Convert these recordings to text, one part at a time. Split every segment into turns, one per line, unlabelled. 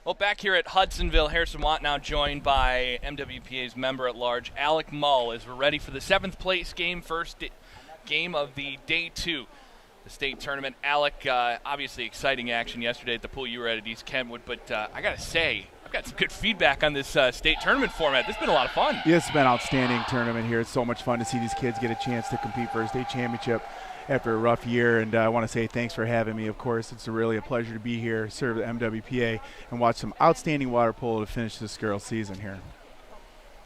Well, back here at Hudsonville, Harrison Watt now joined by MWPA's member-at-large, Alec Mull, as we're ready for the 7th place game, game of the Day 2, the state tournament. Alec, obviously exciting action yesterday at the pool you were at East Kentwood, but I got to say, I've got some good feedback on this state tournament format. This has been a lot of fun.
Yeah, it's been an outstanding tournament here. It's so much fun to see these kids get a chance to compete for a state championship after a rough year, and I want to say thanks for having me. Of course, it's really a pleasure to be here, serve the MWPA, and watch some outstanding water polo to finish this girls' season here.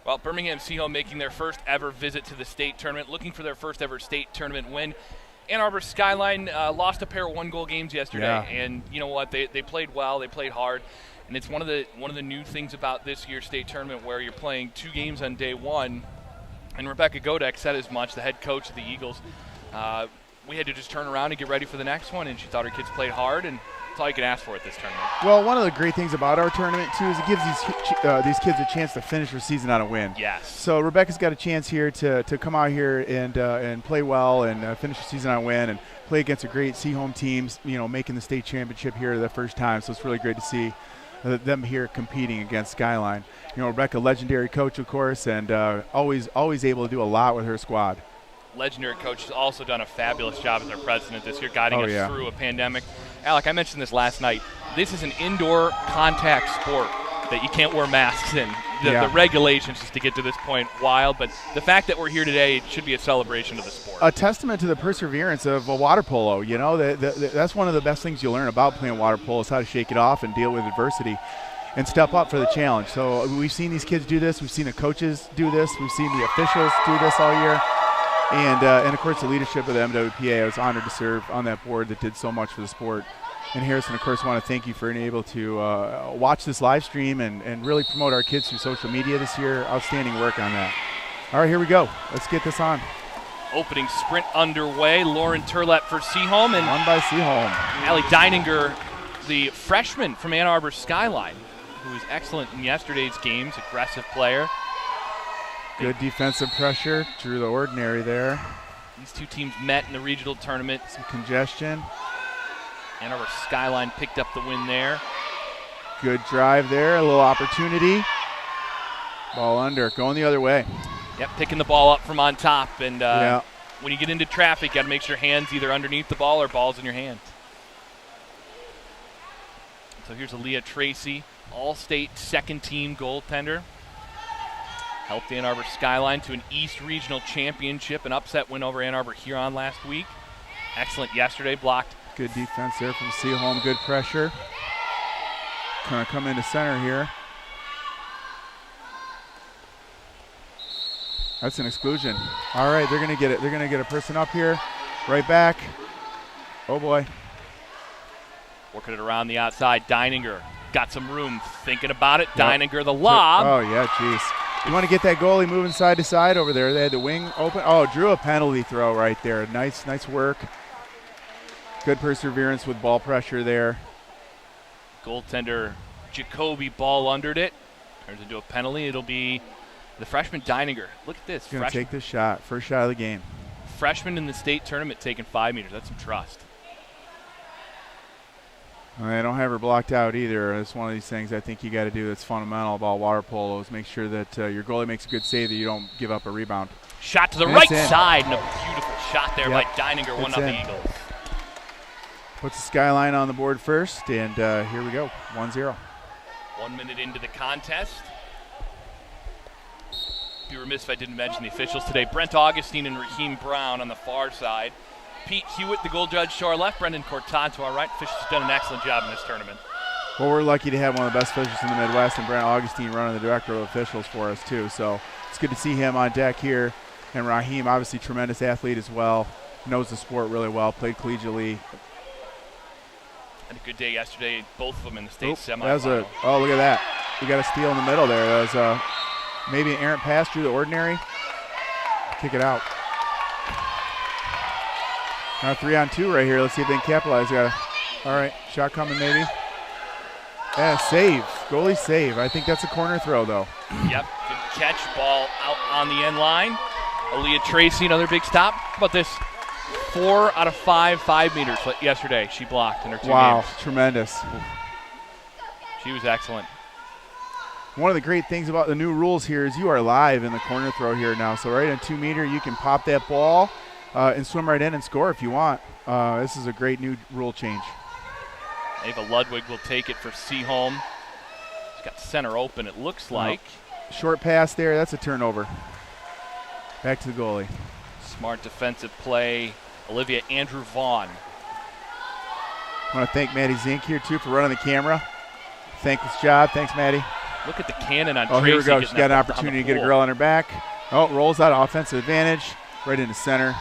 Well, Birmingham Seaholm making their first ever visit to the state tournament, looking for their first ever state tournament win. Ann Arbor Skyline lost a pair of one-goal games yesterday, and you know what? They played well, they played hard, and it's one of the new things about this year's state tournament where you're playing 2 games on day 1, and Rebecca Godek said as much, the head coach of the Eagles. We had to just turn around and get ready for the next one, and she thought her kids played hard, and that's all you can ask for at this tournament.
Well, one of the great things about our tournament, too, is it gives these kids a chance to finish their season on a win.
Yes.
So Rebecca's got a chance here to come out here and play well and finish the season on a win and play against a great Seaholm team, making the state championship here the first time. So it's really great to see them here competing against Skyline. Rebecca, legendary coach, of course, and always able to do a lot with her squad.
Legendary coach has also done a fabulous job as our president this year, guiding us through a pandemic. Alec, I mentioned this last night. This is an indoor contact sport that you can't wear masks in. The regulations just to get to this point, wild. But the fact that we're here today should be a celebration of the sport.
A testament to the perseverance of water polo. That's one of the best things you learn about playing water polo is how to shake it off and deal with adversity and step up for the challenge. So we've seen these kids do this. We've seen the coaches do this. We've seen the officials do this all year. And of course, the leadership of the MWPA. I was honored to serve on that board that did so much for the sport. And Harrison, of course, want to thank you for being able to watch this live stream and really promote our kids through social media this year. Outstanding work on that. All right, here we go. Let's get this on.
Opening sprint underway. Lauren Turlett for Seaholm. And
won by Seaholm.
Allie Deininger, the freshman from Ann Arbor Skyline, who was excellent in yesterday's games, aggressive player.
Good defensive pressure, drew the ordinary there.
These two teams met in the regional tournament.
Some congestion.
Ann Arbor Skyline picked up the win there.
Good drive there, a little opportunity. Ball under, going the other way.
Yep, picking the ball up from on top. And when you get into traffic, you got to make sure your hand's either underneath the ball or ball's in your hand. So here's Aaliyah Tracy, all-state second-team goaltender. Helped Ann Arbor Skyline to an East Regional Championship, an upset win over Ann Arbor Huron last week. Excellent yesterday, blocked.
Good defense there from Seaholm, good pressure. Kind of come into center here. That's an exclusion. All right, they're going to get it. They're going to get a person up here. Right back. Oh, boy.
Working it around the outside. Deininger got some room, thinking about it. Yep. Deininger, the lob.
Oh, yeah, jeez. You want to get that goalie moving side to side over there. They had the wing open. Oh, drew a penalty throw right there. Nice work. Good perseverance with ball pressure there.
Goaltender Jacoby ball undered it. Turns into a penalty. It'll be the freshman Deininger. Look at this.
He's going to take this shot. First shot of the game.
Freshman in the state tournament taking 5 meters. That's some trust.
I don't have her blocked out either. It's one of these things I think you got to do that's fundamental about water polo is make sure that your goalie makes a good save, that you don't give up a rebound.
Shot to the right side, and a beautiful shot there by Deininger, 1-0 Eagles.
Puts the Skyline on the board first, and here we go, 1-0.
1 minute into the contest. Be remiss if I didn't mention the officials today. Brent Augustine and Raheem Brown on the far side. Pete Hewitt, the goal judge, to our left. Brendan Cortad to our right. Officials have done an excellent job in this tournament.
Well, we're lucky to have one of the best officials in the Midwest, and Brent Augustine running the director of officials for us, too. So it's good to see him on deck here. And Raheem, obviously tremendous athlete as well. Knows the sport really well, played collegiately.
Had a good day yesterday, both of them in the state semifinal.
Oh, look at that. We got a steal in the middle there. That was maybe an errant pass through the ordinary. Kick it out. Now 3-on-2 right here. Let's see if they can capitalize. All right, shot coming maybe. Yeah, save. Goalie save. I think that's a corner throw, though.
Yep, good catch. Ball out on the end line. Aaliyah Tracy, another big stop. How about this? 4 out of 5 meters yesterday she blocked in her 2 games.
Wow, tremendous.
She was excellent.
One of the great things about the new rules here is you are live in the corner throw here now. So right on 2 meter, you can pop that ball and swim right in and score if you want. This is a great new rule change.
Ava Ludwig will take it for Seaholm. She's got center open, it looks like.
Short pass there, that's a turnover. Back to the goalie.
Smart defensive play. Olivia Andrew Vaughn.
I want to thank Maddie Zink here, too, for running the camera. Thankless job. Thanks, Maddie.
Look at the cannon on
Tracy.
Tracy.
Here we go. She's got an opportunity to get a girl on her back. Oh, rolls out offensive advantage right into center.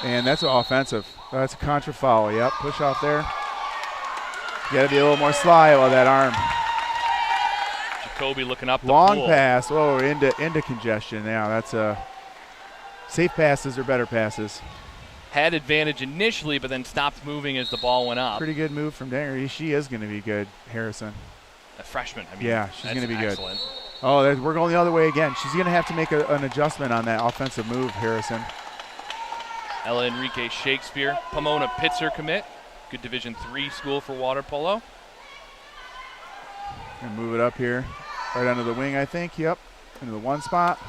And that's offensive. That's a contra foul. Yep, push off there. You got to be a little more sly with that arm.
Jacoby looking up the
long
pool.
Pass. Oh, into congestion. Yeah, that's safe passes or better passes.
Had advantage initially, but then stopped moving as the ball went up.
Pretty good move from Danger. She is going to be good, Harrison.
A freshman. I mean,
yeah, she's going to be
excellent.
Good. Oh, we're going the other way again. She's going to have to make an adjustment on that offensive move, Harrison.
Ella Enrique Shakespeare, Pomona Pitzer commit. Good Division III school for water polo.
And move it up here. Right under the wing, I think. Yep. Into the one spot.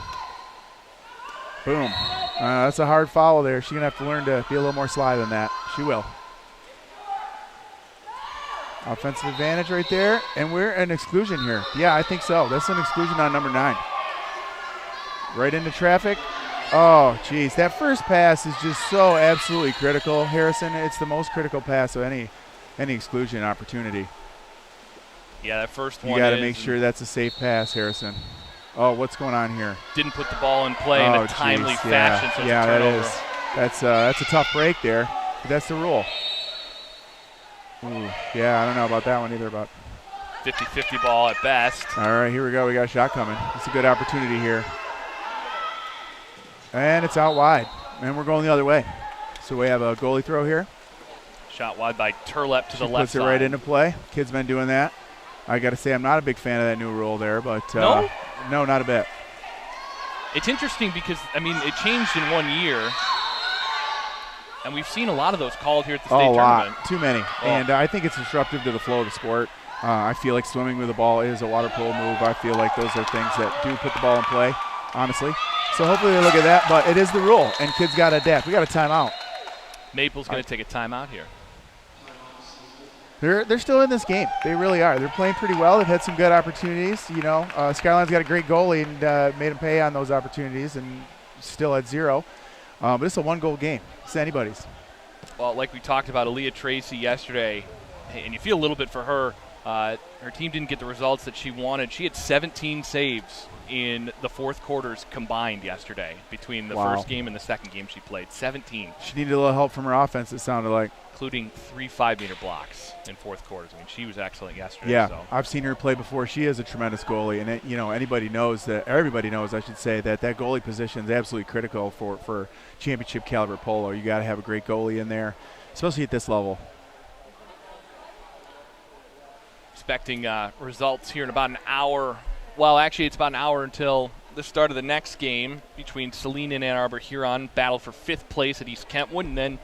Boom. That's a hard foul there. She's going to have to learn to be a little more sly than that. She will. Offensive advantage right there. And we're an exclusion here. Yeah, I think so. That's an exclusion on number 9. Right into traffic. Oh, geez. That first pass is just so absolutely critical, Harrison. It's the most critical pass of any exclusion opportunity.
Yeah, that first one.
You got to make sure that's a safe pass, Harrison. Oh, what's going on here?
Didn't put the ball in play in a timely fashion, so it's a turnover.
That's a tough break there, but that's the rule. Ooh, yeah, I don't know about that one either. About
50-50 ball at best.
All right, here we go. We got a shot coming. It's a good opportunity here. And it's out wide, and we're going the other way. So we have a goalie throw here.
Shot wide by Turlep to the left
puts it
side.
right into play. Kid's been doing that. I got to say I'm not a big fan of that new rule there, but
no,
not a bit.
It's interesting because, I mean, it changed in 1 year, and we've seen a lot of those called here at the state tournament.
A lot. Too many. And I think it's disruptive to the flow of the sport. I feel like swimming with the ball is a water polo move. I feel like those are things that do put the ball in play, honestly. So hopefully they look at that, but it is the rule, and kids got to adapt. We got a timeout.
Maple's going to take a timeout here.
They're still in this game. They really are. They're playing pretty well. They've had some good opportunities. You know, Skyline's got a great goalie and made them pay on those opportunities, and still at 0. But it's a 1-goal game. It's anybody's.
Well, like we talked about Aaliyah Tracy yesterday, and you feel a little bit for her. Her team didn't get the results that she wanted. She had 17 saves in the fourth quarters combined yesterday between the first game and the second game she played. 17.
She needed a little help from her offense, it sounded like.
Including 3 5-meter blocks in fourth quarters. I mean, she was excellent yesterday.
Yeah,
so.
I've seen her play before. She is a tremendous goalie, and everybody knows, I should say, that goalie position is absolutely critical for championship caliber polo. You got to have a great goalie in there, especially at this level.
Expecting results here in about an hour. Well, actually, it's about an hour until the start of the next game between Saline and Ann Arbor Huron. Battle for 5th place at East Kentwood, and then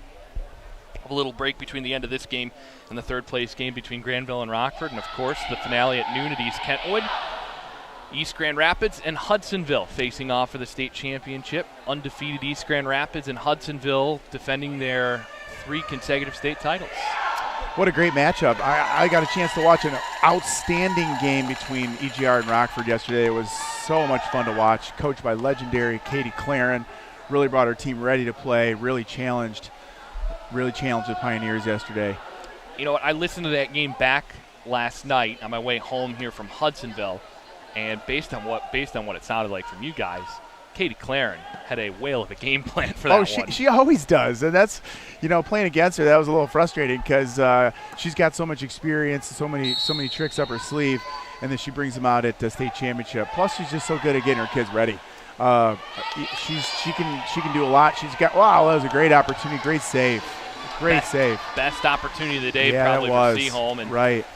a little break between the end of this game and the 3rd place game between Grandville and Rockford. And, of course, the finale at noon at East Kentwood. East Grand Rapids and Hudsonville facing off for the state championship. Undefeated East Grand Rapids and Hudsonville defending their 3 consecutive state titles.
What a great matchup. I got a chance to watch an outstanding game between EGR and Rockford yesterday. It was so much fun to watch. Coached by legendary Katie Claren. Really brought her team ready to play. Really challenged the Pioneers yesterday.
You know what? I listened to that game back last night on my way home here from Hudsonville, and based on what it sounded like from you guys, Katie Claren had a whale of a game plan for that one.
She always does, and that's, playing against her, that was a little frustrating because she's got so much experience, so many tricks up her sleeve, and then she brings them out at the state championship. Plus, she's just so good at getting her kids ready. She can do a lot. That was a great opportunity, great save. Save.
Best opportunity of the day,
yeah,
probably for Seaholm. And
right.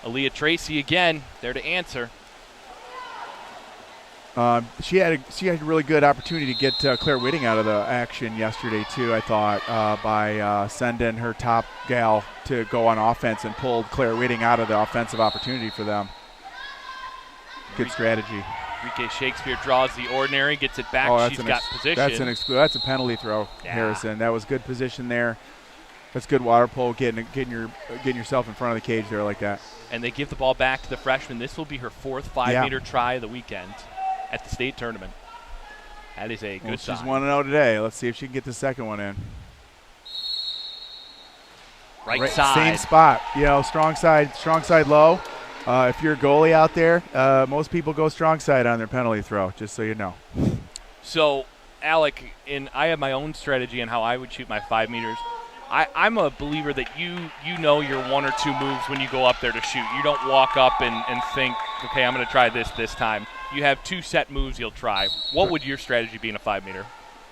Aaliyah Tracy again, there to answer.
She had a really good opportunity to get Claire Whitting out of the action yesterday too. I thought by sending her top gal to go on offense and pulled Claire Whitting out of the offensive opportunity for them. Good strategy.
Enrique Shakespeare draws the ordinary, gets it back. She's got position.
That's a penalty throw, Harrison. That was good position there. That's good water polo, getting yourself in front of the cage there like that.
And they give the ball back to the freshman. This will be her 4th 5-meter try of the weekend at the state tournament. That is a good sign.
She's 1-0 today. Let's see if she can get the second one in.
Right side.
Same spot. Strong side low. If you're a goalie out there, most people go strong side on their penalty throw, just so you know.
So, Alec, I have my own strategy on how I would shoot my 5 meters. I'm a believer that you know your 1 or 2 moves when you go up there to shoot. You don't walk up and think, okay, I'm going to try this time. You have 2 set moves you'll try. What would your strategy be in a 5-meter?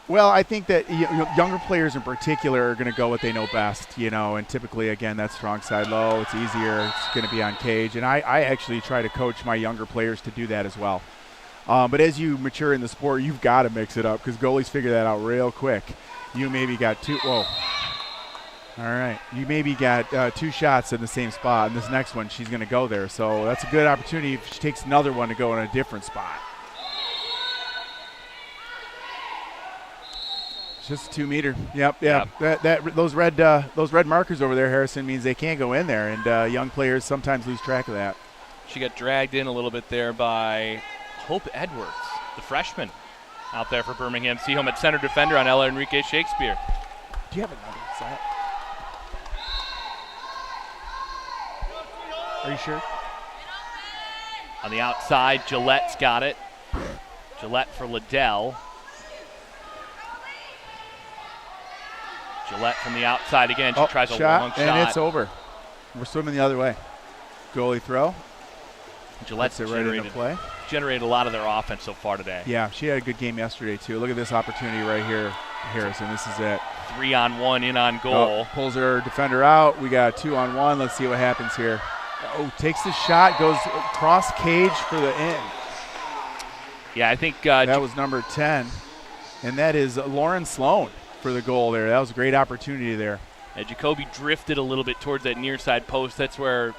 Well, I think that younger players in particular are going to go what they know best, and typically, again, that's strong side low. It's easier. It's going to be on cage. And I actually try to coach my younger players to do that as well. But as you mature in the sport, you've got to mix it up because goalies figure that out real quick. You maybe got 2 – whoa. All right. You maybe got 2 shots in the same spot, and this next one she's going to go there. So that's a good opportunity if she takes another one to go in a different spot. Just a 2-meter. Yep. Those red markers over there, Harrison, means they can't go in there, and young players sometimes lose track of that.
She got dragged in a little bit there by Hope Edwards, the freshman, out there for Birmingham. Seaholm at center defender on Ella Enrique Shakespeare.
Do you have another set? Are you sure?
On the outside, Gillette's got it. Gillette for Liddell. Gillette from the outside again. She tries a long shot.
And it's over. We're swimming the other way. Goalie throw.
Gillette's generated a lot of their offense so far today.
Yeah, she had a good game yesterday, too. Look at this opportunity right here, Harrison. This is it.
3-on-1 in on goal.
Pulls her defender out. We got 2-on-1. Let's see what happens here. Takes the shot, goes cross cage for the in.
Yeah, I think
that was number 10. And that is Lauren Sloan for the goal there. That was a great opportunity there.
Jacoby drifted a little bit towards that near side post. That's where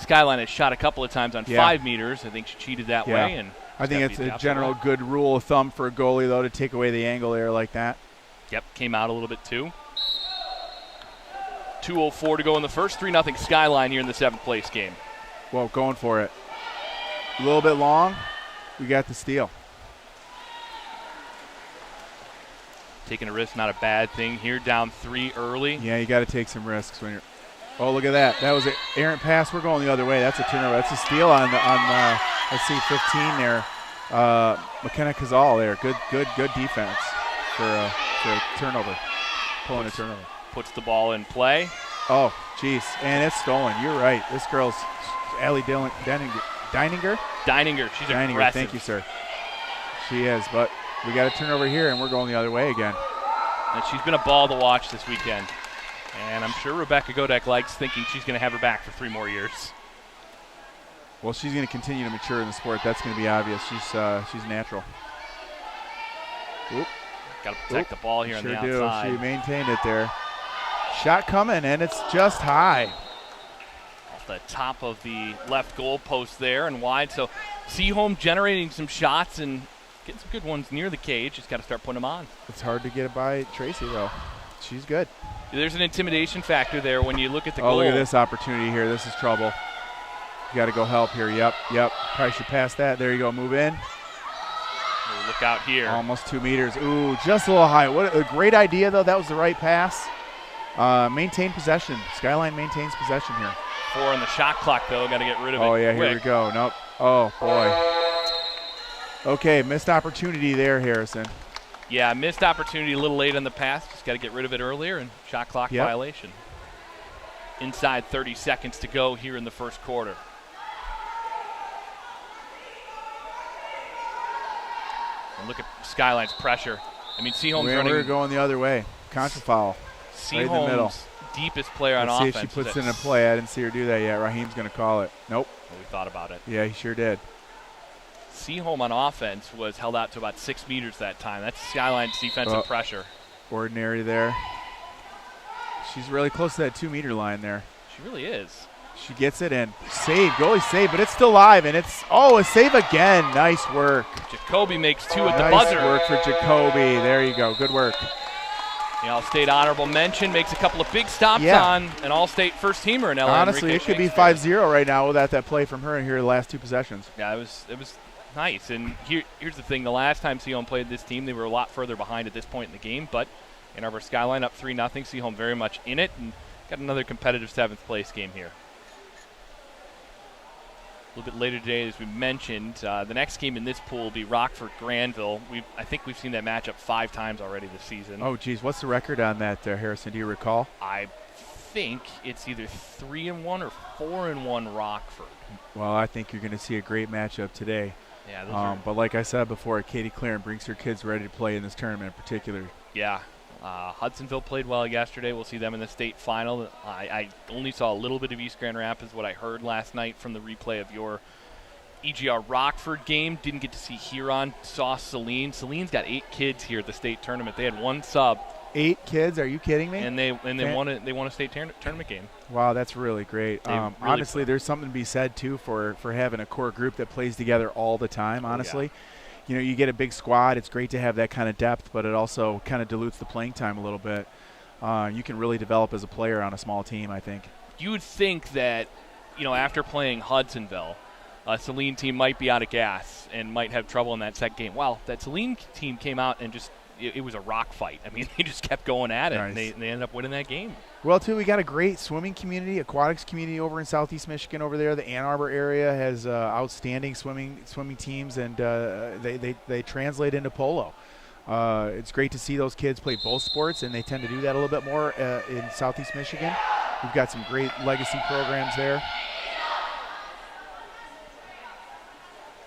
Skyline has shot a couple of times on 5 meters. I think she cheated that way. And
I think it's a general good rule of thumb for a goalie, though, to take away the angle there like that.
Yep, came out a little bit too. 2:04 to go in the first. 3-0 Skyline here in the 7th place game.
Well, going for it. A little bit long. We got the steal.
Taking a risk, not a bad thing here. Down 3 early.
Yeah, you got to take some risks when you're. Oh, look at that! That was an errant pass. We're going the other way. That's a turnover. That's a steal on let's see, 15 there. McKenna Cazal there. Good defense for a turnover. Pulling a turnover.
Puts the ball in play.
Oh, jeez, and it's stolen. You're right. This girl's Allie Deininger. She's aggressive. Thank you, sir. She is, but we got a turnover here, and we're going the other way again.
And she's been a ball to watch this weekend. And I'm sure Rebecca Godek likes thinking she's going to have her back for 3 more years.
Well, she's going to continue to mature in the sport. That's going to be obvious. She's natural.
Got to protect the ball here on the outside.
She maintained it there. Shot coming, and it's just high.
Off the top of the left goal post there and wide. So Seaholm generating some shots and getting some good ones near the cage. Just got to start putting them on.
It's hard to get it by Tracy, though. She's good.
There's an intimidation factor there when you look at the goal.
Oh, look at this opportunity here. This is trouble. You got to go help here. Yep. Probably should pass that. There you go. Move in.
Look out here.
Almost 2 meters. Ooh, just a little high. What a great idea, though. That was the right pass. Maintain possession. Skyline maintains possession here.
4 on the shot clock, though. Got to get rid of it.
Oh, yeah,
quick.
Here we go. Nope. Oh, boy. Okay, missed opportunity there, Harrison.
Yeah, missed opportunity a little late on the pass. Just got to get rid of it earlier, and shot clock violation. Inside 30 seconds to go here in the first quarter. And look at Skyline's pressure. I mean, Seaholm's running.
We're going the other way. Contra foul. Right in the middle.
Deepest player on
Let's
offense.
See if she puts it in a play. I didn't see her do that yet. Raheem's going to call it. Nope.
Well, we thought about it.
Yeah, he sure did.
Seaholm on offense was held out to about 6 meters that time. That's Skyline's defensive pressure.
Ordinary there. She's really close to that 2-meter line there.
She really is.
She gets it in. Save, goalie save, but it's still live, and it's, a save again. Nice work.
Jacoby makes 2 at the buzzer.
Nice work for Jacoby. There you go. Good work.
The All-State honorable mention makes a couple of big stops on an All-State first-teamer in Ella.
Honestly, it could be 5-0 right now without that play from her in here the last 2 possessions.
Yeah, it was nice. And here's the thing. The last time Seaholm played this team, they were a lot further behind at this point in the game, but Ann Arbor Skyline up 3-0. Seaholm very much in it and got another competitive 7th-place game here. A little bit later today, as we mentioned, the next game in this pool will be Rockford Grandville. I think we've seen that matchup 5 times already this season.
Oh, geez. What's the record on that, Harrison? Do you recall?
I think it's either 3-1 or 4-1 Rockford.
Well, I think you're going to see a great matchup today.
Yeah,
but like I said before, Katie Claren brings her kids ready to play in this tournament in particular.
Yeah. Hudsonville played well yesterday. We'll see them in the state final. I only saw a little bit of East Grand Rapids, what I heard last night from the replay of your EGR Rockford game. Didn't get to see Huron. Saw Celine. Celine's got 8 kids here at the state tournament. They had 1 sub.
8 kids? Are you kidding me?
And they won a state tournament game.
Wow, that's really great.
Really
honestly, there's something to be said too for having a core group that plays together all the time. Honestly.
Yeah.
You know, you get a big squad. It's great to have that kind of depth, but it also kind of dilutes the playing time a little bit. You can really develop as a player on a small team, I think.
You would think that, after playing Hudsonville, Celine team might be out of gas and might have trouble in that second game. Well, that Celine team came out and just it was a rock fight. I mean, they just kept going at it,
nice.
And they ended up winning that game.
Well, too, we got a great swimming community, aquatics community over in Southeast Michigan over there. The Ann Arbor area has outstanding swimming teams, and they translate into polo. It's great to see those kids play both sports, and they tend to do that a little bit more in Southeast Michigan. We've got some great legacy programs there.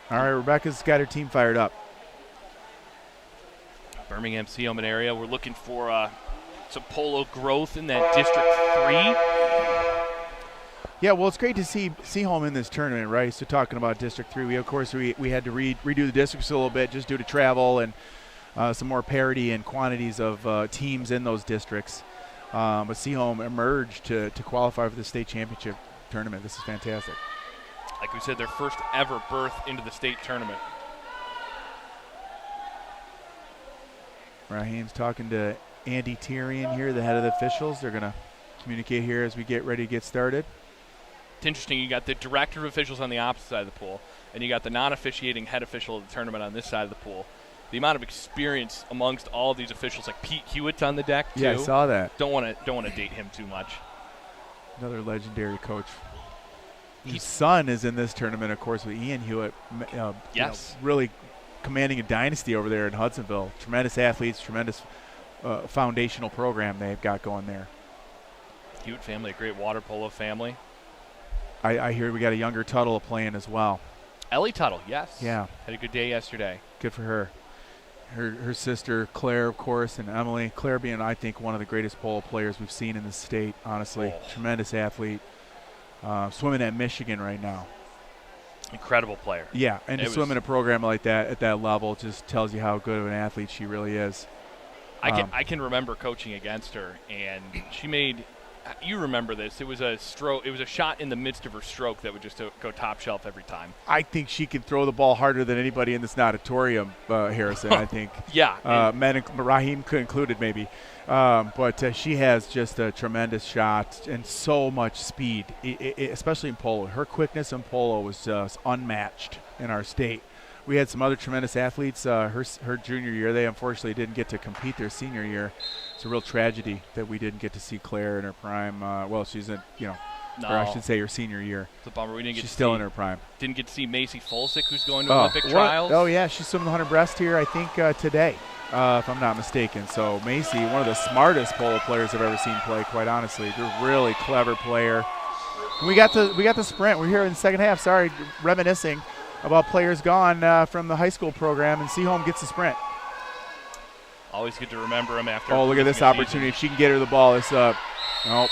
All right, Rebecca's got her team fired up.
Birmingham, Seaholm area. We're looking for some polo growth in that District 3.
Yeah, well, it's great to see Seaholm in this tournament, right? So talking about District 3, we had to redo the districts a little bit just due to travel and some more parity and quantities of teams in those districts. But Seaholm emerged to qualify for the state championship tournament. This is fantastic.
Like we said, their first ever berth into the state tournament.
Raheem's talking to Andy Tyrion here, the head of the officials. They're going to communicate here as we get ready to get started.
It's interesting. You got the director of officials on the opposite side of the pool, and you got the non-officiating head official of the tournament on this side of the pool. The amount of experience amongst all of these officials, like Pete Hewitt's on the deck too.
Yeah, I saw that.
Don't want to date him too much.
Another legendary coach. His son is in this tournament, of course, with Ian Hewitt.
Yes.
Really commanding a dynasty over there in Hudsonville. Tremendous athletes, tremendous foundational program they've got going there.
Hewitt family, a great water polo family.
I hear we got a younger Tuttle playing as well.
Ellie Tuttle, yes.
Yeah.
Had a good day yesterday.
Good for her. Her sister, Claire, of course, and Emily. Claire being, I think, one of the greatest polo players we've seen in the state, honestly.
Oh.
Tremendous athlete. Swimming at Michigan right now.
Incredible player.
Yeah, and to swim in a program like that at that level just tells you how good of an athlete she really is.
I can remember coaching against her, and she made – you remember this. It was a stroke. It was a shot in the midst of her stroke that would just go top shelf every time.
I think she could throw the ball harder than anybody in this auditorium, Harrison, I think.
Yeah.
Raheem included maybe. But she has just a tremendous shot and so much speed, especially in polo. Her quickness in polo was just unmatched in our state. We had some other tremendous athletes her junior year. They unfortunately didn't get to compete their senior year. It's a real tragedy that we didn't get to see Claire in her prime. Well, she's in, or I should say her senior year.
It's a bummer. We didn't get
she's
to
still
see,
in her prime.
Didn't get to see Macy Folsick, who's going to Olympic trials.
Oh, yeah. She's swimming the 100 breast here, I think, today, if I'm not mistaken. So Macy, one of the smartest polo players I've ever seen play, quite honestly. They're a really clever player. And we got the sprint. We're here in the second half. Sorry, reminiscing about players gone from the high school program, and Seaholm gets the sprint.
Always good to remember him after.
Oh, look at this opportunity. If she can get her the ball, it's up. Nope.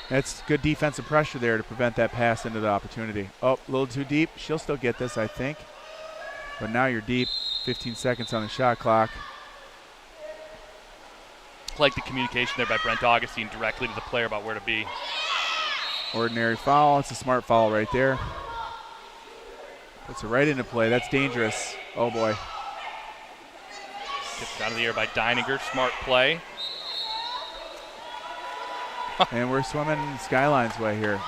That's good defensive pressure there to prevent that pass into the opportunity. Oh, a little too deep. She'll still get this, I think. But now you're deep. 15 seconds on the shot clock.
Like the communication there by Brent Augustine directly to the player about where to be.
Ordinary foul. It's a smart foul right there. Puts it right into play. That's dangerous. Oh, boy.
Gets out of the air by Deininger. Smart play.
And we're swimming Skyline's way here.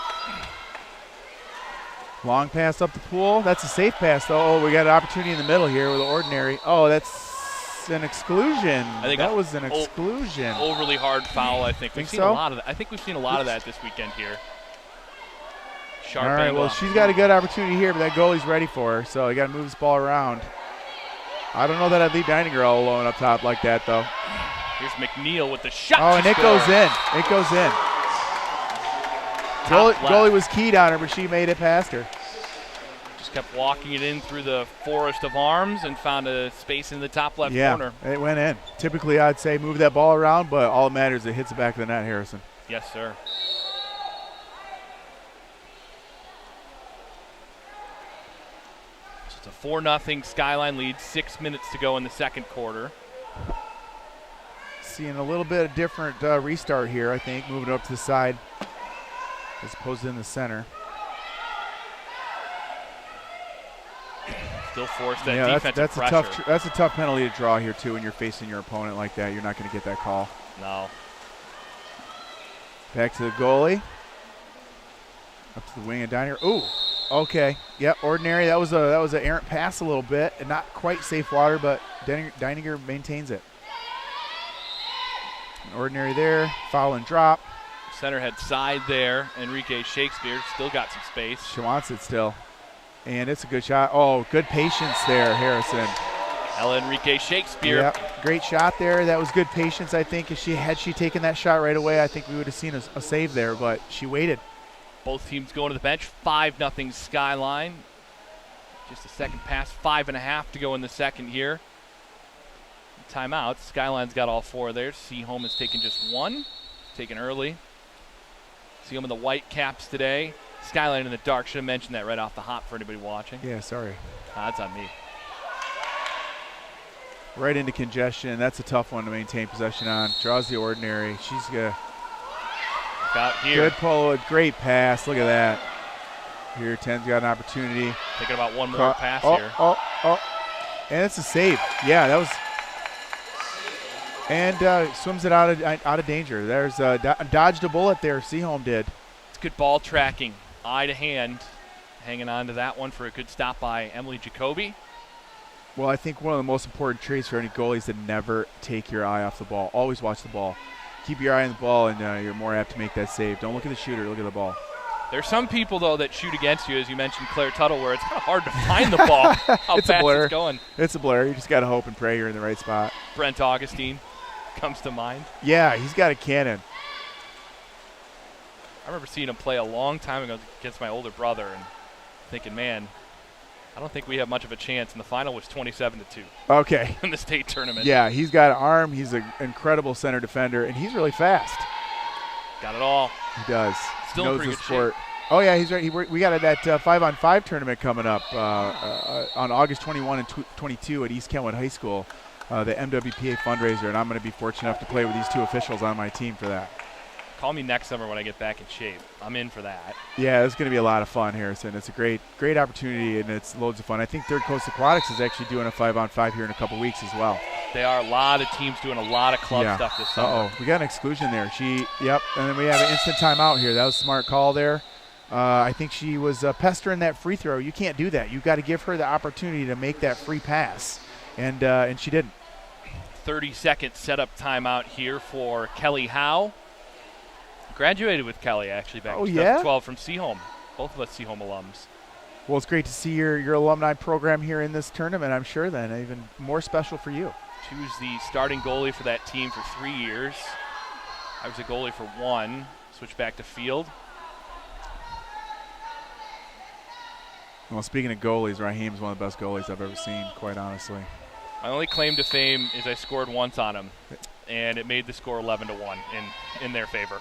Long pass up the pool. That's a safe pass, though. Oh, we got an opportunity in the middle here with the Ordinary. Oh, that's an exclusion.
I think
that was an exclusion.
Overly hard foul, I think. We've seen a lot of that. I think we've seen a lot of that this weekend here. Sharp
All right,
angle.
well, she's got a good opportunity here, but that goalie's ready for her, so you got to move this ball around. I don't know that I'd leave Deininger all alone up top like that, though.
Here's McNeil with the shot.
Oh, and it goes in. It goes in. Goalie was keyed on her, but she made it past her.
Just kept walking it in through the forest of arms and found a space in the top left corner.
Yeah, it went in. Typically, I'd say move that ball around, but all that matters is it hits the back of the net, Harrison.
Yes, sir. So it's a 4-0 Skyline lead. 6 minutes to go in the second quarter.
Seeing a little bit of different restart here, I think, moving up to the side as opposed to in the center.
Still forced that defensive pressure.
That's a tough penalty to draw here, too, when you're facing your opponent like that. You're not going to get that call.
No.
Back to the goalie. Up to the wing of Deininger. Ooh, okay. Yep, Ordinary. That was an errant pass a little bit, and not quite safe water, but Deininger maintains it. Ordinary there, foul and drop.
Center head side there. Enrique Shakespeare still got some space.
She wants it still. And it's a good shot. Oh, good patience there, Harrison.
Enrique Shakespeare.
Yep, great shot there. That was good patience, I think. If she taken that shot right away, I think we would have seen a save there, but she waited.
Both teams going to the bench. 5-0 Skyline. Just a second pass. 5.5 to go in the second here. Timeout. Skyline's got all four there. Seaholm has taken just one. Taken early. Seaholm in the white caps today. Skyline in the dark. Should have mentioned that right off the hop for anybody watching.
Yeah, sorry.
That's on me.
Right into congestion. That's a tough one to maintain possession on. Draws the Ordinary. She's got
out here.
Good pull. Great pass. Look at that. Here, 10's got an opportunity.
Thinking about one more pass here.
And it's a save. Yeah, that was. And swims it out of danger. There's dodged a bullet there. Seaholm did.
It's good ball tracking. Eye to hand. Hanging on to that one for a good stop by Emily Jacoby.
Well, I think one of the most important traits for any goalie is to never take your eye off the ball. Always watch the ball. Keep your eye on the ball, and you're more apt to make that save. Don't look at the shooter. Look at the ball.
There's some people, though, that shoot against you, as you mentioned, Claire Tuttle, where it's kind of hard to find the ball. How
it's
fast
a blur.
It's going.
It's a blur. You just got to hope and pray you're in the right spot.
Brent Augustine comes to mind.
Yeah, he's got a cannon.
I remember seeing him play a long time ago against my older brother and thinking, man, I don't think we have much of a chance. And the final was 27-2.
Okay.
In the state tournament.
Yeah, he's got an arm. He's an incredible center defender, and he's really fast.
Got it all.
He does.
Still
knows
in pretty
the
good
sport.
shape.
Oh, yeah, he's right. We got that 5-on-5 tournament coming up on August 21 and 22 at East Kentwood High School, the MWPA fundraiser, and I'm going to be fortunate enough to play with these two officials on my team for that.
Call me next summer when I get back in shape. I'm in for that.
Yeah, it's going to be a lot of fun, Harrison. It's a great opportunity, and it's loads of fun. I think Third Coast Aquatics is actually doing a 5-on-5 here in a couple weeks as well.
They are. A lot of teams doing a lot of club stuff this summer.
Uh-oh, we got an exclusion there. Yep, and then we have an instant timeout here. That was a smart call there. I think she was pestering that free throw. You can't do that. You've got to give her the opportunity to make that free pass, and she didn't.
30-second setup timeout here for Kelly Howe. Graduated with Kelly, actually, back in 2012 from Seaholm. Both of us Seaholm alums.
Well, it's great to see your alumni program here in this tournament, I'm sure, then. Even more special for you.
She was the starting goalie for that team for 3 years. I was a goalie for 1. Switched back to field.
Well, speaking of goalies, Raheem's one of the best goalies I've ever seen, quite honestly.
My only claim to fame is I scored once on him, and it made the score 11-1 in their favor.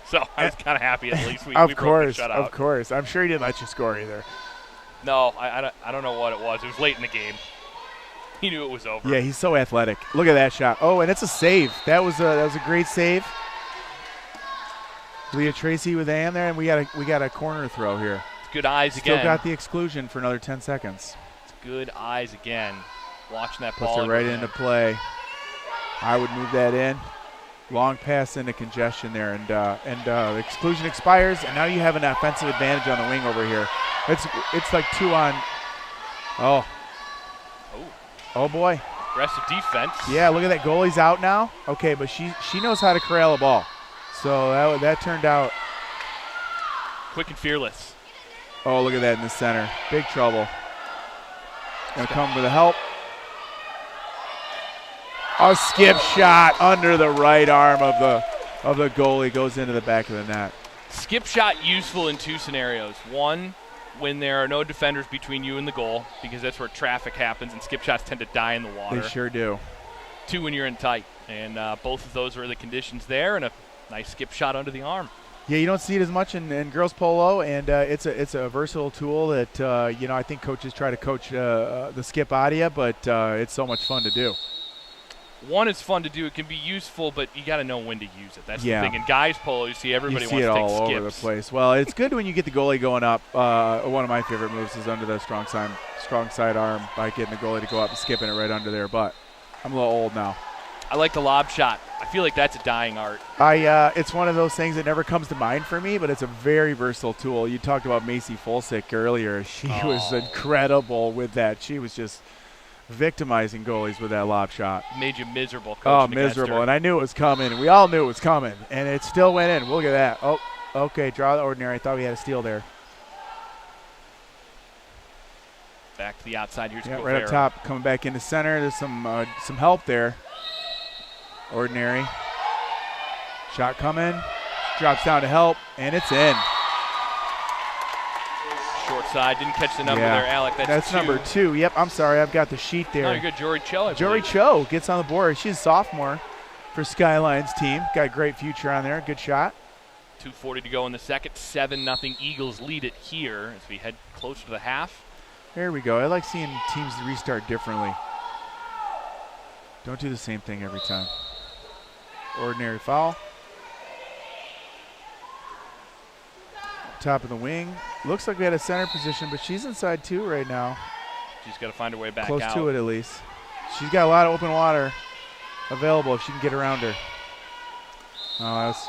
So I was kind of happy at least we broke the shutout.
Of course. I'm sure he didn't let you score either.
No, I don't know what it was. It was late in the game. He knew it was over.
Yeah, he's so athletic. Look at that shot. Oh, and it's a save. That was a great save. Leah Tracy with Ann there, and we got a corner throw here.
It's good eyes again.
Still got the exclusion for another 10 seconds.
It's good eyes again. Watching that
Puts
ball.
it right into play. I would move that in. Long pass into congestion there, and the exclusion expires, and now you have an offensive advantage on the wing over here. It's like 2 on. Oh boy.
Aggressive defense.
Yeah, look at that. Goalie's out now. Okay, but she knows how to corral a ball. So that turned out.
Quick and fearless.
Oh, look at that in the center. Big trouble. Gonna come for the help. A skip shot under the right arm of the goalie, goes into the back of the net.
Skip shot useful in 2 scenarios. One, when there are no defenders between you and the goal, because that's where traffic happens and skip shots tend to die in the water.
They sure do.
2, when you're in tight. And both of those are the conditions there, and a nice skip shot under the arm.
Yeah, you don't see it as much in girls polo, and it's a versatile tool that I think coaches try to coach the skip out of you, but it's so much fun to do.
One, it's fun to do. It can be useful, but you got to know when to use it. That's the thing. In guys polo, you see everybody wants to take skips.
You see it all over the place. Well, it's good when you get the goalie going up. One of my favorite moves is under the strong side arm by getting the goalie to go up and skipping it right under their butt. I'm a little old now.
I like the lob shot. I feel like that's a dying art.
It's one of those things that never comes to mind for me, but it's a very versatile tool. You talked about Macy Folsick earlier. She was incredible with that. She was just victimizing goalies with that lob shot.
Made you miserable.
Oh, miserable. And I knew it was coming. We all knew it was coming. And it still went in. Look at that. Oh, okay. Draw the ordinary. I thought we had a steal there.
Back to the outside. Here's
right up top. Coming back into center. There's some help there. Ordinary. Shot coming. Drops down to help. And it's in.
Short side. Didn't catch the number there, Alec.
That's number 2. Yep, I'm sorry. I've got the sheet there.
No, you're good. Jory Cho.
Jory Cho gets on the board. She's a sophomore for Skyline's team. Got a great future on there. Good shot.
2:40 to go in the second. 7-0 Eagles lead it here as we head closer to the half.
There we go. I like seeing teams restart differently. Don't do the same thing every time. Ordinary foul. Top of the wing. Looks like we had a center position, but she's inside 2 right now.
She's got to find her way back
Close
out.
to it at least. She's got a lot of open water available if she can get around her. Oh, that's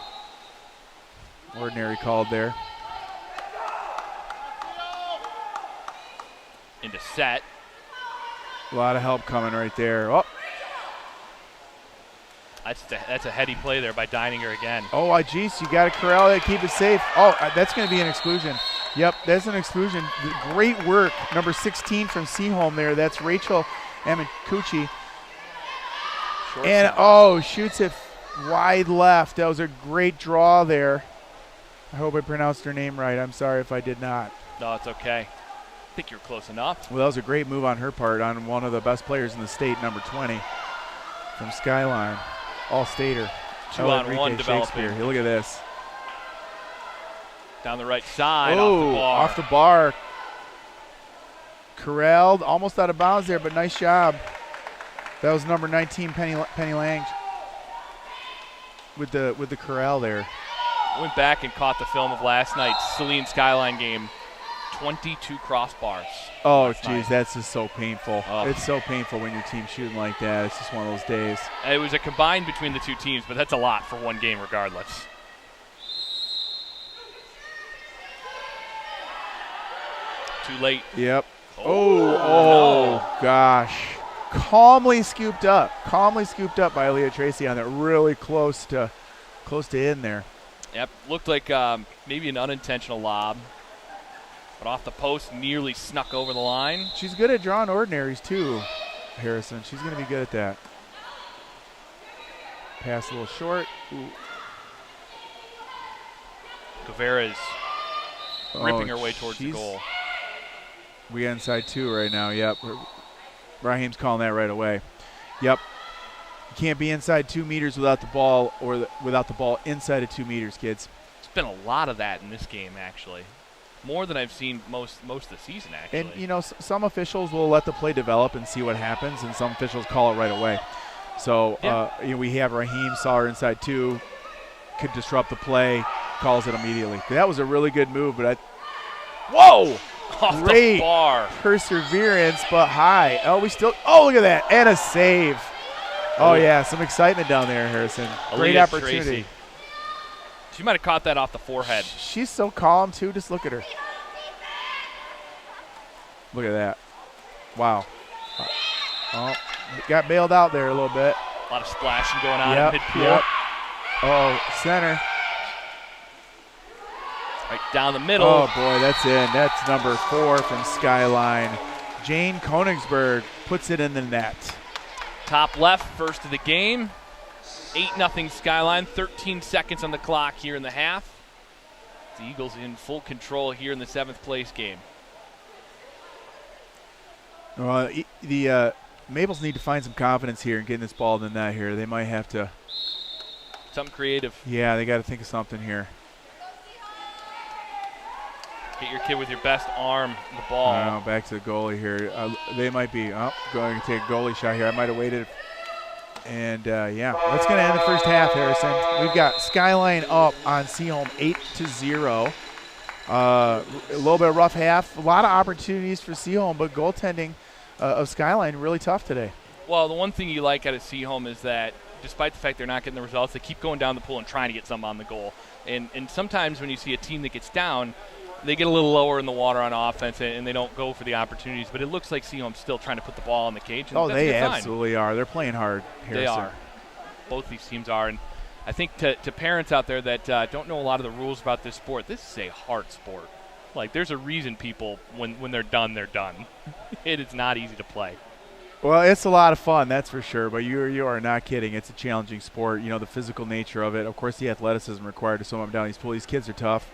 ordinary called there.
Into set.
A lot of help coming right there. Oh.
That's a heady play there by Deininger again.
Oh, geez, you got to corral that, keep it safe. Oh, that's going to be an exclusion. Yep, that's an exclusion. Great work. Number 16 from Seaholm there. That's Rachel Amakuchi. And, shoots it wide left. That was a great draw there. I hope I pronounced her name right. I'm sorry if I did not.
No, it's okay. I think you're close enough.
Well, that was a great move on her part on one of the best players in the state, number 20 from Skyline. All-stater.
2-on-1 developing.
Look at this.
Down the right side,
off the bar. Corralled, almost out of bounds there, but nice job. That was number 19, Penny Lang, with the corral there.
Went back and caught the film of last night's Saline Skyline game. 22 crossbars.
Oh, geez, that's just so painful. It's so painful when your team's shooting like that. It's just one of those days.
It was a combined between the 2 teams, but that's a lot for one game regardless. Too late.
Yep. Gosh. Calmly scooped up by Leah Tracy on that, really close to in there.
Yep, looked like maybe an unintentional lob. But off the post, nearly snuck over the line.
She's good at drawing ordinaries too, Harrison. She's going to be good at that. Pass a little short.
Guevara's ripping her way towards the goal.
We inside 2 right now, yep. Raheem's calling that right away. Yep. You can't be inside 2 meters without the ball without the ball inside of 2 meters, kids.
There's been a lot of that in this game, actually. more than I've seen most of the season, actually.
And, you know, some officials will let the play develop and see what happens, and some officials call it right away. So you know, we have Raheem saw her inside 2, could disrupt the play, calls it immediately. That was a really good move, but whoa!
Off
Great
the bar.
Perseverance, but high. Oh, look at that, and a save. Oh, yeah, some excitement down there, Harrison. Great opportunity.
Tracy. She might have caught that off the forehead.
She's so calm, too. Just look at her. Look at that. Wow. Oh, got bailed out there a little bit.
A lot of splashing going on in mid-pool.
Yep. Oh, center.
Right down the middle.
Oh, boy, that's in. That's number 4 from Skyline. Jane Konigsberg puts it in the net.
Top left, first of the game. 8-0 Skyline, 13 seconds on the clock here in the half. The Eagles in full control here in the 7th place game.
Well, the Maples need to find some confidence here in getting this ball in the net here. They might have to.
Something creative.
Yeah, they got to think of something here.
Get your kid with your best arm, the ball.
Oh, back to the goalie here. They might be going to take a goalie shot here. I might have waited. And, yeah, that's going to end the first half, Harrison. We've got Skyline up on Seaholm 8-0. A little bit of rough half. A lot of opportunities for Seaholm, but goaltending of Skyline really tough today.
Well, the one thing you like out of Seaholm is that despite the fact they're not getting the results, they keep going down the pool and trying to get something on the goal. And sometimes when you see a team that gets down, they get a little lower in the water on offense and they don't go for the opportunities. But it looks like Seaholm's still trying to put the ball in the cage. And
they absolutely are. They're playing hard, Harrison.
They are. Both these teams are. And I think to parents out there that don't know a lot of the rules about this sport, this is a hard sport. Like, there's a reason people, when they're done, they're done. It is not easy to play.
Well, it's a lot of fun, that's for sure. But you are not kidding. It's a challenging sport. You know, the physical nature of it. Of course, the athleticism required to swim up down these pools. These kids are tough.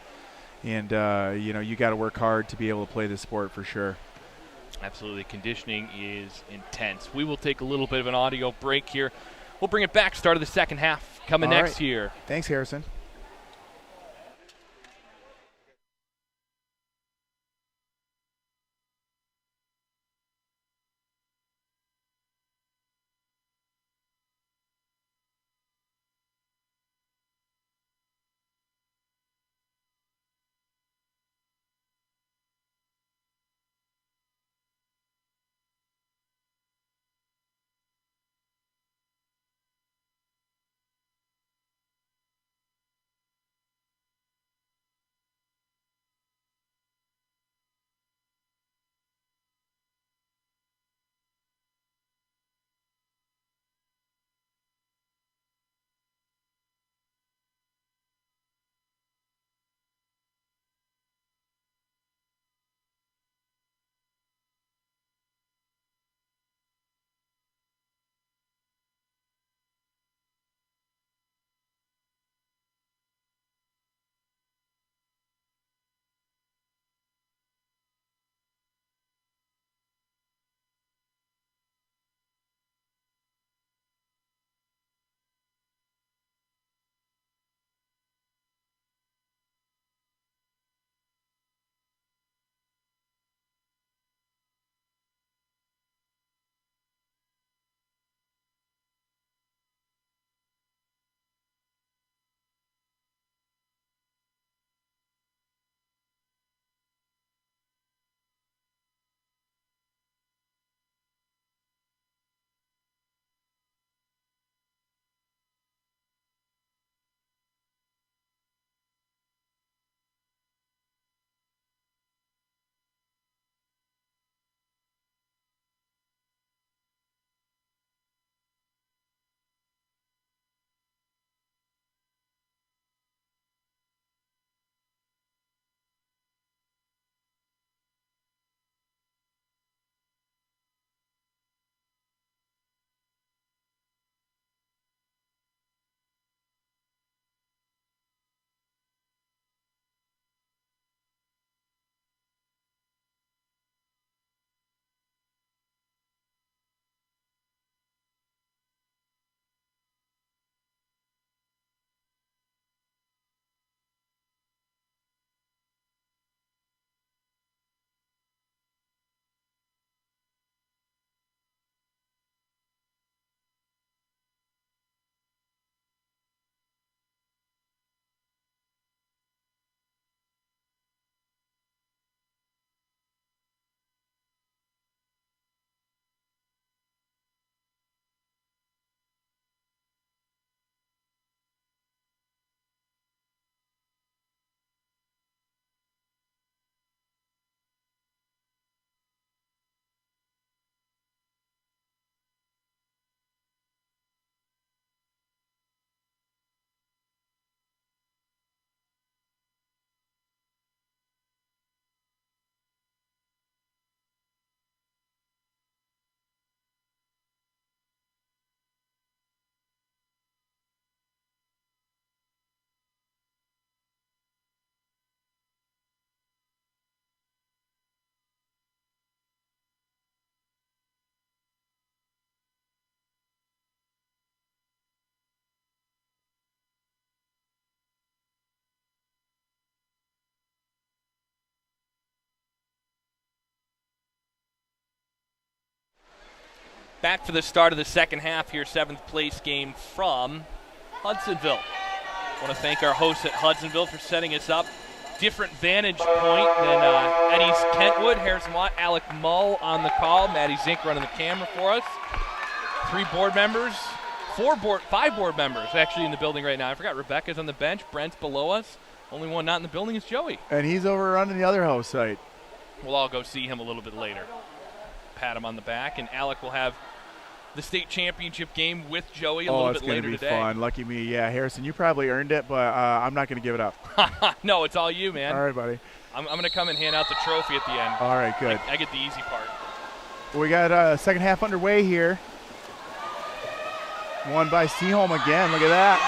And, you know, you got to work hard to be able to play this sport for sure.
Absolutely. Conditioning is intense. We will take a little bit of an audio break here. We'll bring it back. Start of the second half coming next here.
Thanks, Harrison.
Back for the start of the second half here, 7th place game from Hudsonville. I want to thank our hosts at Hudsonville for setting us up. Different vantage point than Eddie's Kentwood, Harrison Watt, Alec Mull on the call, Maddie Zink running the camera for us. 5 board members actually in the building right now. I forgot Rebecca's on the bench, Brent's below us. Only one not in the building is Joey.
And he's over running the other host site.
We'll all go see him a little bit later. Pat him on the back, and Alec will have the state championship game with Joey a little bit later today. Oh, it's going to be fun.
Lucky me. Yeah, Harrison, you probably earned it, but I'm not going to give it up.
No, it's all you, man.
All right, buddy.
I'm going to come and hand out the trophy at the end.
All right, good.
I get the easy part.
We got second half underway here. Won by Seaholm again. Look at that.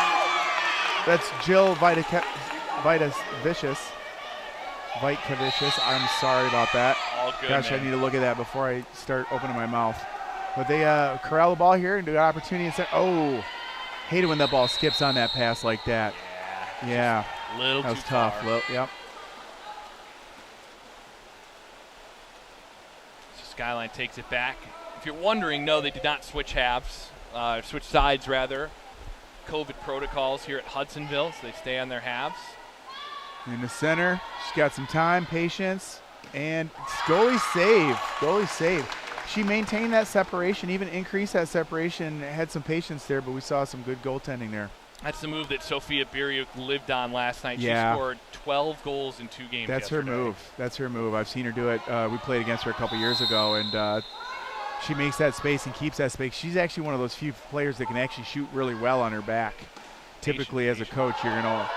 That's Jill Vitas-Vicious. I'm sorry about that.
All good,
Gosh,
man.
I need to look at that before I start opening my mouth. But they corral the ball here and do an opportunity. And oh, hate it when that ball skips on that pass like that. Yeah.
Little
that was
too
tough.
far.
Yep.
So Skyline takes it back. If you're wondering, no, they did not switch switch sides rather. COVID protocols here at Hudsonville, so they stay on their halves.
In the center, she's got some time, patience, and goalie save. Goalie save. She maintained that separation, even increased that separation, had some patience there, but we saw some good goaltending there.
That's the move that Sophia Biriuk lived on last night.
Yeah.
She scored 12 goals in 2 games
That's
yesterday.
her move. That's her move. I've seen her do it. We played against her a couple years ago, and she makes that space and keeps that space. She's actually one of those few players that can actually shoot really well on her back. Typically, as a coach, you're going to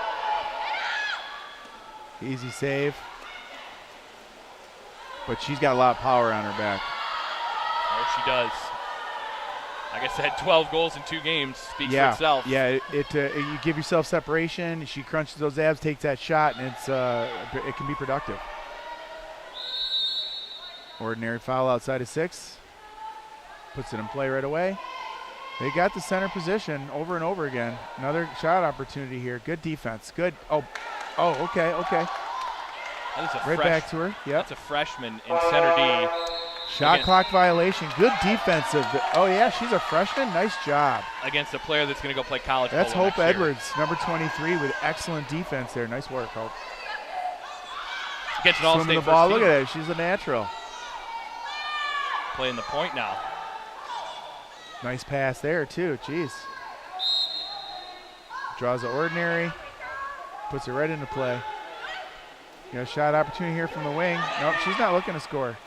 easy save. But she's got a lot of power on her back.
Oh, she does. Like I said, 12 goals in 2 games speaks for itself.
Yeah, you give yourself separation. She crunches those abs, takes that shot, and it can be productive. Ordinary foul outside of 6. Puts it in play right away. They got the center position over and over again. Another shot opportunity here. Good defense. Good. Oh, okay.
That is
right back to her. Yep.
That's a freshman in center D.
Shot clock violation. Good defensive. Oh, yeah, she's a freshman. Nice job.
Against a player that's going to go play college
That's
polo
Hope
next year.
Edwards, number 23, with excellent defense there. Nice work, Hope.
Gets an all-state
Swimming the
first
ball.
team.
Look at that. She's a natural.
Playing the point now.
Nice pass there, too. Jeez. Draws the ordinary. Puts it right into play. Got a shot opportunity here from the wing. Nope, she's not looking to score.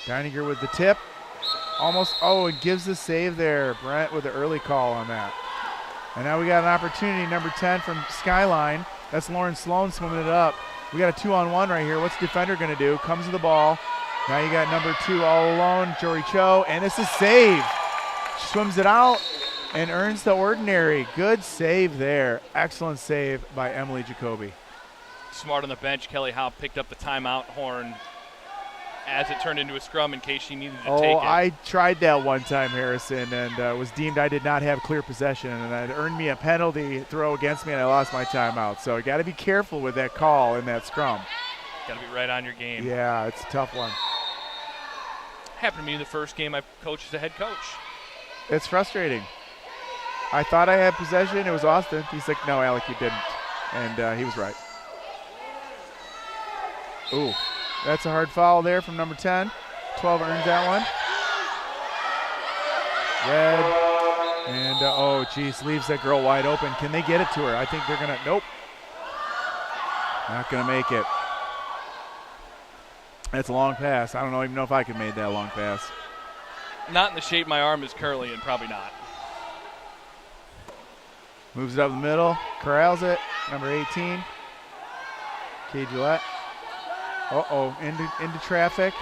Deininger with the tip. Almost, it gives the save there. Brent with the early call on that. And now we got an opportunity, number 10 from Skyline. That's Lauren Sloan swimming it up. We got a 2-on-1 right here. What's the defender going to do? Comes to the ball. Now you got number 2 all alone, Jory Cho, and it's a save. Swims it out and earns the ordinary. Good save there. Excellent save by Emily Jacoby.
Smart on the bench. Kelly Howe picked up the timeout horn as it turned into a scrum in case she needed to take it.
I tried that one time, Harrison, and was deemed I did not have clear possession, and it earned me a penalty throw against me, and I lost my timeout. So you got to be careful with that call in that scrum.
Got to be right on your game.
Yeah, it's a tough one.
Happened to me the first game I coached as a head coach.
It's frustrating. I thought I had possession. It was Austin. He's like, no, Alec, you didn't. And he was right. Ooh, that's a hard foul there from number 10. 12 earns that one. Red. And, geez, leaves that girl wide open. Can they get it to her? I think they're going to – nope. Not going to make it. That's a long pass. I don't even know if I could have made that long pass.
Not in the shape my arm is currently in, probably not.
Moves it up the middle, corrals it, number 18. Kay Gillette. Into traffic.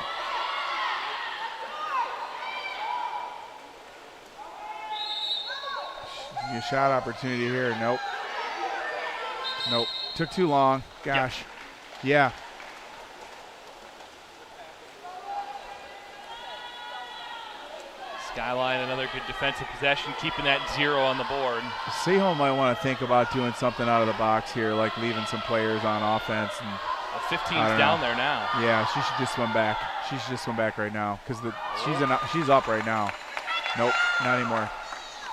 A shot opportunity here. Nope. Took too long. Gosh. Yeah.
Skyline, another good defensive possession, keeping that 0 on the board.
Seaholm might want to think about doing something out of the box here, like leaving some players on offense. And
15's down there now.
Yeah, she should just swim back. She should just swim back right now because she's up right now. Nope, not anymore.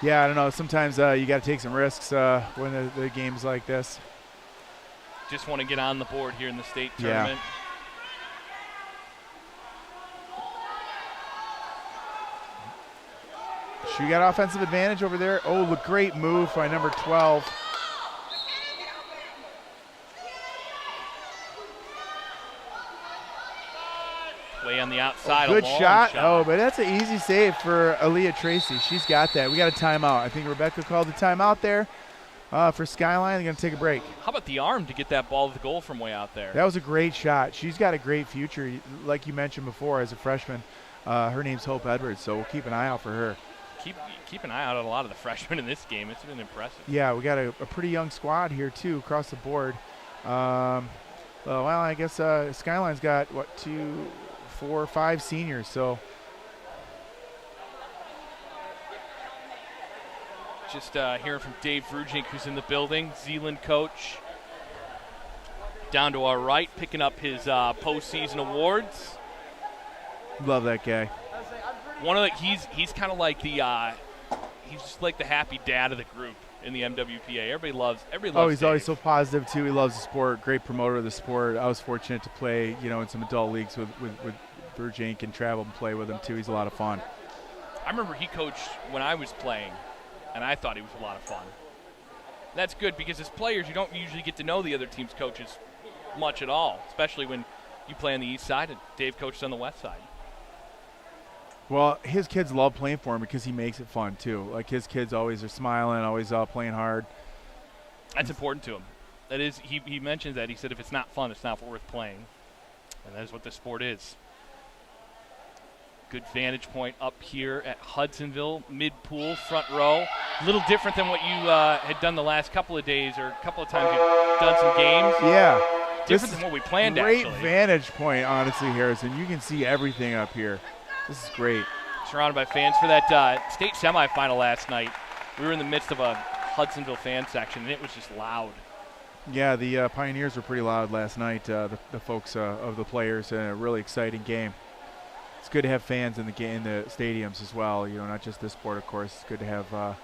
Yeah, I don't know. Sometimes you got to take some risks when the game's like this.
Just want to get on the board here in the state tournament.
She got offensive advantage over there. Oh, the great move by number 12.
Way on the outside.
Good shot. Oh, but that's an easy save for Aaliyah Tracy. She's got that. We got a timeout. I think Rebecca called the timeout there for Skyline. They're going to take a break.
How about the arm to get that ball to the goal from way out there?
That was a great shot. She's got a great future, like you mentioned before, as a freshman. Her name's Hope Edwards, so we'll keep an eye out for her.
Keep an eye out on a lot of the freshmen in this game. It's been impressive.
Yeah, we got a pretty young squad here, too, across the board. Well, I guess Skyline's got, 2, 4, 5 seniors, so.
Just hearing from Dave Vrujink, who's in the building, Zeeland coach. Down to our right, picking up his postseason awards.
Love that guy.
He's kind of like he's just like the happy dad of the group in the MWPA. Everybody loves
Oh, he's
Dave.
always so positive too. He loves the sport. Great promoter of the sport. I was fortunate to play, in some adult leagues with Vrujink and travel and play with him too. He's a lot of fun.
I remember he coached when I was playing, and I thought he was a lot of fun. And that's good because as players, you don't usually get to know the other team's coaches much at all, especially when you play on the east side and Dave coaches on the west side.
Well, his kids love playing for him because he makes it fun too. Like his kids always are smiling, always playing hard.
That's important to him. That is, he mentioned that. He said if it's not fun, it's not worth playing. And that is what this sport is. Good vantage point up here at Hudsonville, mid-pool, front row. A little different than what you had done the last couple of days or a couple of times you've done some games.
Yeah.
Different than what we planned,
great
actually.
Vantage point, honestly, Harrison. You can see everything up here. This is great.
Surrounded by fans for that state semifinal last night. We were in the midst of a Hudsonville fan section, and it was just loud.
Yeah, the Pioneers were pretty loud last night, the folks of the players, and a really exciting game. It's good to have fans in the stadiums as well, not just this sport, of course. It's good to have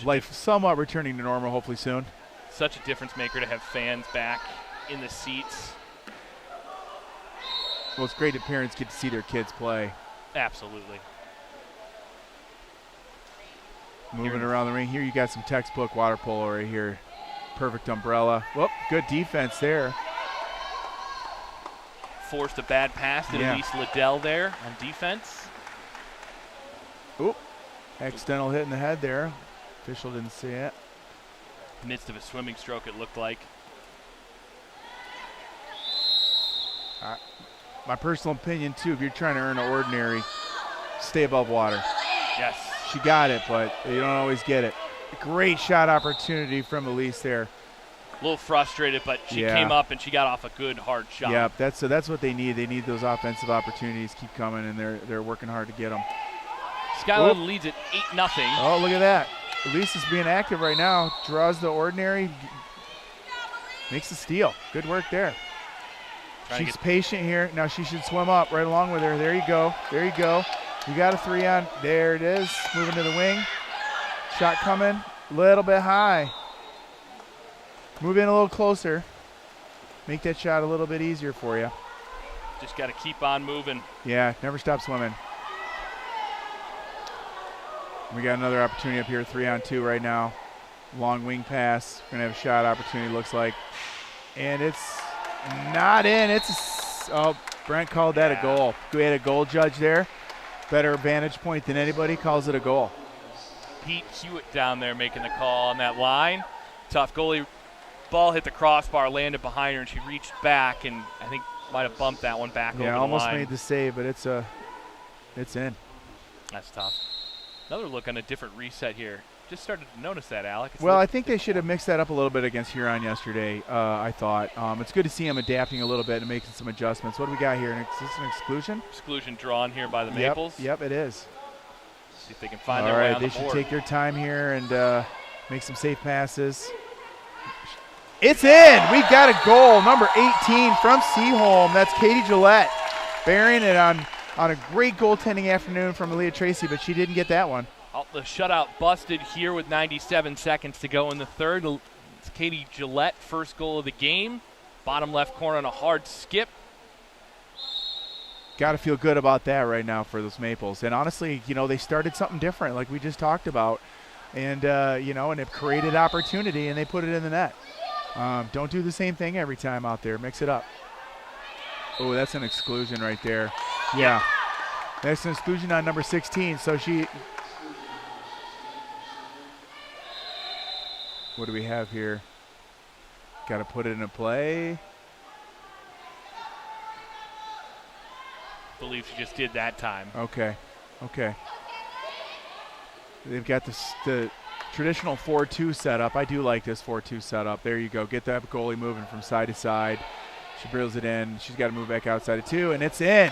life somewhat returning to normal, hopefully soon.
Such a difference maker to have fans back in the seats.
Well, it's great that parents get to see their kids play.
Absolutely.
Moving around the ring here, you got some textbook water polo right here. Perfect umbrella. Whoop, good defense there.
Forced a bad pass to Elise Liddell there on defense.
Oop, accidental hit in the head there. Official didn't see it.
Midst of a swimming stroke, it looked like.
My personal opinion, too, if you're trying to earn an ordinary, stay above water.
Yes.
She got it, but you don't always get it. Great shot opportunity from Elise there.
A little frustrated, but she came up and she got off a good, hard shot.
Yeah, that's what they need. They need those offensive opportunities. Keep coming, and they're working hard to get them.
Skyline leads at 8-0.
Oh, look at that. Elise is being active right now. Draws the ordinary. Makes the steal. Good work there. She's patient here. Now she should swim up right along with her. There you go. There you go. You got a 3 on. There it is. Moving to the wing. Shot coming. Little bit high. Move in a little closer. Make that shot a little bit easier for you.
Just got to keep on moving.
Yeah, never stop swimming. We got another opportunity up here, 3-on-2 right now. Long wing pass. We're going to have a shot opportunity, looks like. And it's not in. Brent called that a goal. We had a goal judge there. Better vantage point than anybody, calls it a goal.
Pete Hewitt down there making the call on that line. Tough goalie. Ball hit the crossbar, landed behind her, and she reached back and I think might have bumped that one back over the line.
Yeah, almost made the save, but it's in.
That's tough. Another look on a different reset here. Just started to notice that, Alec.
Well, I think they should have mixed that up a little bit against Huron yesterday, I thought. It's good to see them adapting a little bit and making some adjustments. What do we got here? Is this an exclusion?
Exclusion drawn here by the Maples.
Yep, it is.
See if they can find their way on the board.
They should take their time here and make some safe passes. It's in. We got a goal, number 18 from Seaholm. That's Katie Gillette, bearing it on on a great goaltending afternoon from Aaliyah Tracy, but she didn't get that one.
Oh, the shutout busted here with 97 seconds to go in the third. It's Katie Gillette, first goal of the game. Bottom left corner on a hard skip.
Got to feel good about that right now for those Maples. And honestly, they started something different like we just talked about. And, and it created opportunity, and they put it in the net. Don't do the same thing every time out there. Mix it up. Oh, that's an exclusion right there. Yeah. That's an exclusion on number 16. So what do we have here? Got to put it in a play.
I believe she just did that time.
Okay. They've got the traditional 4-2 setup. I do like this 4-2 setup. There you go. Get that goalie moving from side to side. She drills it in. She's got to move back outside of 2, and it's in.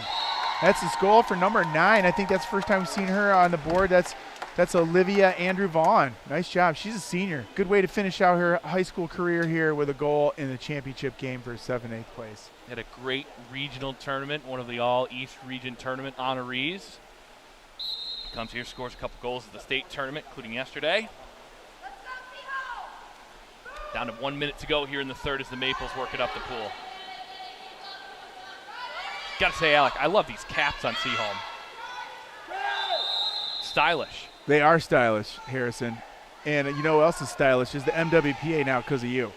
That's his goal for number 9. I think that's the first time we've seen her on the board. That's Olivia Andrew Vaughn. Nice job. She's a senior. Good way to finish out her high school career here with a goal in the championship game for 7th place.
Had a great regional tournament, one of the All-East Region Tournament honorees. Comes here, scores a couple goals at the state tournament, including yesterday. Down to 1 minute to go here in the third as the Maples work it up the pool. Got to say, Alec, I love these caps on Seaholm. Stylish.
They are stylish, Harrison. And you know what else is stylish is the MWPA now because of you.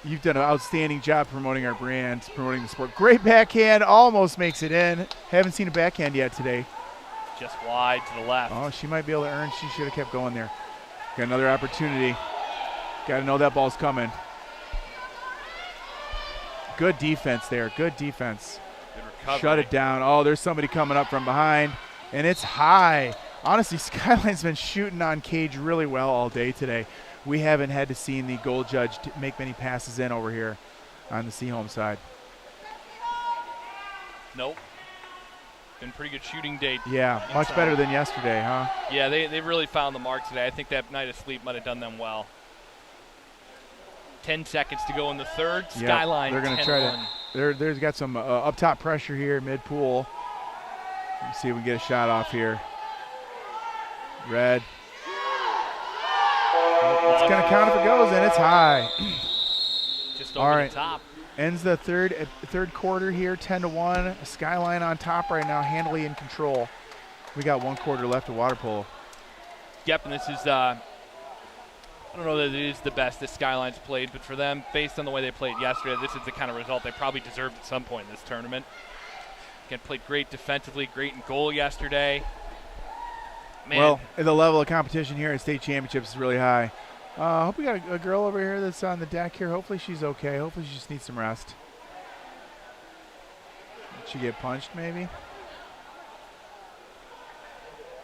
You've done an outstanding job promoting our brand, promoting the sport. Great backhand, almost makes it in. Haven't seen a backhand yet today.
Just wide to the left.
Oh, she might be able to earn. She should have kept going there. Got another opportunity. Got to know that ball's coming. Good defense there. Good defense.
Good recovery.
Shut it down. Oh, there's somebody coming up from behind, and it's high. Honestly, Skyline's been shooting on cage really well all day today. We haven't had to see the goal judge make many passes in over here on the Seaholm side.
Nope. Been pretty good shooting day.
Yeah,
inside.
Much better than yesterday, huh?
Yeah, they really found the mark today. I think that night of sleep might have done them well. 10 seconds to go in the third.
Yep,
Skyline.
They're going to try to. There's got some up top pressure here mid pool. Let's see if we can get a shot off here. Red. It's going to count if it goes, and it's high.
Just over the top.
Ends the third quarter here, 10-1. Skyline on top right now, handily in control. We got 1 quarter left of water polo.
Yep, and this is I don't know that it is the best that Skyline's played, but for them, based on the way they played yesterday, this is the kind of result they probably deserved at some point in this tournament. Again, played great defensively, great in goal yesterday. Man.
Well, the level of competition here at state championships is really high. I hope we got a girl over here that's on the deck here. Hopefully she's okay. Hopefully she just needs some rest. Did she get punched maybe?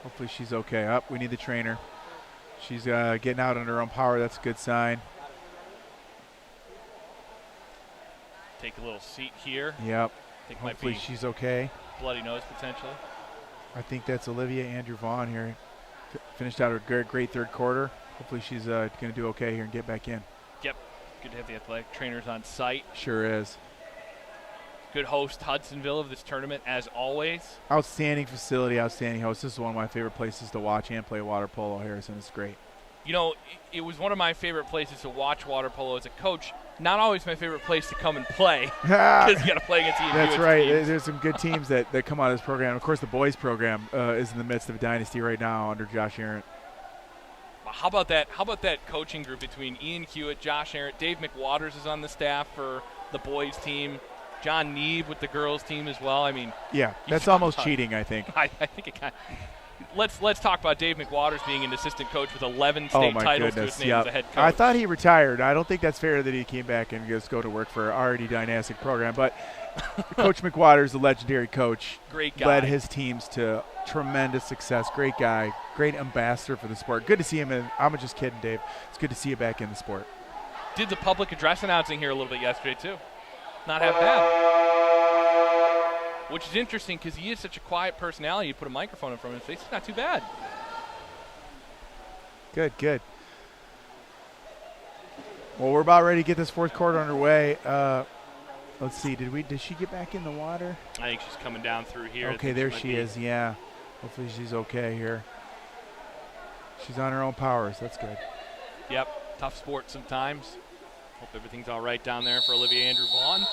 Hopefully she's okay. We need the trainer. She's getting out on her own power. That's a good sign.
Take a little seat here.
Yep.
Hopefully
she's okay.
Bloody nose potentially.
I think that's Olivia Andrew Vaughn here. Finished out her great third quarter. Hopefully she's going to do okay here and get back in.
Yep. Good to have the athletic trainers on site.
Sure is.
Good host, Hudsonville, of this tournament, as always.
Outstanding facility, outstanding host. This is one of my favorite places to watch and play water polo, Harrison. It's great.
You know, it was one of my favorite places to watch water polo as a coach. Not always my favorite place to come and play because you got to play against the
That's right.
teams.
There's some good teams that come out of this program. Of course, the boys program is in the midst of a dynasty right now under Josh Arendt.
How about that? How about that coaching group between Ian Hewitt, Josh Arendt, Dave McWaters is on the staff for the boys team, John Neve with the girls team as well. I mean,
yeah, that's almost cheating, I think.
I think it kind of. Let's talk about Dave McWaters being an assistant coach with 11 state titles to his name as a head coach.
I thought he retired. I don't think that's fair that he came back and just go to work for an already dynastic program. But Coach McWaters, the legendary coach,
great guy,
led his teams to tremendous success. Great guy, great ambassador for the sport. Good to see him. I'm just kidding, Dave. It's good to see you back in the sport.
Did the public address announcing here a little bit yesterday too. Not half bad. Which is interesting because he is such a quiet personality. You put a microphone in front of his face, it's not too bad.
Good, good. Well, we're about ready to get this fourth quarter underway. Let's see. Did she get back in the water?
I think she's coming down through here.
Okay, there she is. Yeah. Hopefully she's okay here. She's on her own powers. That's good.
Yep. Tough sport sometimes. Hope everything's all right down there for Olivia Andrew Vaughn.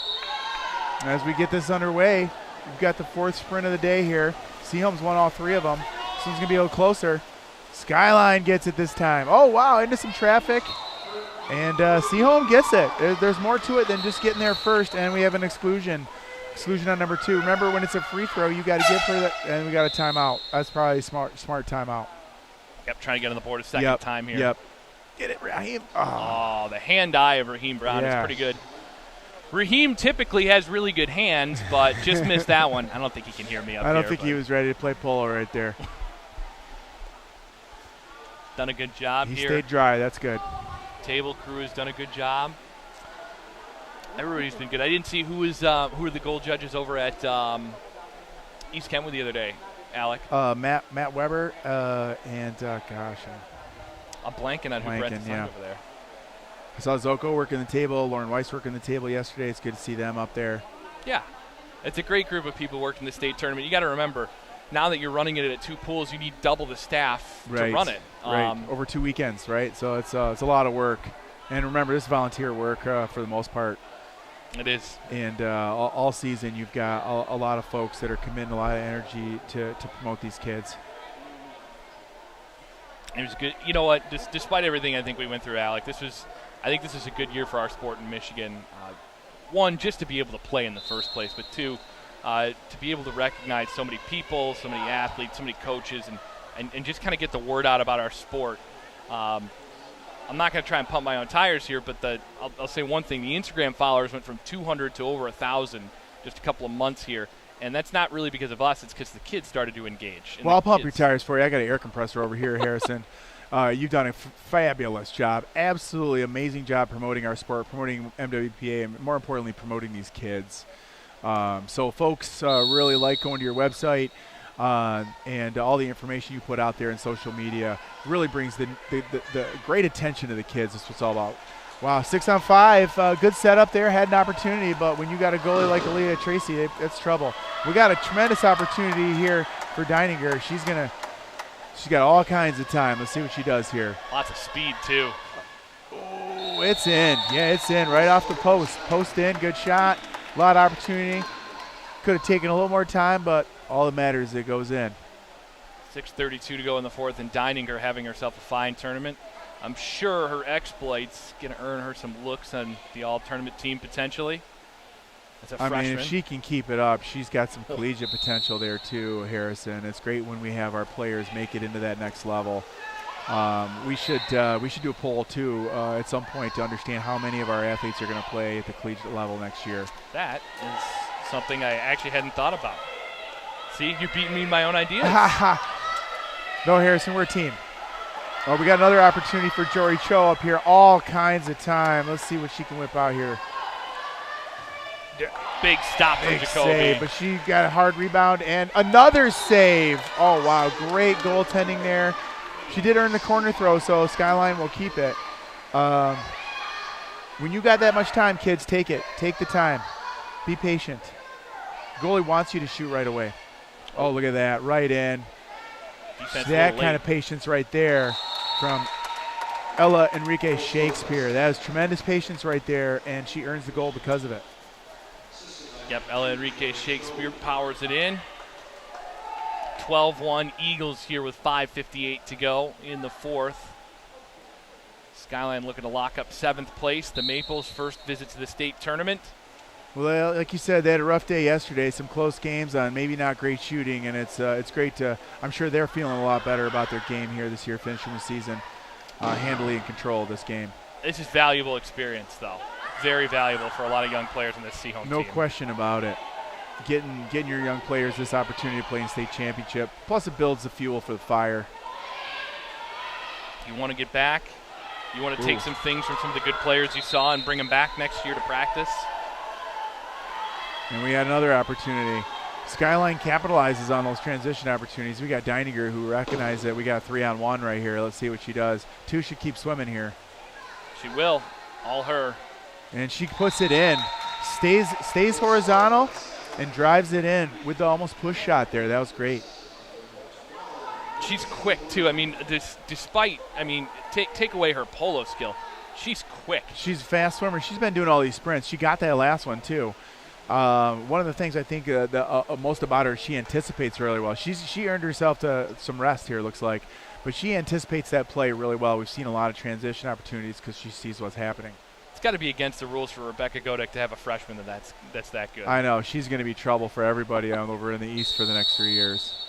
As we get this underway, we've got the 4th sprint of the day here. Seaholm's won all 3 of them. This one's going to be a little closer. Skyline gets it this time. Oh, wow, into some traffic. And Seaholm gets it. There's more to it than just getting there first, and we have an exclusion. Exclusion on number 2. Remember, when it's a free throw, you got to give her that, and we got a timeout. That's probably a smart timeout.
Yep, trying to get on the board a second time here.
Yep. Get it, Raheem.
Oh, the hand-eye of Raheem Brown is pretty good. Raheem typically has really good hands, but just missed that one. I don't think he can hear me up here.
I don't think he was ready to play polo right there.
Done a good job here.
He stayed dry. That's good.
Table crew has done a good job. Everybody's been good. I didn't see who were the goal judges over at East Kentwood the other day, Alec.
Matt Weber and
I'm blanking on who Brett is over there.
I saw Zoko working the table, Lauren Weiss working the table yesterday. It's good to see them up there.
Yeah, it's a great group of people working the state tournament. You got to remember, now that you're running it at 2 pools, you need double the staff to run it.
Right, over 2 weekends, right? So it's a lot of work. And remember, this is volunteer work for the most part.
It is.
And all season, you've got a lot of folks that are committing a lot of energy to promote these kids.
It was good. You know what? Despite everything I think we went through, Alec, I think this is a good year for our sport in Michigan. One, just to be able to play in the first place, but 2, to be able to recognize so many people, so many athletes, so many coaches, and just kind of get the word out about our sport. I'm not going to try and pump my own tires here, but I'll say one thing. The Instagram followers went from 200 to over 1,000 just a couple of months here. And that's not really because of us. It's because the kids started to engage.
Well, I'll pump your tires for you. I got an air compressor over here, Harrison. You've done a fabulous job. Absolutely amazing job promoting our sport, promoting MWPA, and more importantly, promoting these kids. So folks really like going to your website, and all the information you put out there in social media really brings the great attention to the kids. That's what it's all about. Wow, 6-on-5, good setup there, had an opportunity, but when you got a goalie like Aaliyah Tracy, it's trouble. We got a tremendous opportunity here for Deininger. She's got all kinds of time. Let's see what she does here.
Lots of speed, too.
Oh, it's in. Yeah, it's in right off the post. Post in, good shot, a lot of opportunity. Could have taken a little more time, but all that matters is it goes in.
6:32 to go in the 4th, and Deininger having herself a fine tournament. I'm sure her exploits going to earn her some looks on the all-tournament team potentially. As a freshman.
I mean, if she can keep it up, she's got some collegiate potential there too, Harrison. It's great when we have our players make it into that next level. We should do a poll too at some point to understand how many of our athletes are going to play at the collegiate level next year.
That is something I actually hadn't thought about. See, you're beating me in my own ideas.
No, Harrison, we're a team. Oh, we got another opportunity for Jory Cho up here. All kinds of time. Let's see what she can whip out here.
Big stop from Jacoby.
Save, but she got a hard rebound and another save. Oh, wow. Great goaltending there. She did earn the corner throw, so Skyline will keep it. When you got that much time, kids, take it. Take the time. Be patient. Goalie wants you to shoot right away. Oh, look at that. Right in. That kind of patience right there from Ella Enrique Shakespeare. That is tremendous patience right there, and she earns the goal because of it.
Yep, Ella Enrique Shakespeare powers it in. 12-1 Eagles here with 5:58 to go in the 4th. Skyline looking to lock up 7th place. The Maples' first visit to the state tournament.
Well, like you said, they had a rough day yesterday. Some close games on maybe not great shooting, and it's great to. I'm sure they're feeling a lot better about their game here this year, finishing the season handily in control of this game.
This is valuable experience, though. Very valuable for a lot of young players in this Seaholm team.
No question about it. Getting your young players this opportunity to play in state championship. Plus, it builds the fuel for the fire.
You want to get back. You want to take some things from some of the good players you saw and bring them back next year to practice.
And we had another opportunity. Skyline capitalizes on those transition opportunities. We got Deininger who recognized that we got 3-on-1 right here. Let's see what she does. 2 should keep swimming here.
She will. All her.
And she puts it in. Stays horizontal and drives it in with the almost push shot there. That was great.
She's quick, too. I mean, despite, take away her polo skill, she's quick.
She's a fast swimmer. She's been doing all these sprints. She got that last one, too. One of the things I think most about her, she anticipates really well. She earned herself some rest here, looks like. But she anticipates that play really well. We've seen a lot of transition opportunities because she sees what's happening.
It's got to be against the rules for Rebecca Godek to have a freshman that's that good.
I know. She's going to be trouble for everybody over in the East for the next 3 years.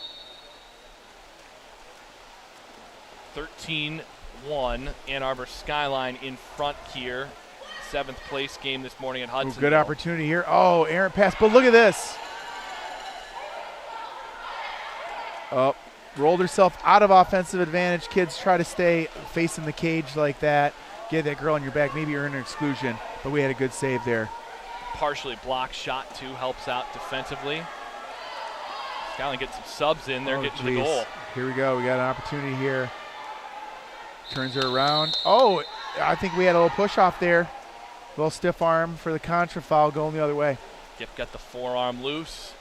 13-1, Ann Arbor Skyline in front here. 7th place game this morning at Hudsonville.
Good opportunity here. Oh, errant pass. But look at this. Oh, rolled herself out of offensive advantage. Kids try to stay facing the cage like that. Get that girl on your back. Maybe earn an exclusion. But we had a good save there.
Partially blocked shot, too, helps out defensively. Skyline gets some subs in. They're getting to the goal.
Here we go. We got an opportunity here. Turns her around. Oh, I think we had a little push off there. A little stiff arm for the contra foul going the other way.
Gift got the forearm loose.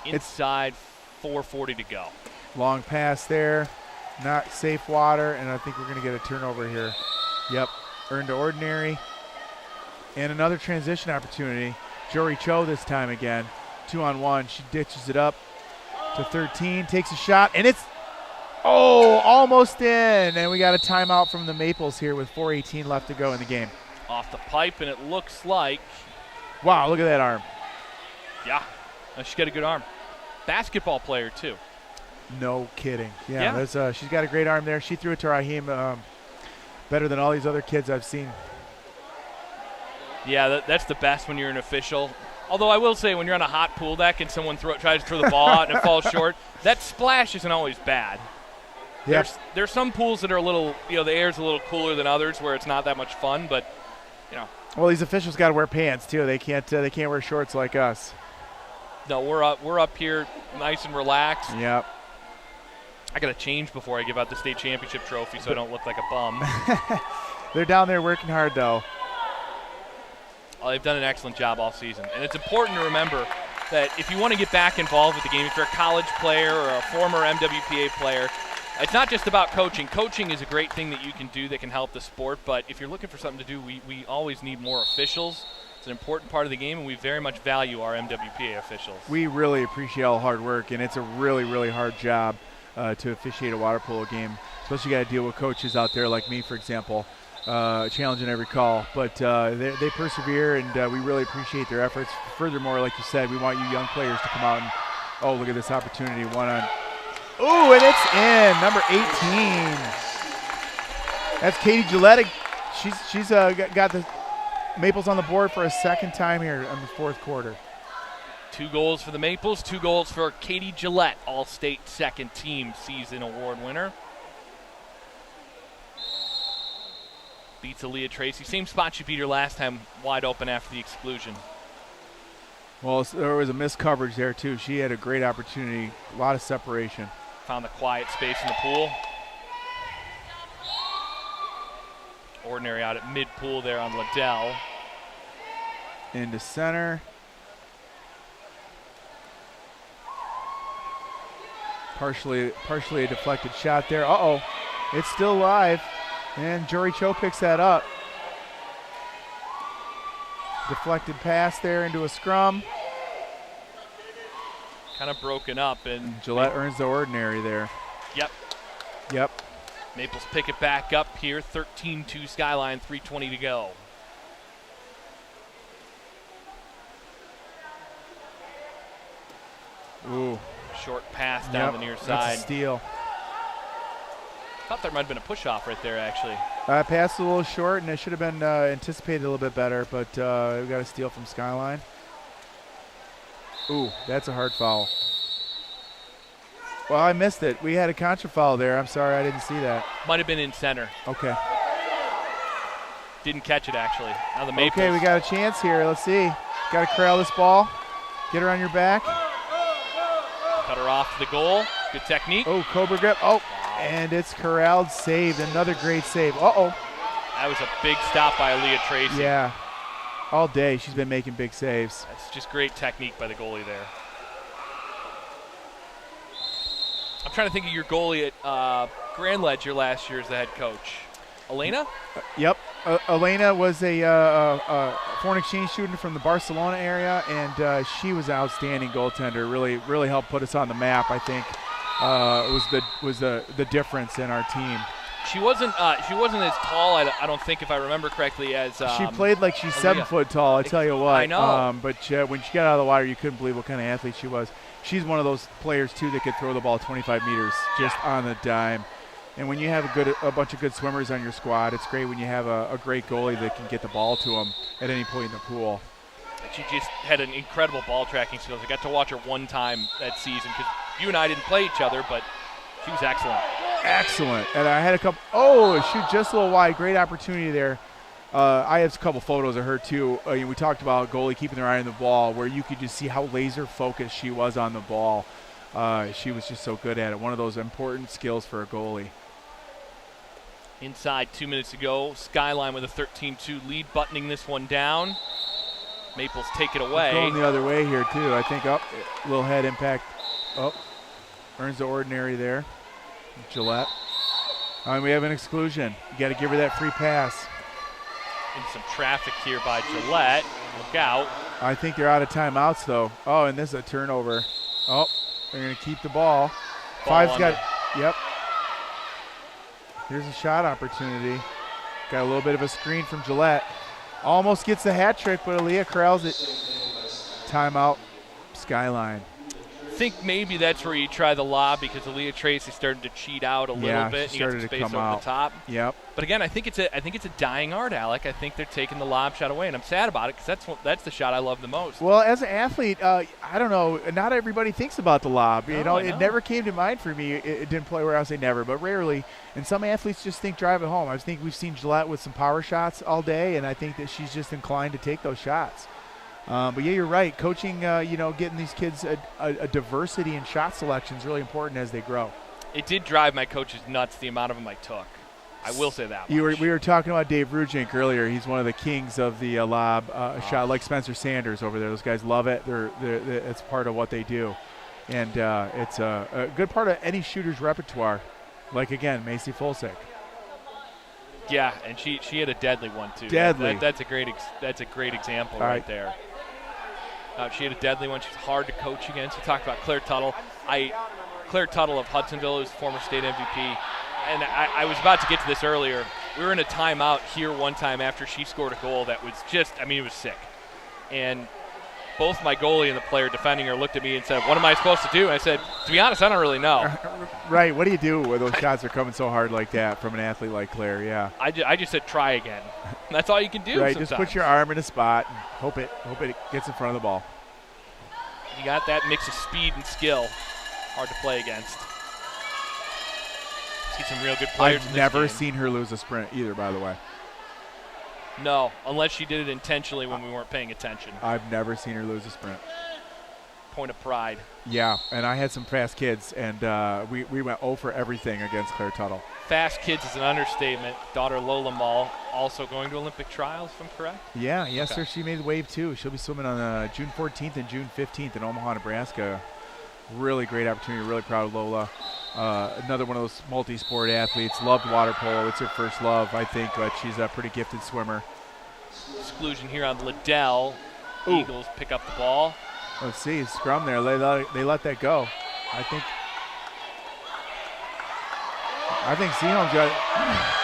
Inside, 4:40 to go.
Long pass there. Not safe water, and I think we're going to get a turnover here. Yep, earned to ordinary. And another transition opportunity. Jory Cho this time again. 2-on-1. She ditches it up to 13, takes a shot, and it's almost in. And we got a timeout from the Maples here with 4:18 left to go in the game.
Off the pipe, and it looks like.
Wow, look at that arm.
Yeah, she's got a good arm. Basketball player, too.
No kidding. Yeah. She's got a great arm there. She threw it to Raheem better than all these other kids I've seen.
Yeah, that's the best when you're an official. Although I will say when you're on a hot pool deck and someone tries to throw the ball out and it falls short, that splash isn't always bad.
Yep.
There's some pools that are a little, the air's a little cooler than others where it's not that much fun, but,
Well, these officials got to wear pants, too. They can't wear shorts like us.
No, we're up here nice and relaxed.
Yep.
I got to change before I give out the state championship trophy so I don't look like a bum.
They're down there working hard, though.
Well, they've done an excellent job all season. And it's important to remember that if you want to get back involved with the game, if you're a college player or a former MWPA player, it's not just about coaching. Coaching is a great thing that you can do that can help the sport, but if you're looking for something to do, we always need more officials. It's an important part of the game, and we very much value our MWPA officials. We really appreciate all the hard work, and it's a really, really hard job to officiate a water polo game. Especially you got to deal with coaches out there like me, for example, challenging every call. But they persevere, and we really appreciate their efforts. Furthermore, like you said, we want you young players to come out and, look at this opportunity. One-on. Ooh, and it's in, number 18. That's Katie Gillette. She's got the Maples on the board for a second time here in the fourth quarter. 2 goals for the Maples, 2 goals for Katie Gillette, All-State second team season award winner. Beats Aaliyah Tracy. Same spot she beat her last time, wide open after the exclusion. Well, there was a missed coverage there, too. She had a great opportunity, a lot of separation. Found the quiet space in the pool. Ordinary out at mid-pool there on Liddell. Into center. Partially a deflected shot there. It's still live. And Jory Cho picks that up. Deflected pass there into a scrum. Kind of broken up. And Gillette earns the ordinary there. Yep. Maples pick it back up here. 13-2 Skyline, 3:20 to go. Ooh. Short pass down the near side. That's a steal. Thought there might have been a push-off right there, actually. Passed a little short, and it should have been anticipated a little bit better, but we got a steal from Skyline. Ooh, that's a hard foul. Well, I missed it. We had a contra foul there. I'm sorry, I didn't see that. Might have been in center. Okay. Didn't catch it, actually. Now the Maples. Okay, we got a chance here. Let's see. Got to corral this ball. Get her on your back. Cut her off to the goal. Good technique. Oh, Cobra grip. Oh, wow. And it's corralled, saved. Another great save. Uh-oh. That was a big stop by Aaliyah Tracy. Yeah.
all day. She's been making big saves.
That's just great technique by the goalie there. I'm trying to think of your goalie at Grand Ledger last year as the head coach. Elena?
Yep. Elena was a foreign exchange student from the Barcelona area, and she was an outstanding goaltender. Really helped put us on the map. I think was the difference in our team.
She wasn't as tall. I don't think, if I remember correctly, as
she played like she's 7 foot tall. I tell you what.
I know.
But when she got out of the water, you couldn't believe what kind of athlete she was. She's one of those players too that could throw the ball 25 meters just on the dime. And when you have a bunch of good swimmers on your squad, it's great when you have a great goalie that can get the ball to them at any point in the pool.
She just had an incredible ball tracking skills. I got to watch her one time that season because you and I didn't play each other, but she was excellent.
Excellent. And I had a couple. Oh, shoot, just a little wide. Great opportunity there. I have a couple photos of her too. We talked about goalie keeping their eye on the ball, where you could just see how laser focused she was on the ball. She was just so good at it. One of those important skills for a goalie.
Inside 2 minutes to go. Skyline with a 13-2 lead, buttoning this one down. Maples take it away.
It's going the other way here too. I think little head impact. Earns the ordinary there. Gillette. We have an exclusion. You got to give her that free pass.
In some traffic here by Gillette. Look out.
I think they're out of timeouts though. Oh, and this is a turnover. Oh, they're going to keep the ball. Five's got. Yep. Here's a shot opportunity. Got a little bit of a screen from Gillette. Almost gets the hat trick, but Aaliyah corrals it. Timeout, Skyline.
I think maybe that's where you try the lob because Aaliyah Tracy started to cheat out a little bit.
She started
and you got some
to
space
come
over
out.
the top.
Yep.
But again, I think it's a dying art, Alec. I think they're taking the lob shot away, and I'm sad about it because that's the shot I love the most.
Well, as an athlete, I don't know. Not everybody thinks about the lob. You know, it never came to mind for me. It didn't play where I say never, but rarely. And some athletes just think drive it home. I think we've seen Gillette with some power shots all day, and I think that she's just inclined to take those shots. But yeah, you're right. Coaching, getting these kids a diversity in shot selection is really important as they grow.
It did drive my coaches nuts, the amount of them I took. I will say that
much. We were talking about Dave Rujink earlier. He's one of the kings of the lob shot, like Spencer Sanders over there. Those guys love it. It's part of what they do. And it's a good part of any shooter's repertoire. Like, again, Macy Fulsick.
Yeah, and she had a deadly one, too.
Deadly.
That's a great example right there. She had a deadly one. She's hard to coach against. We talked about Claire Tuttle. Claire Tuttle of Hudsonville, who's former state MVP. And I was about to get to this earlier. We were in a timeout here one time after she scored a goal that was just, it was sick. And both my goalie and the player defending her looked at me and said, "What am I supposed to do?" And I said, "To be honest, I don't really know."
Right. What do you do when those shots are coming so hard like that from an athlete like Claire? Yeah.
I just said, "Try again." That's all you can do.
Right.
Sometimes.
Just put your arm in a spot and hope it gets in front of the ball.
You got that mix of speed and skill. Hard to play against. See some real good players.
I've never seen her lose a sprint either, by the way.
No, unless she did it intentionally when we weren't paying attention.
I've never seen her lose a sprint.
Point of pride.
Yeah, and I had some fast kids, and we went 0 for everything against Claire Tuttle.
Fast kids is an understatement. Daughter Lola Mall also going to Olympic trials, if I'm correct?
Yeah, yes, sir. She made the wave, too. She'll be swimming on June 14th and June 15th in Omaha, Nebraska. Really great opportunity. Really proud of Lola. Another one of those multi-sport athletes. Loved water polo. It's her first love, I think, but she's a pretty gifted swimmer.
Exclusion here on Liddell. Eagles pick up the ball.
Let's see, scrum there. They let that go. I think Seaholm's got it.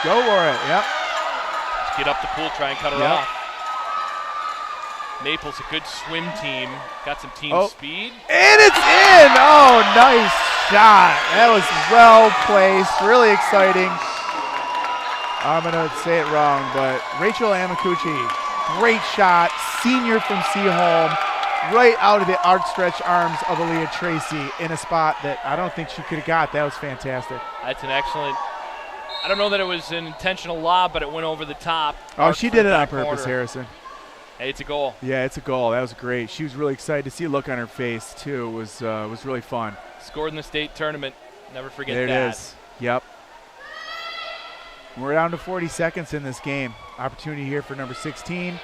Go for it. Yep.
Let's get up the pool, try and cut her off. Maples, a good swim team. Got some team speed.
And it's in! Oh, nice shot. That was well placed. Really exciting. I'm going to say it wrong, but Rachel Amakuchi, great shot. Senior from Seaholm. Right out of the outstretched arms of Aaliyah Tracy in a spot that I don't think she could have got. That was fantastic.
That's an excellent. I don't know that it was an intentional lob, but it went over the top.
Oh, she did it on purpose, Harrison.
Hey, it's a goal.
Yeah, it's a goal. That was great. She was really excited to see a look on her face, too. It was really fun.
Scored in the state tournament. Never forget
that.
There
it is. Yep. We're down to 40 seconds in this game. Opportunity here for number 16.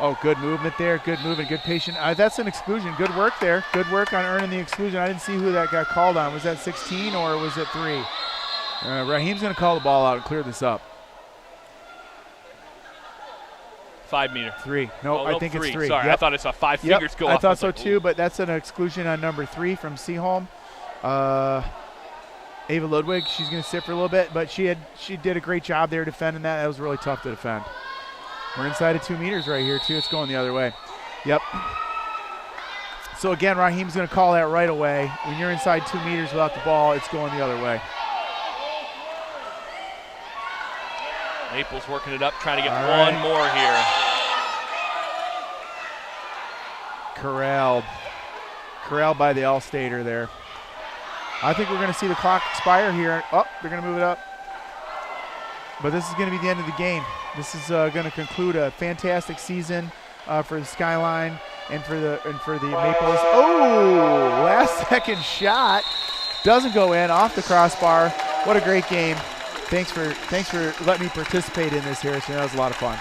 Oh, good movement there. Good movement. Good patient. That's an exclusion. Good work there. Good work on earning the exclusion. I didn't see who that got called on. Was that 16 or was it 3? Raheem's going to call the ball out and clear this up.
5 meter.
3. No, I think
3.
It's 3.
Sorry,
yep.
I thought I saw 5 fingers go
I
off.
thought so too, but that's an exclusion on number 3 from Seaholm. Ava Ludwig, she's going to sit for a little bit, but she did a great job there defending that. That was really tough to defend. We're inside of 2 meters right here too. It's going the other way. Yep. So again, Raheem's going to call that right away. When you're inside 2 meters without the ball, it's going the other way.
Maples working it up, trying to get one more here.
Corralled by the All-Stater there. I think we're going to see the clock expire here. Oh, they're going to move it up. But this is going to be the end of the game. This is going to conclude a fantastic season for the Skyline and for the Maples. Oh, last second shot doesn't go in, off the crossbar. What a great game. Thanks for letting me participate in this, Harrison. That was a lot of fun.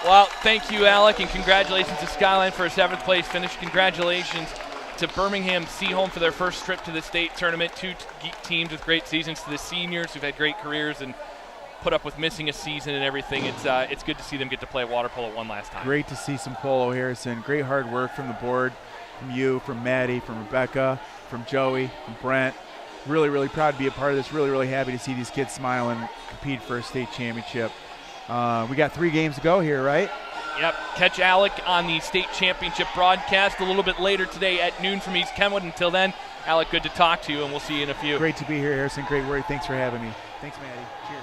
Well, thank you, Alec, and congratulations to Skyline for a 7th place finish. Congratulations to Birmingham Seaholm for their first trip to the state tournament. 2 teams with great seasons. To the seniors who've had great careers and put up with missing a season and everything. It's good to see them get to play water polo one last time.
Great to see some polo, Harrison. Great hard work from the board, from you, from Maddie, from Rebecca, from Joey, from Brent. Really, really proud to be a part of this. Really, really happy to see these kids smile and compete for a state championship. We got 3 games to go here, right?
Yep. Catch Alec on the state championship broadcast a little bit later today at noon from East Kenwood. Until then, Alec, good to talk to you, and we'll see you in a few.
Great to be here, Harrison. Great work. Thanks for having me. Thanks, Maddie. Cheers.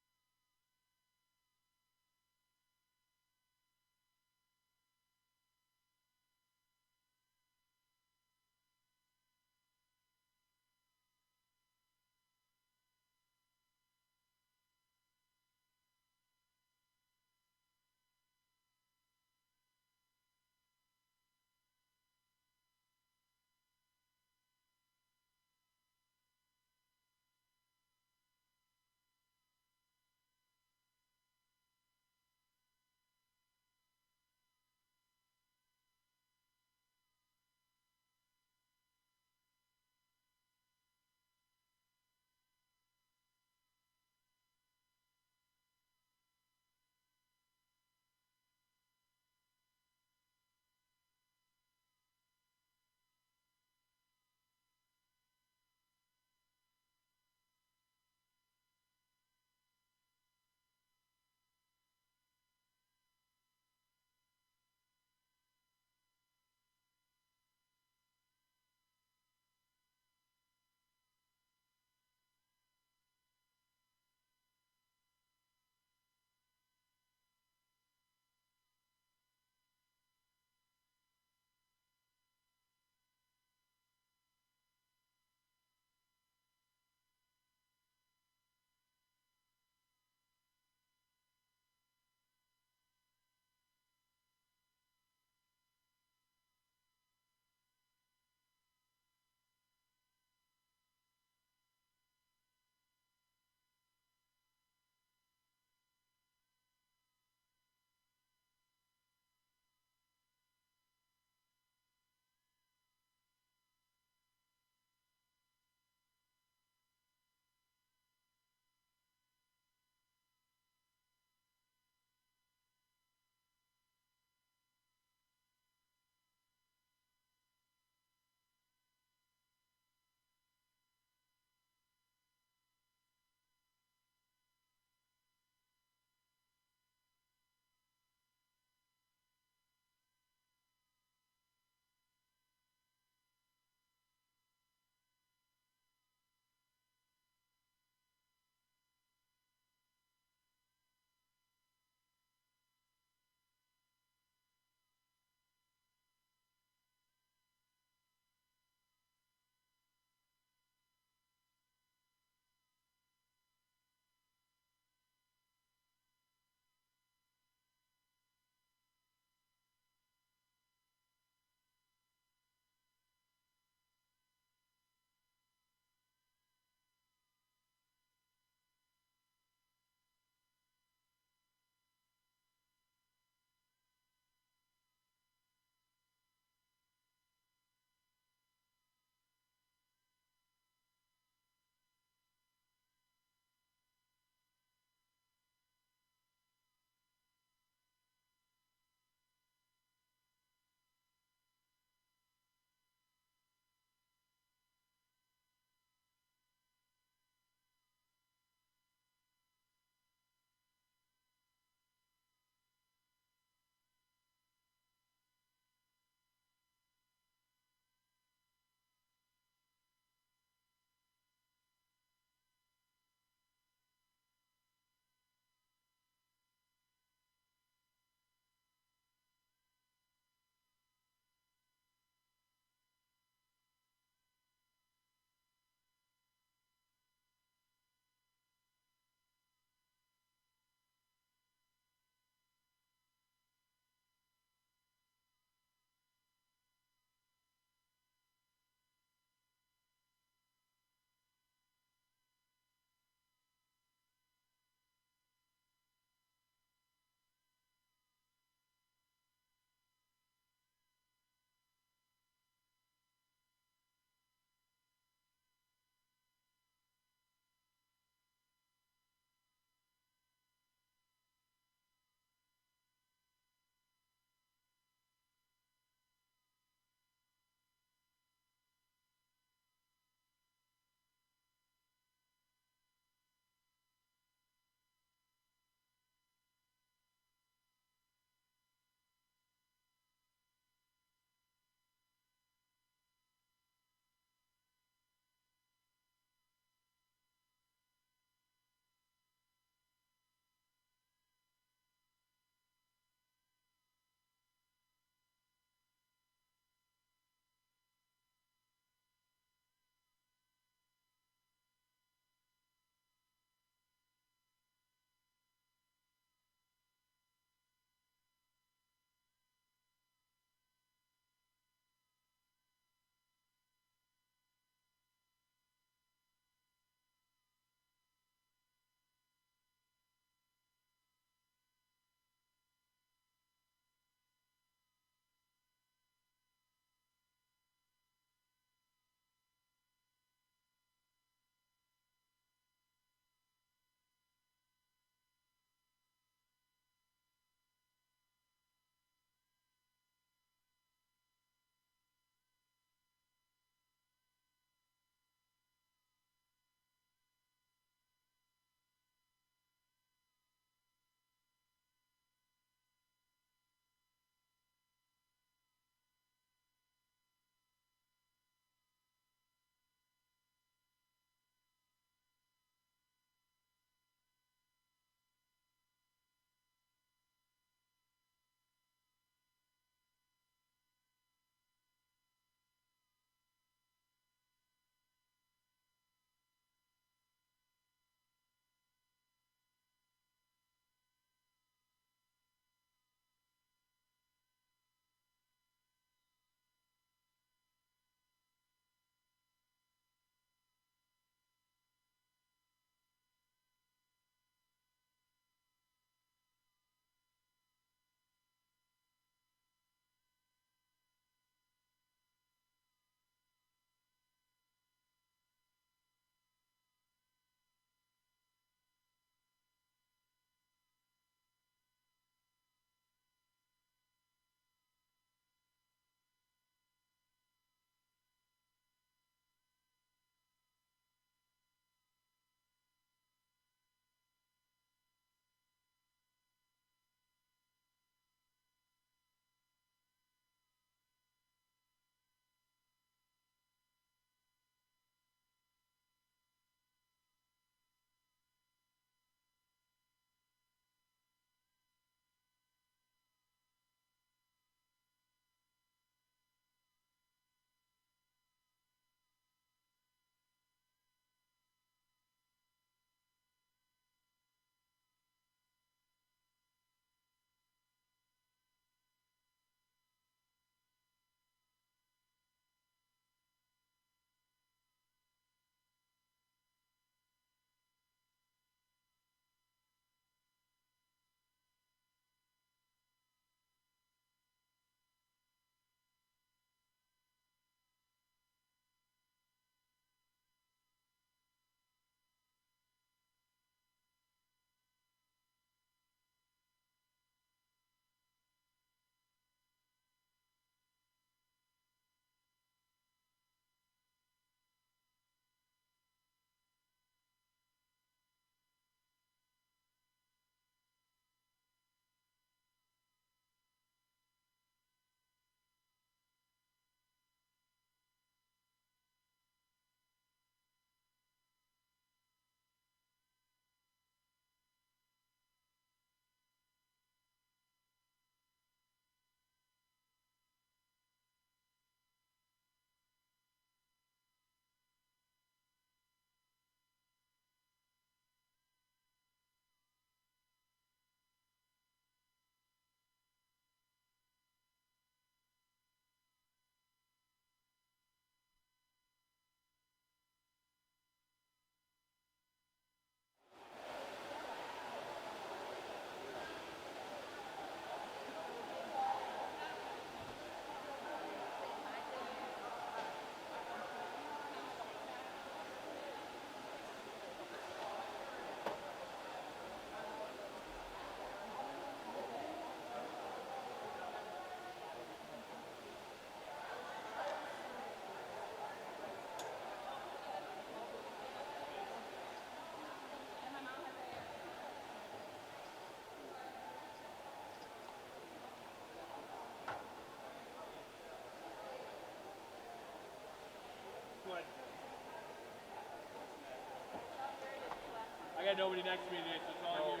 got nobody next to me today, so it's all you.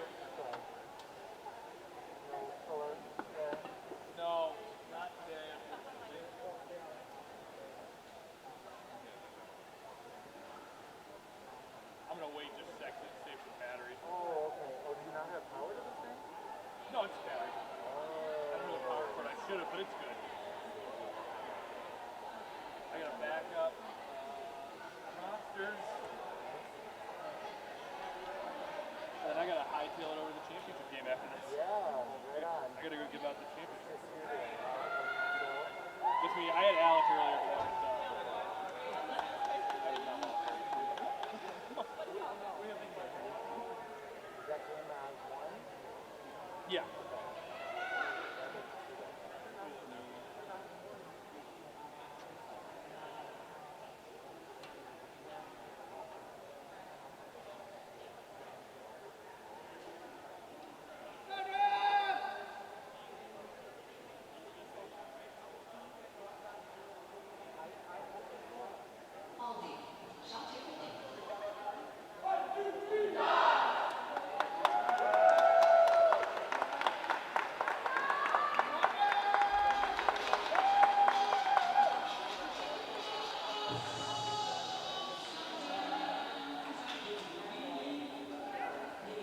No, not today. I'm going to wait just a second to save some battery.
Oh, okay. Oh, do you not have power to this thing?
No, it's battery. I don't know the power cord. I should have, but it's good. I got to back up. Monsters. And then I got to hightail it over to the championship game after this.
Yeah, right on.
I got to go give out the championship. With me, I had Alec earlier, but that was
That game on one?
yeah.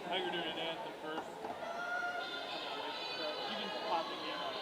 How you're doing an anthem first? You can pop the game on.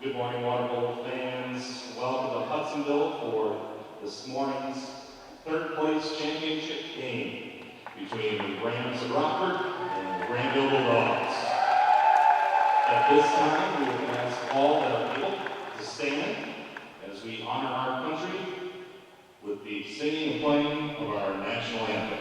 Good morning, water polo fans. Welcome to Hudsonville for this morning's third place championship game between the Rams of Rockford and the Grandville Bulldogs. At this time, we will ask all that are able to stand as we honor our country with the singing and playing of our national anthem.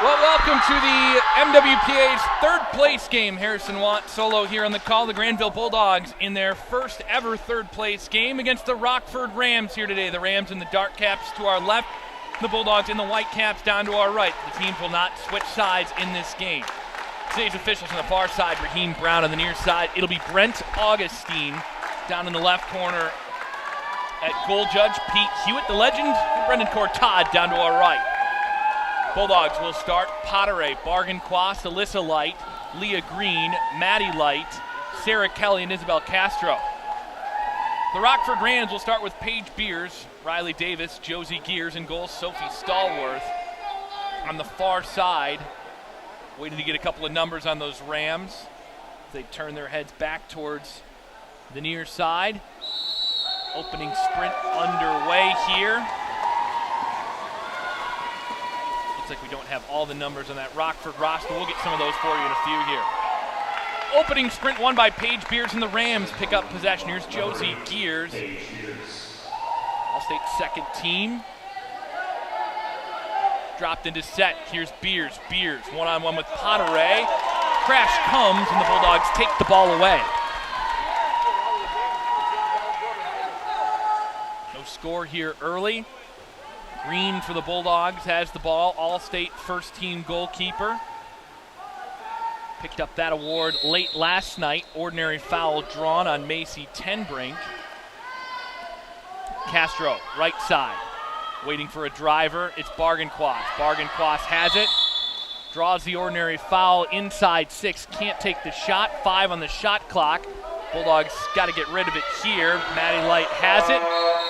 Welcome to the MWPA's third place game. Harrison Watt solo here on the call. The Grandville Bulldogs in their first ever third place game against the Rockford Rams here today. The Rams in the dark caps to our left, the Bulldogs in the white caps down to our right. The teams will not switch sides in this game. Today's officials on the far side, Raheem Brown on the near side. It'll be Brent Augustine down in the left corner at goal judge Pete Hewitt, the legend, Brendan Cortad down to our right. Bulldogs will start Potteray, Bargain Quast, Alyssa Light, Leah Green, Maddie Light, Sarah Kelly, and Isabel Castro. The Rockford Rams will start with Paige Beers, Riley Davis, Josie Gears, and goal Sophie Stallworth. On the far side, waiting to get a couple of numbers on those Rams. They turn their heads back towards the near side. Opening sprint underway here. Looks like we don't have all the numbers on that Rockford roster. We'll get some of those for you in a few here. Opening sprint won by Paige Beers and the Rams pick up possession. Here's Josie Gears. All-State second team. Dropped into set. Here's Beers. Beers one-on-one with Poteray. Crash comes and the Bulldogs take the ball away. No score here early. Green for the Bulldogs has the ball. All-State first team goalkeeper. Picked up that award late last night. Ordinary foul drawn on Macy Tenbrink. Castro, right side. Waiting for a driver. It's Bargenquas. Bargenquas has it. Draws the ordinary foul inside 6. Can't take the shot. 5 on the shot clock. Bulldogs got to get rid of it here. Maddie Light has it.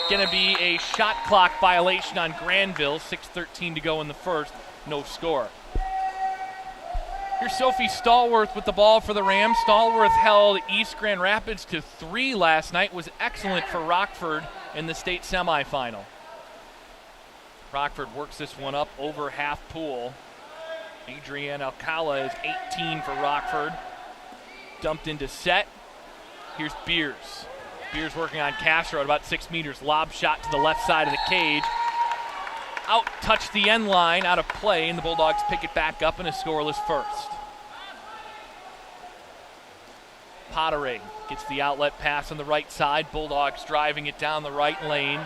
Going to be a shot clock violation on Grandville. 6:13 to go in the first. No score. Here's Sophie Stallworth with the ball for the Rams. Stallworth held East Grand Rapids to 3 last night. Was excellent for Rockford in the state semifinal. Rockford works this one up over half pool. Adrienne Alcala is 18 for Rockford. Dumped into set. Here's Beers. Beers working on Castro at about 6 meters. Lob shot to the left side of the cage. Out touched the end line, out of play, and the Bulldogs pick it back up in a scoreless first. Poteray gets the outlet pass on the right side. Bulldogs driving it down the right lane.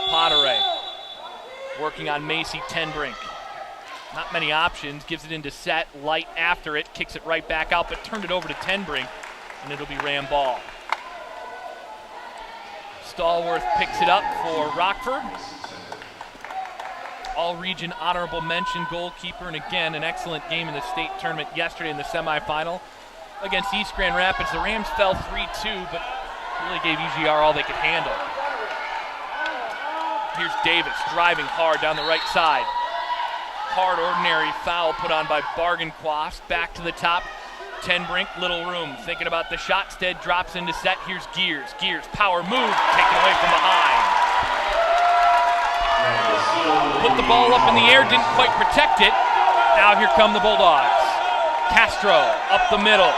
Poteray working on Macy Tenbrink. Not many options, gives it into set, Light after it, kicks it right back out, but turned it over to Tenbrink, and it'll be Ram ball. Stallworth picks it up for Rockford. All-region honorable mention goalkeeper, and again, an excellent game in the state tournament yesterday in the semifinal against East Grand Rapids. The Rams fell 3-2, but really gave EGR all they could handle. Here's Davis driving hard down the right side. Hard ordinary foul put on by Bargenquas. Back to the top. Tenbrink, little room. Thinking about the shot. Stead drops into set. Here's Gears. Gears, power move. Taken away from behind. Put the ball up in the air. Didn't quite protect it. Now here come the Bulldogs. Castro up the middle.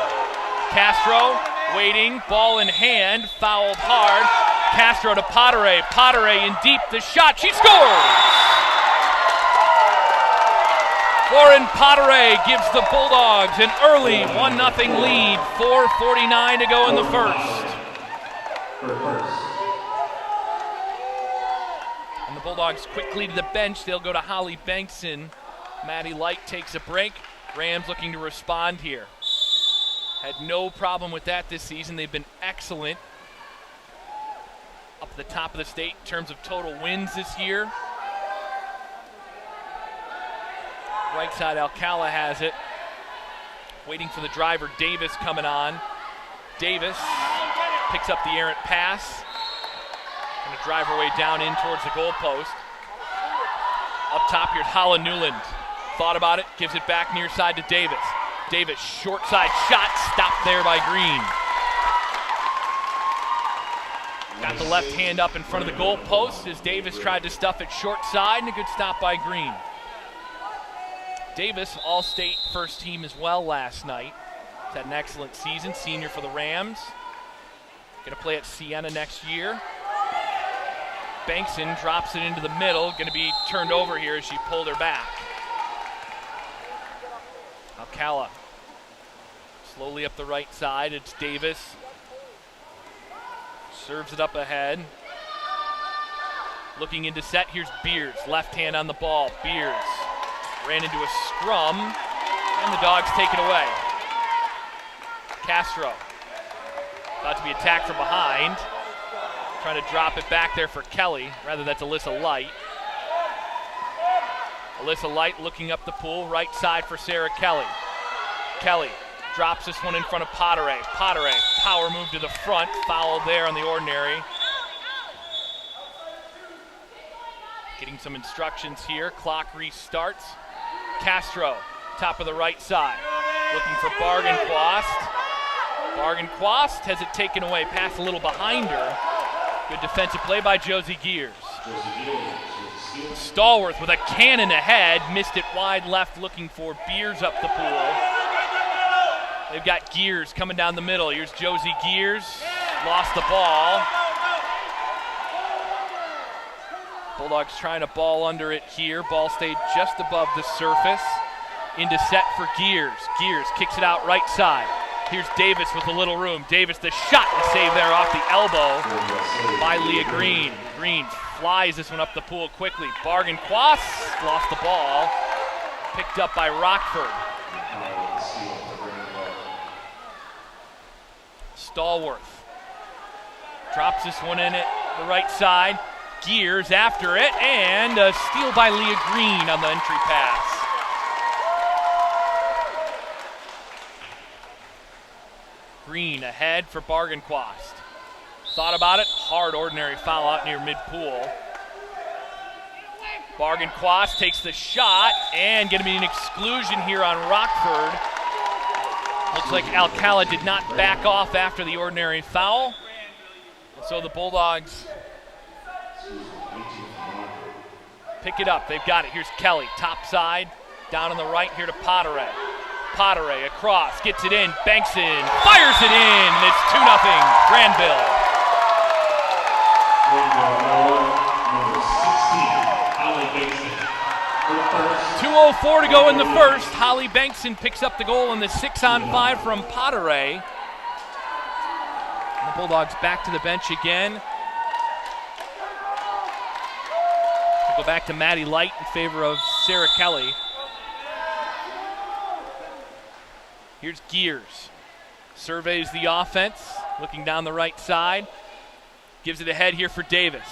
Castro waiting. Ball in hand. Fouled hard. Castro to Poteray. Poteray in deep. The shot. She scores! Lauren Poteray gives the Bulldogs an early 1-0 lead. 4:49 to go in the first. And the Bulldogs quickly to the bench. They'll go to Holly Bankson. Maddie Light takes a break. Rams looking to respond here. Had no problem with that this season. They've been excellent up at the top of the state in terms of total wins this year. Right side, Alcala has it. Waiting for the driver, Davis coming on. Davis picks up the errant pass. Going to drive her way down in towards the goalpost. Up top, here's Hala Newland. Thought about it, gives it back near side to Davis. Davis, short side shot, stopped there by Green. Got the left hand up in front of the goalpost as Davis tried to stuff it short side, and a good stop by Green. Davis, All-State first team as well last night. He's had an excellent season, senior for the Rams. Going to play at Siena next year. Bankson drops it into the middle, going to be turned over here as she pulled her back. Alcala slowly up the right side, it's Davis. Serves it up ahead. Looking into set, here's Beers, left hand on the ball, Beers. Ran into a scrum, and the Dogs take it away. Castro, about to be attacked from behind. Trying to drop it back there for Kelly. Rather, that's Alyssa Light. Alyssa Light looking up the pool, right side for Sarah Kelly. Kelly drops this one in front of Poteray. Poteray, power move to the front, foul there on the ordinary. Getting some instructions here, clock restarts. Castro, top of the right side, looking for Bargenquas. Bargain Quast has it taken away. Pass a little behind her. Good defensive play by Josie Gears. Stallworth with a cannon ahead. Missed it wide left, looking for Beers up the pool. They've got Gears coming down the middle. Here's Josie Gears. Lost the ball. Bulldogs trying to ball under it here. Ball stayed just above the surface. Into set for Gears. Gears kicks it out right side. Here's Davis with a little room. Davis, the shot and save there off the elbow by Leah Green. Green flies this one up the pool quickly. Bargain Quast lost the ball. Picked up by Rockford. Stallworth drops this one in at the right side. Gears after it, and a steal by Leah Green on the entry pass. Green ahead for Bargain Quast. Thought about it, hard ordinary foul out near mid-pool. Bargain Quast takes the shot, and going to be an exclusion here on Rockford. Looks like Alcala did not back off after the ordinary foul. So the Bulldogs pick it up. They've got it. Here's Kelly, top side, down on the right here to Potteret. Potteret across, gets it in, banks in, fires it in, and it's 2-0 Grandville.
Number 16, Holly Bankson. Her first.
2:04 to go in the first. Holly Bankson picks up the goal in the 6-on-5 from Potteret. The Bulldogs back to the bench again. We'll go back to Maddie Light in favor of Sarah Kelly. Here's Gears. Surveys the offense, looking down the right side. Gives it ahead here for Davis.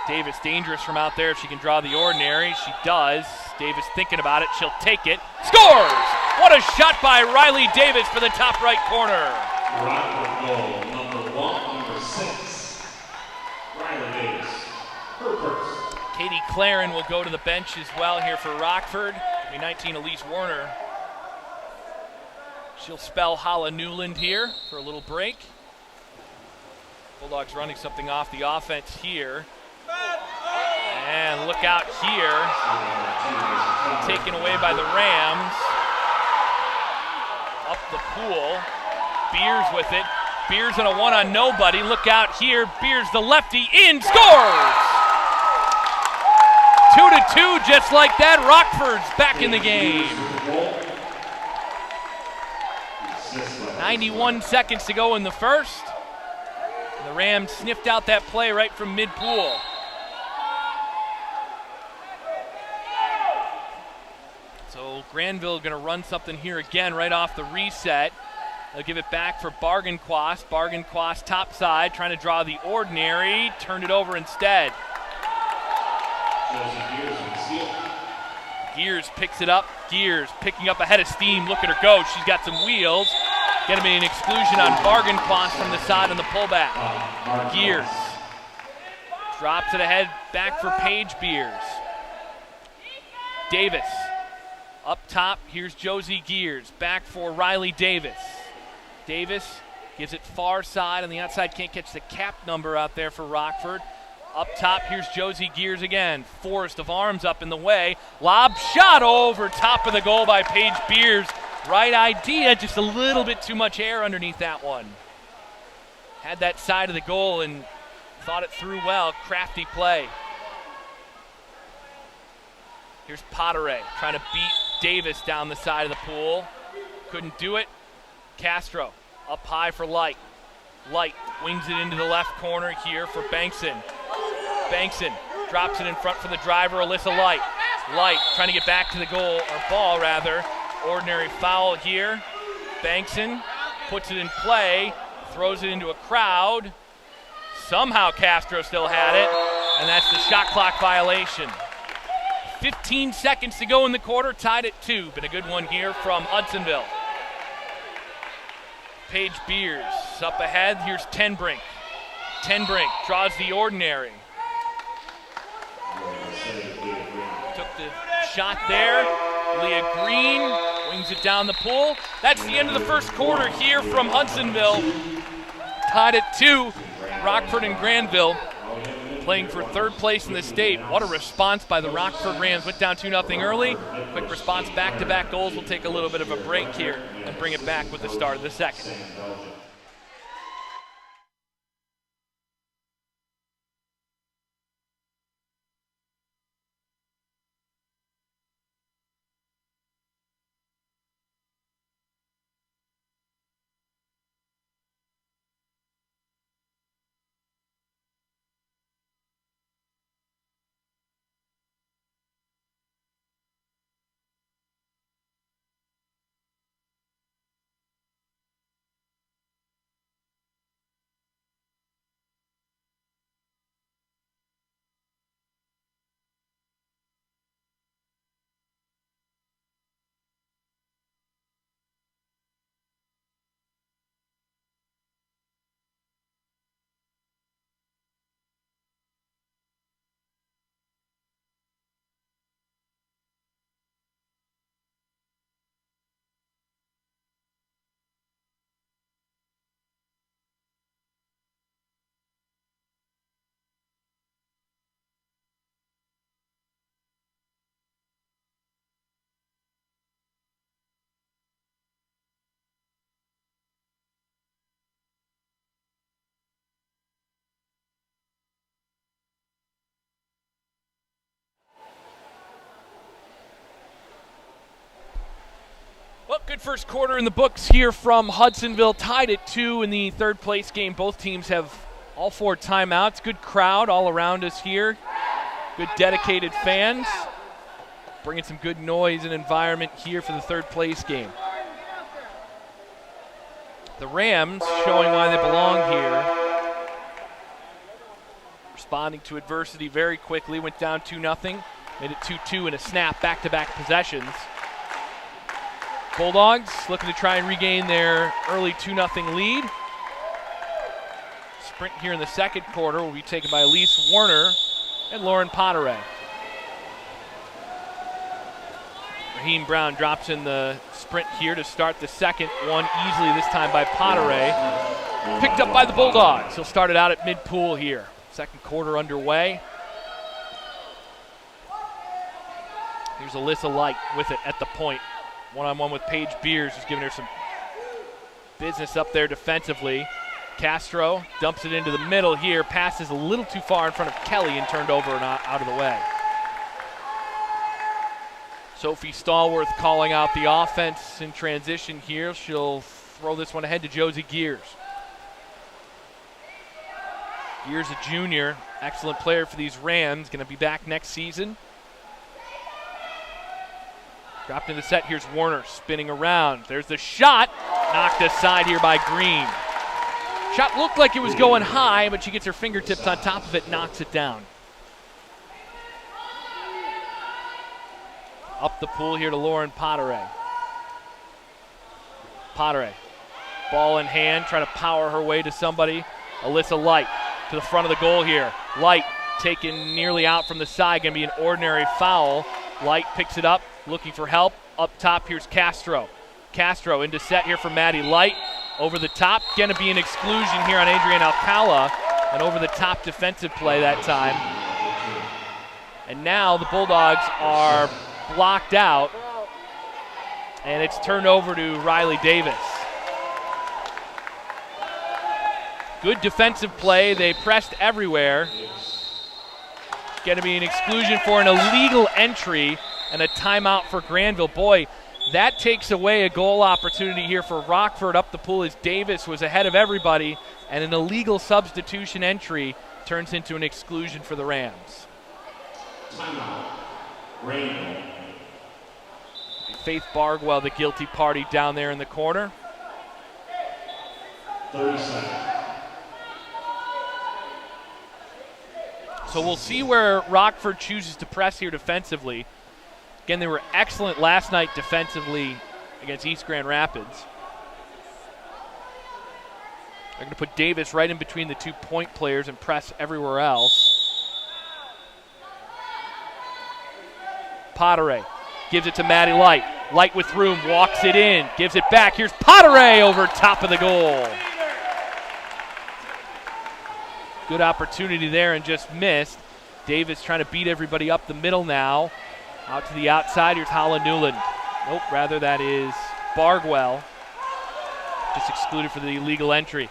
Davis dangerous from out there if she can draw the ordinary. She does. Davis thinking about it. She'll take it. Scores! What a shot by Riley Davis for the top right corner.
Rockford goal, number 1, number 6. Riley Davis. Her first.
Katie Claren will go to the bench as well here for Rockford. 19, Elise Warner. She'll spell Hala Newland here for a little break. Bulldogs running something off the offense here. And look out here. Taken away by the Rams. Up the pool. Beers with it. Beers on a one on nobody. Look out here. Beers the lefty in. Scores! 2-2 just like that. Rockford's back in the game. 91 seconds to go in the first. The Rams sniffed out that play right from mid-pool. So Grandville going to run something here again right off the reset. They'll give it back for Bargain Quast. Bargain Quast top side, trying to draw the ordinary. Turned it over instead. Gears picks it up. Gears picking up ahead of steam. Look at her go. She's got some wheels. Going to be an exclusion on Bargain Quast from the side on the pullback. Gears drops it ahead back for Paige Beers. Davis up top. Here's Josie Gears back for Riley Davis. Davis gives it far side on the outside. Can't catch the cap number out there for Rockford. Up top, here's Josie Gears again. Forest of arms up in the way. Lob shot over top of the goal by Paige Beers. Right idea, just a little bit too much air underneath that one. Had that side of the goal and thought it through well. Crafty play. Here's Potteret trying to beat Davis down the side of the pool. Couldn't do it. Castro up high for Light. Light wings it into the left corner here for Bankson. Bankson drops it in front for the driver, Alyssa Light. Light trying to get back to the goal, or ball rather. Ordinary foul here. Bankson puts it in play, throws it into a crowd. Somehow Castro still had it, and that's the shot clock violation. 15 seconds to go in the quarter, tied at 2. Been a good one here from Hudsonville. Paige Beers up ahead. Here's Tenbrink. Tenbrink draws the ordinary. Took the shot there. Leah Green Swings it down the pool. That's the end of the first quarter here from Hudsonville. Tied at 2. Rockford and Grandville playing for third place in the state. What a response by the Rockford Rams. Went down 2-0 early. Quick response, back-to-back goals. We'll take a little bit of a break here and bring it back with the start of the second. Well, good first quarter in the books here from Hudsonville. Tied at 2 in the third place game. Both teams have all 4 timeouts. Good crowd all around us here. Good dedicated fans. Bringing some good noise and environment here for the third place game. The Rams showing why they belong here. Responding to adversity very quickly. Went down 2-0. Made it 2-2 in a snap. Back-to-back possessions. Bulldogs looking to try and regain their early 2-0 lead. Sprint here in the second quarter will be taken by Elise Warner and Lauren Potteray. Raheem Brown drops in the sprint here to start the second one easily, this time by Potteray. Picked up by the Bulldogs. He'll start it out at mid-pool here. Second quarter underway. Here's Alyssa Light with it at the point. One-on-one with Paige Beers, who's giving her some business up there defensively. Castro dumps it into the middle here, passes a little too far in front of Kelly and turned over and out of the way. Sophie Stallworth calling out the offense in transition here. She'll throw this one ahead to Josie Gears. Gears, a junior, excellent player for these Rams, going to be back next season. Dropped in the set, here's Warner spinning around. There's the shot, knocked aside here by Green. Shot looked like it was going high, but she gets her fingertips on top of it, knocks it down. Up the pool here to Lauren Potteray. Potteray, ball in hand, trying to power her way to somebody. Alyssa Light to the front of the goal here. Light taken nearly out from the side, going to be an ordinary foul. Light picks it up, looking for help. Up top, here's Castro. Castro into set here for Maddie Light. Over the top, going to be an exclusion here on Adrienne Alcala. An over-the-top defensive play that time. And now the Bulldogs are blocked out. And it's turned over to Riley Davis. Good defensive play. They pressed everywhere. Going to be an exclusion for an illegal entry and a timeout for Grandville. Boy, that takes away a goal opportunity here for Rockford. Up the pool as Davis was ahead of everybody, and an illegal substitution entry turns into an exclusion for the Rams.
Timeout. Grandville.
Faith Bargwell, the guilty party down there in the corner.
30 seconds.
So we'll see where Rockford chooses to press here defensively. Again, they were excellent last night defensively against East Grand Rapids. They're going to put Davis right in between the 2 point players and press everywhere else. Potteray gives it to Maddie Light. Light with room, walks it in, gives it back. Here's Potteray over top of the goal. Good opportunity there and just missed. Davis trying to beat everybody up the middle now. Out to the outside, here's Holland Newland. Nope, rather that is Bargwell. Just excluded for the illegal entry.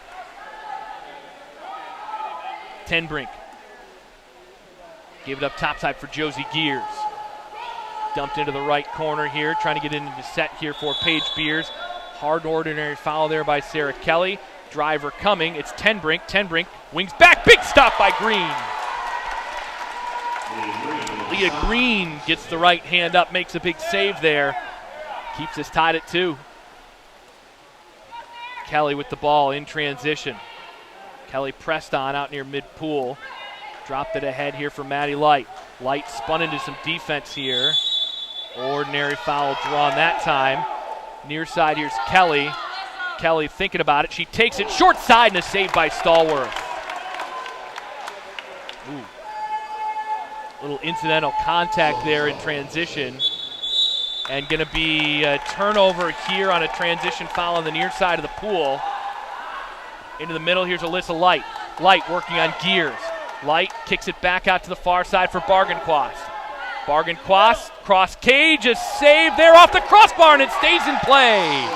Tenbrink. Gave it up topside for Josie Gears. Dumped into the right corner here, trying to get into set here for Paige Beers. Hard ordinary foul there by Sarah Kelly. Driver coming, it's Tenbrink. Tenbrink wings back, big stop by Green. Leah Green gets the right hand up, makes a big save there. Keeps us tied at 2. Kelly with the ball in transition. Kelly pressed on out near mid-pool. Dropped it ahead here for Maddie Light. Light spun into some defense here. Ordinary foul drawn that time. Near side, here's Kelly. Kelly thinking about it. She takes it short side and a save by Stallworth. Ooh. Little incidental contact there in transition. And going to be a turnover here on a transition foul on the near side of the pool. Into the middle, here's Alyssa Light. Light working on Gears. Light kicks it back out to the far side for Bargenquast. Bargenquast, cross cage, a save there off the crossbar, and it stays in play.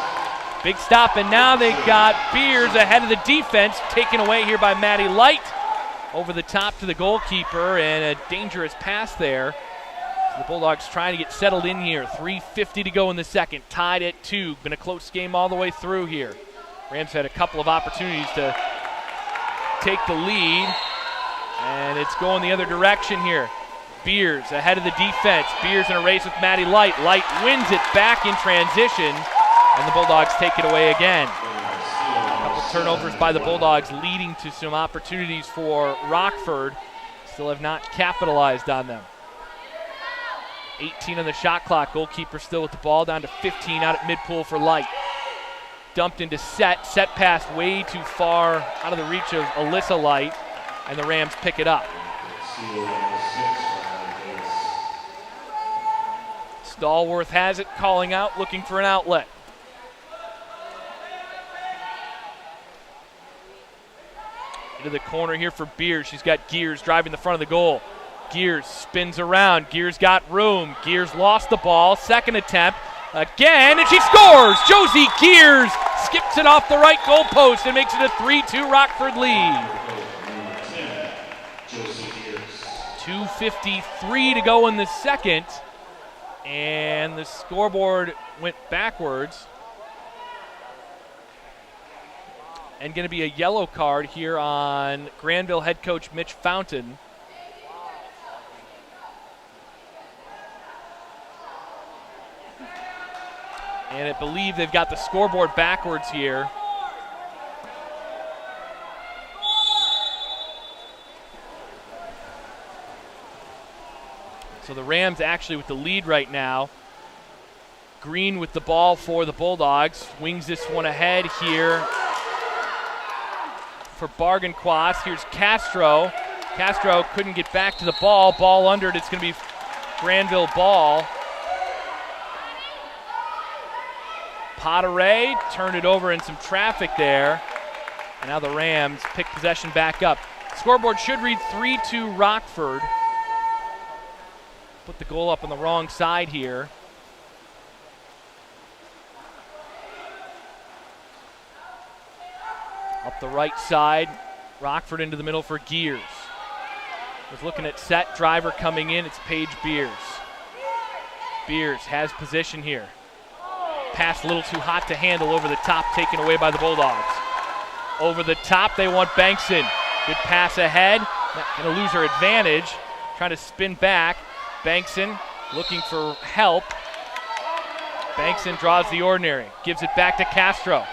Big stop, and now they got Beers ahead of the defense, taken away here by Maddie Light. Over the top to the goalkeeper, and a dangerous pass there. So the Bulldogs trying to get settled in here. 3:50 to go in the second, tied at 2. Been a close game all the way through here. Rams had a couple of opportunities to take the lead, and it's going the other direction here. Beers ahead of the defense. Beers in a race with Maddie Light. Light wins it back in transition, and the Bulldogs take it away again. A couple turnovers by the Bulldogs leading to some opportunities for Rockford. Still have not capitalized on them. 18 on the shot clock. Goalkeeper still with the ball, down to 15 out at mid-pool for Light. Dumped into set. Set pass way too far out of the reach of Alyssa Light, and the Rams pick it up. Stallworth has it, calling out, looking for an outlet. Into the corner here for Beers. She's got Gears driving the front of the goal. Gears spins around. Gears got room. Gears lost the ball. Second attempt. Again, and she scores! Josie Gears skips it off the right goalpost and makes it a 3-2 Rockford lead. 2:53 to go in the second, and the scoreboard went backwards. And going to be a yellow card here on Grandville head coach Mitch Fountain. And I believe they've got the scoreboard backwards here. So the Rams actually with the lead right now. Green with the ball for the Bulldogs. Wings this one ahead here for Bargenquast. Here's Castro. Castro couldn't get back to the ball. Ball under it. It's going to be Grandville ball. Potteray turned it over in some traffic there. And now the Rams pick possession back up. Scoreboard should read 3-2 Rockford. Put the goal up on the wrong side here. Up the right side, Rockford into the middle for Gears. Was looking at set, driver coming in, it's Paige Beers. Beers has position here. Pass a little too hot to handle over the top, taken away by the Bulldogs. Over the top, they want Bankson. Good pass ahead, not gonna lose her advantage. Trying to spin back. Bankson looking for help. Bankson draws the ordinary, gives it back to Castro.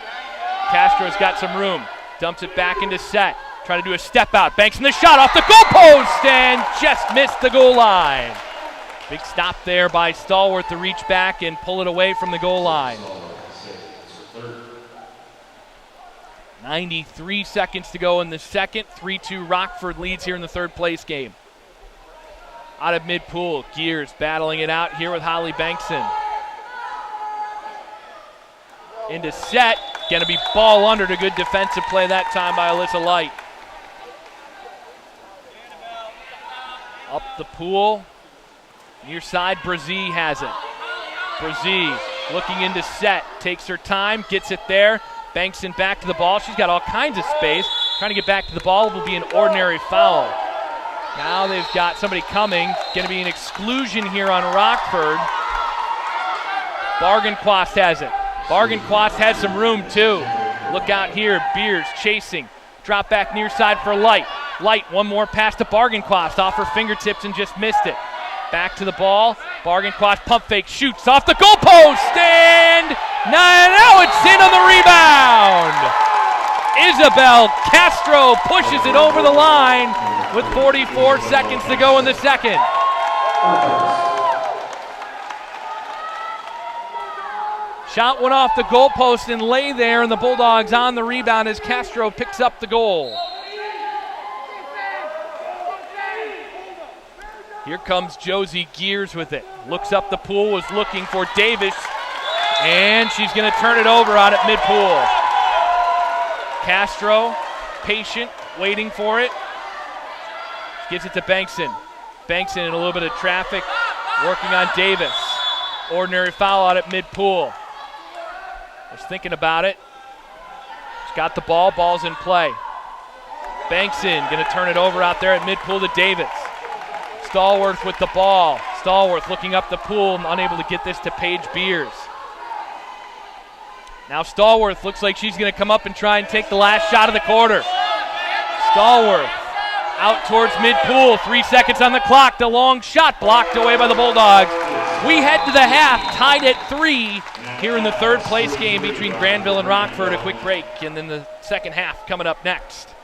Castro's got some room, dumps it back into set. Trying to do a step out. Bankson the shot off the goalpost and just missed the goal line. Big stop there by Stallworth to reach back and pull it away from the goal line. 93 seconds to go in the second. 3-2 Rockford leads here in the third place game. Out of mid-pool, Gears battling it out here with Holly Bankson. into set. Going to be ball under to good defensive play that time by Alyssa Light. Up the pool. Near side, Brazee has it. Brazee looking into set. Takes her time, gets it there. Bankson back to the ball. She's got all kinds of space. Trying to get back to the ball will be an ordinary foul. Now they've got somebody coming. Going to be an exclusion here on Rockford. Bargenquast has it. Bargenquast has some room too. Look out here, Beers chasing. Drop back near side for Light. Light, one more pass to Bargenquast off her fingertips and just missed it. Back to the ball. Bargenquast pump fake, shoots off the goalpost, and now it's in on the rebound. Isabel Castro pushes it over the line with 44 seconds to go in the second. Shot went off the goalpost and lay there, and the Bulldogs on the rebound as Castro picks up the goal. Here comes Josie Gears with it. Looks up the pool, was looking for Davis, and she's going to turn it over out at midpool. Castro, patient, waiting for it. Gives it to Bankson. Bankson in a little bit of traffic, working on Davis. Ordinary foul out at midpool. Was thinking about it. She's got the ball, ball's in play. Bankson going to turn it over out there at midpool to Davis. Stallworth with the ball. Stallworth looking up the pool, unable to get this to Paige Beers. Now Stallworth looks like she's going to come up and try and take the last shot of the quarter. Stallworth out towards midpool. 3 seconds on the clock. The long shot blocked away by the Bulldogs. We head to the half, tied at 3 here in the third place game between Grandville and Rockford. A quick break, and then the second half coming up next.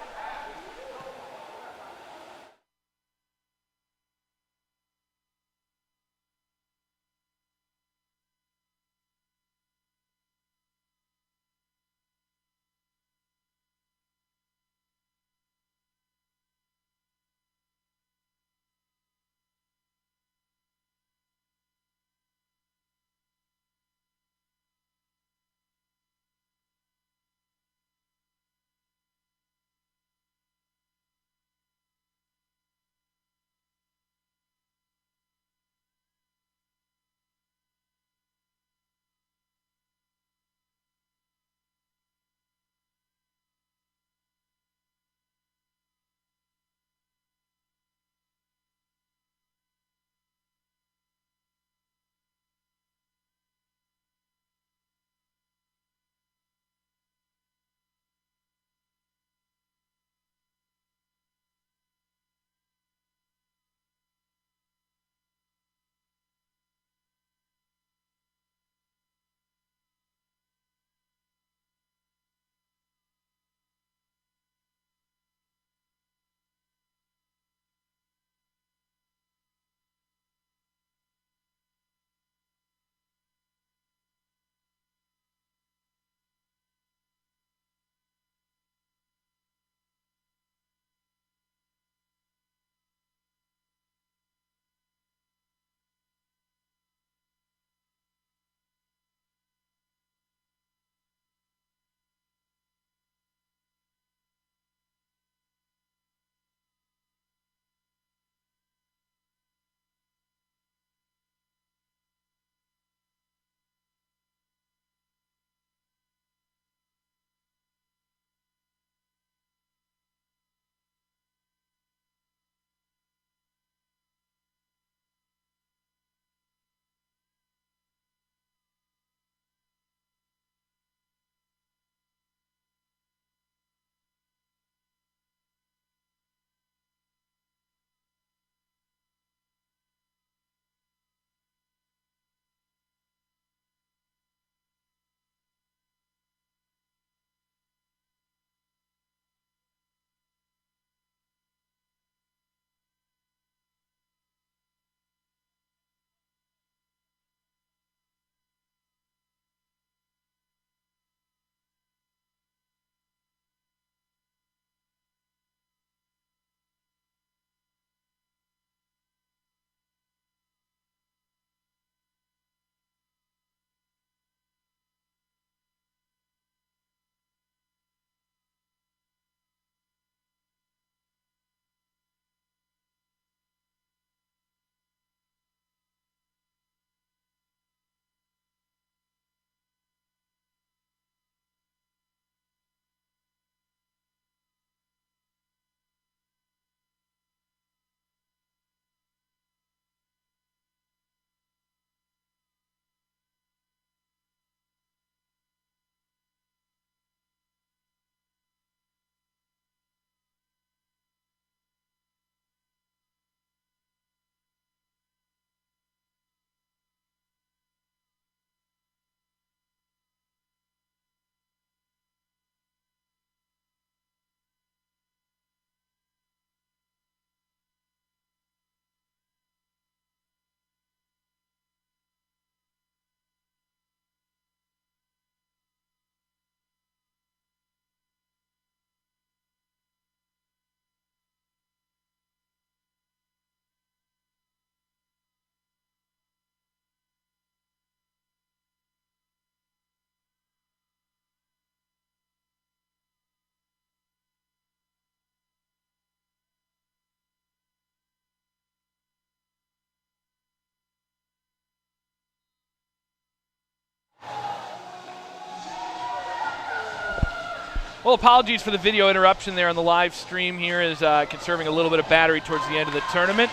Well, apologies for the video interruption there on the live stream here, is conserving a little bit of battery towards the end of the tournament.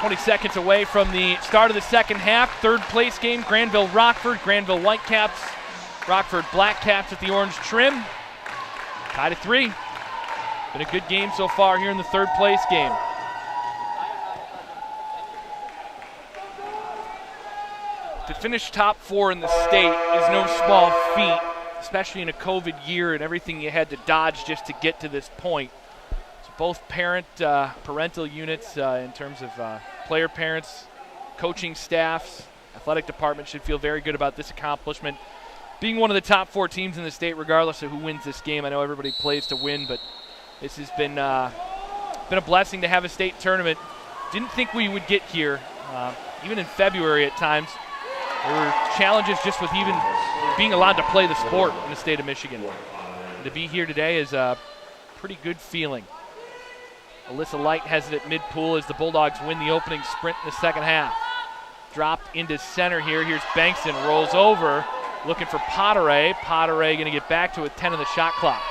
20 seconds away from the start of the second half. Third place game, Grandville Rockford. Grandville Whitecaps, Rockford Blackcaps with the orange trim. Tied at 3. Been a good game so far here in the third place game. To finish top 4 in the state is no small feat, especially in a COVID year and everything you had to dodge just to get to this point. So both parental units in terms of player parents, coaching staffs, athletic department should feel very good about this accomplishment. Being one of the top 4 teams in the state, regardless of who wins this game. I know everybody plays to win, but this has been a blessing to have a state tournament. Didn't think we would get here, even in February at times. There were challenges just with even being allowed to play the sport in the state of Michigan. And to be here today is a pretty good feeling. Alyssa Light has it at mid-pool as the Bulldogs win the opening sprint in the second half. Drop into center here. Here's Bankston, rolls over, looking for Potteray. Potteray going to get back to it, 10 on the shot clock.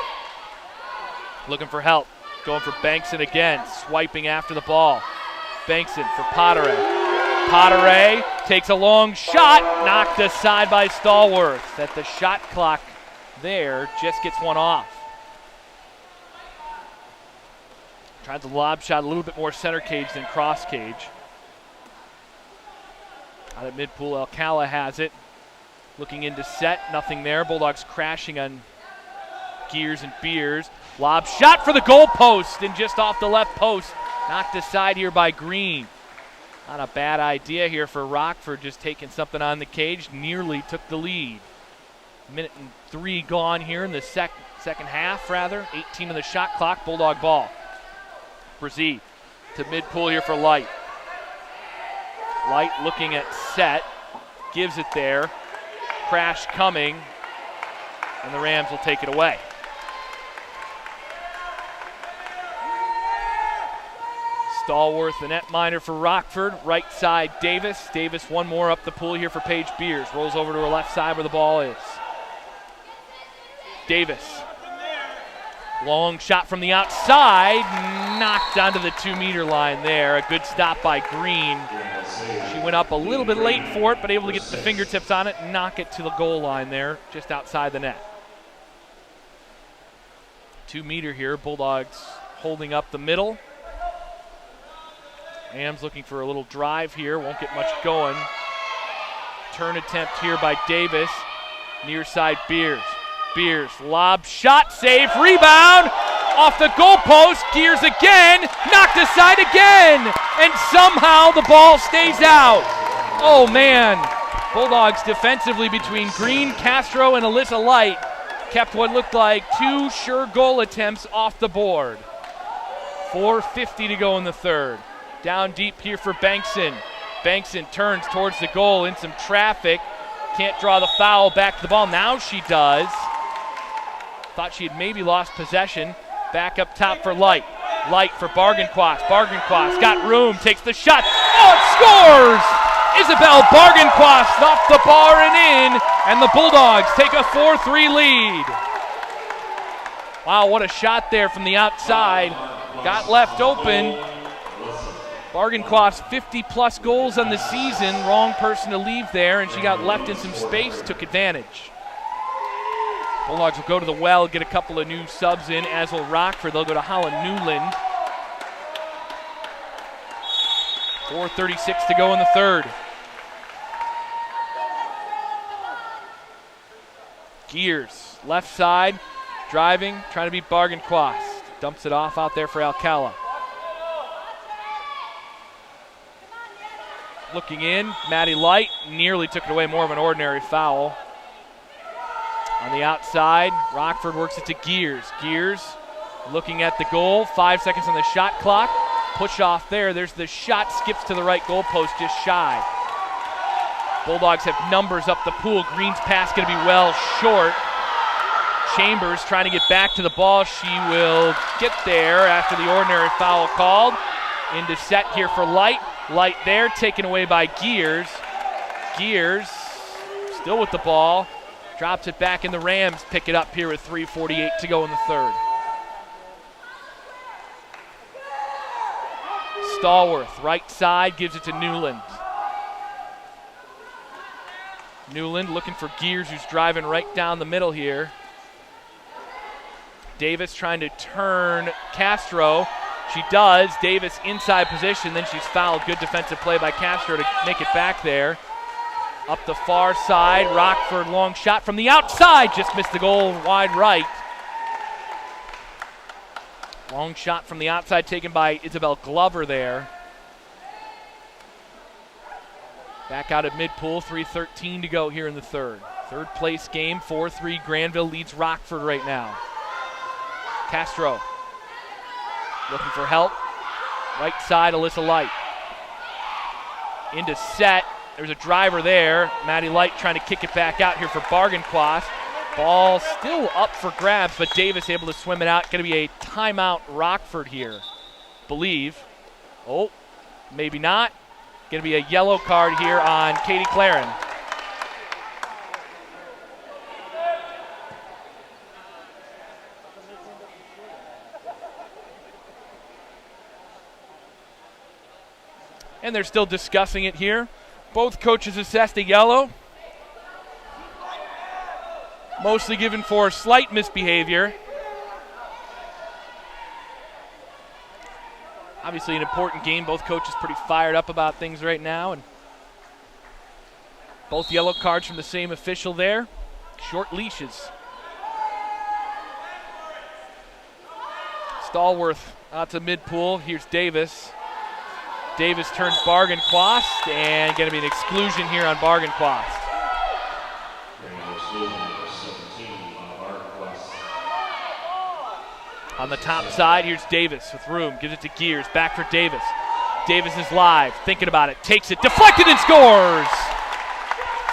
Looking for help. Going for Bankston again, swiping after the ball. Bankston for Potteray. Potteray takes a long shot, knocked aside by Stallworth. At the shot clock there, just gets one off. Tried the lob shot a little bit more center cage than cross cage. Out at mid-pool, Alcala has it. Looking into set, nothing there. Bulldogs crashing on Gears and Beers. Lob shot for the goal post and just off the left post. Knocked aside here by Green. Not a bad idea here for Rockford, just taking something on the cage. Nearly took the lead. Minute and 3 gone here in the second half, rather. 18 on the shot clock, Bulldog ball. Brzee to mid-pool here for Light. Light looking at set, gives it there. Crash coming, and the Rams will take it away. Stallworth, the netminder for Rockford. Right side, Davis. Davis one more up the pool here for Paige Beers. Rolls over to her left side where the ball is. Davis. Long shot from the outside. Knocked onto the 2-meter line there. A good stop by Green. She went up a little bit late for it, but able to get the fingertips on it and knock it to the goal line there, just outside the net. 2-meter here. Bulldogs holding up the middle. Rams looking for a little drive here. Won't get much going. Turn attempt here by Davis. Near side Beers. Beers, lob, shot, save, rebound. Off the goalpost. Gears again. Knocked aside again. And somehow the ball stays out. Oh, man. Bulldogs defensively between Green, Castro, and Alyssa Light kept what looked like 2 sure goal attempts off the board. 4:50 to go in the third. Down deep here for Bankson. Bankson turns towards the goal in some traffic. Can't draw the foul, back to the ball. Now she does. Thought she had maybe lost possession. Back up top for Light. Light for Bargenquast. Bargenquast got room, takes the shot. Oh, it scores! Isabel Bargenquast off the bar and in, and the Bulldogs take a 4-3 lead. Wow, what a shot there from the outside. Got left open. Bargenquast 50-plus goals on the season. Wrong person to leave there, and she got left in some space, took advantage. Bulldogs will go to the well, get a couple of new subs in, as will Rockford. They'll go to Holland Newland. 4:36 to go in the third. Gears, left side, driving, trying to beat Bargenquast. Dumps it off out there for Alcala. Looking in, Maddie Light nearly took it away, more of an ordinary foul. On the outside, Rockford works it to Gears. Gears looking at the goal, 5 seconds on the shot clock. Push off there, there's the shot, skips to the right goalpost, just shy. Bulldogs have numbers up the pool. Green's pass gonna be well short. Chambers trying to get back to the ball. She will get there after the ordinary foul called. Into set here for Light. Light there, taken away by Gears. Gears still with the ball. Drops it back, and the Rams pick it up here with 3:48 to go in the third. Stallworth, right side, gives it to Newland. Newland looking for Gears, who's driving right down the middle here. Davis trying to turn Castro. She does. Davis inside position, then she's fouled. Good defensive play by Castro to make it back there. Up the far side, Rockford, long shot from the outside. Just missed the goal, wide right. Long shot from the outside taken by Isabel Glover there. Back out at mid-pool, 3:13 to go here in the third. Third place game, 4-3. Grandville leads Rockford right now. Castro looking for help. Right side, Alyssa Light. Into set. There's a driver there. Maddie Light trying to kick it back out here for Bargainquast. Ball still up for grabs, but Davis able to swim it out. Going to be a timeout Rockford here, believe. Oh, maybe not. Going to be a yellow card here on Katie Claren. And they're still discussing it here. Both coaches assessed a yellow. Mostly given for slight misbehavior. Obviously an important game. Both coaches pretty fired up about things right now. And both yellow cards from the same official there. Short leashes. Stallworth out to mid-pool. Here's Davis. Davis turns Bargainquast, and going to be an exclusion here on Bargainquast. On the top side, here's Davis with room. Gives it to Gears. Back for Davis. Davis is live. Thinking about it. Takes it. Deflected and scores!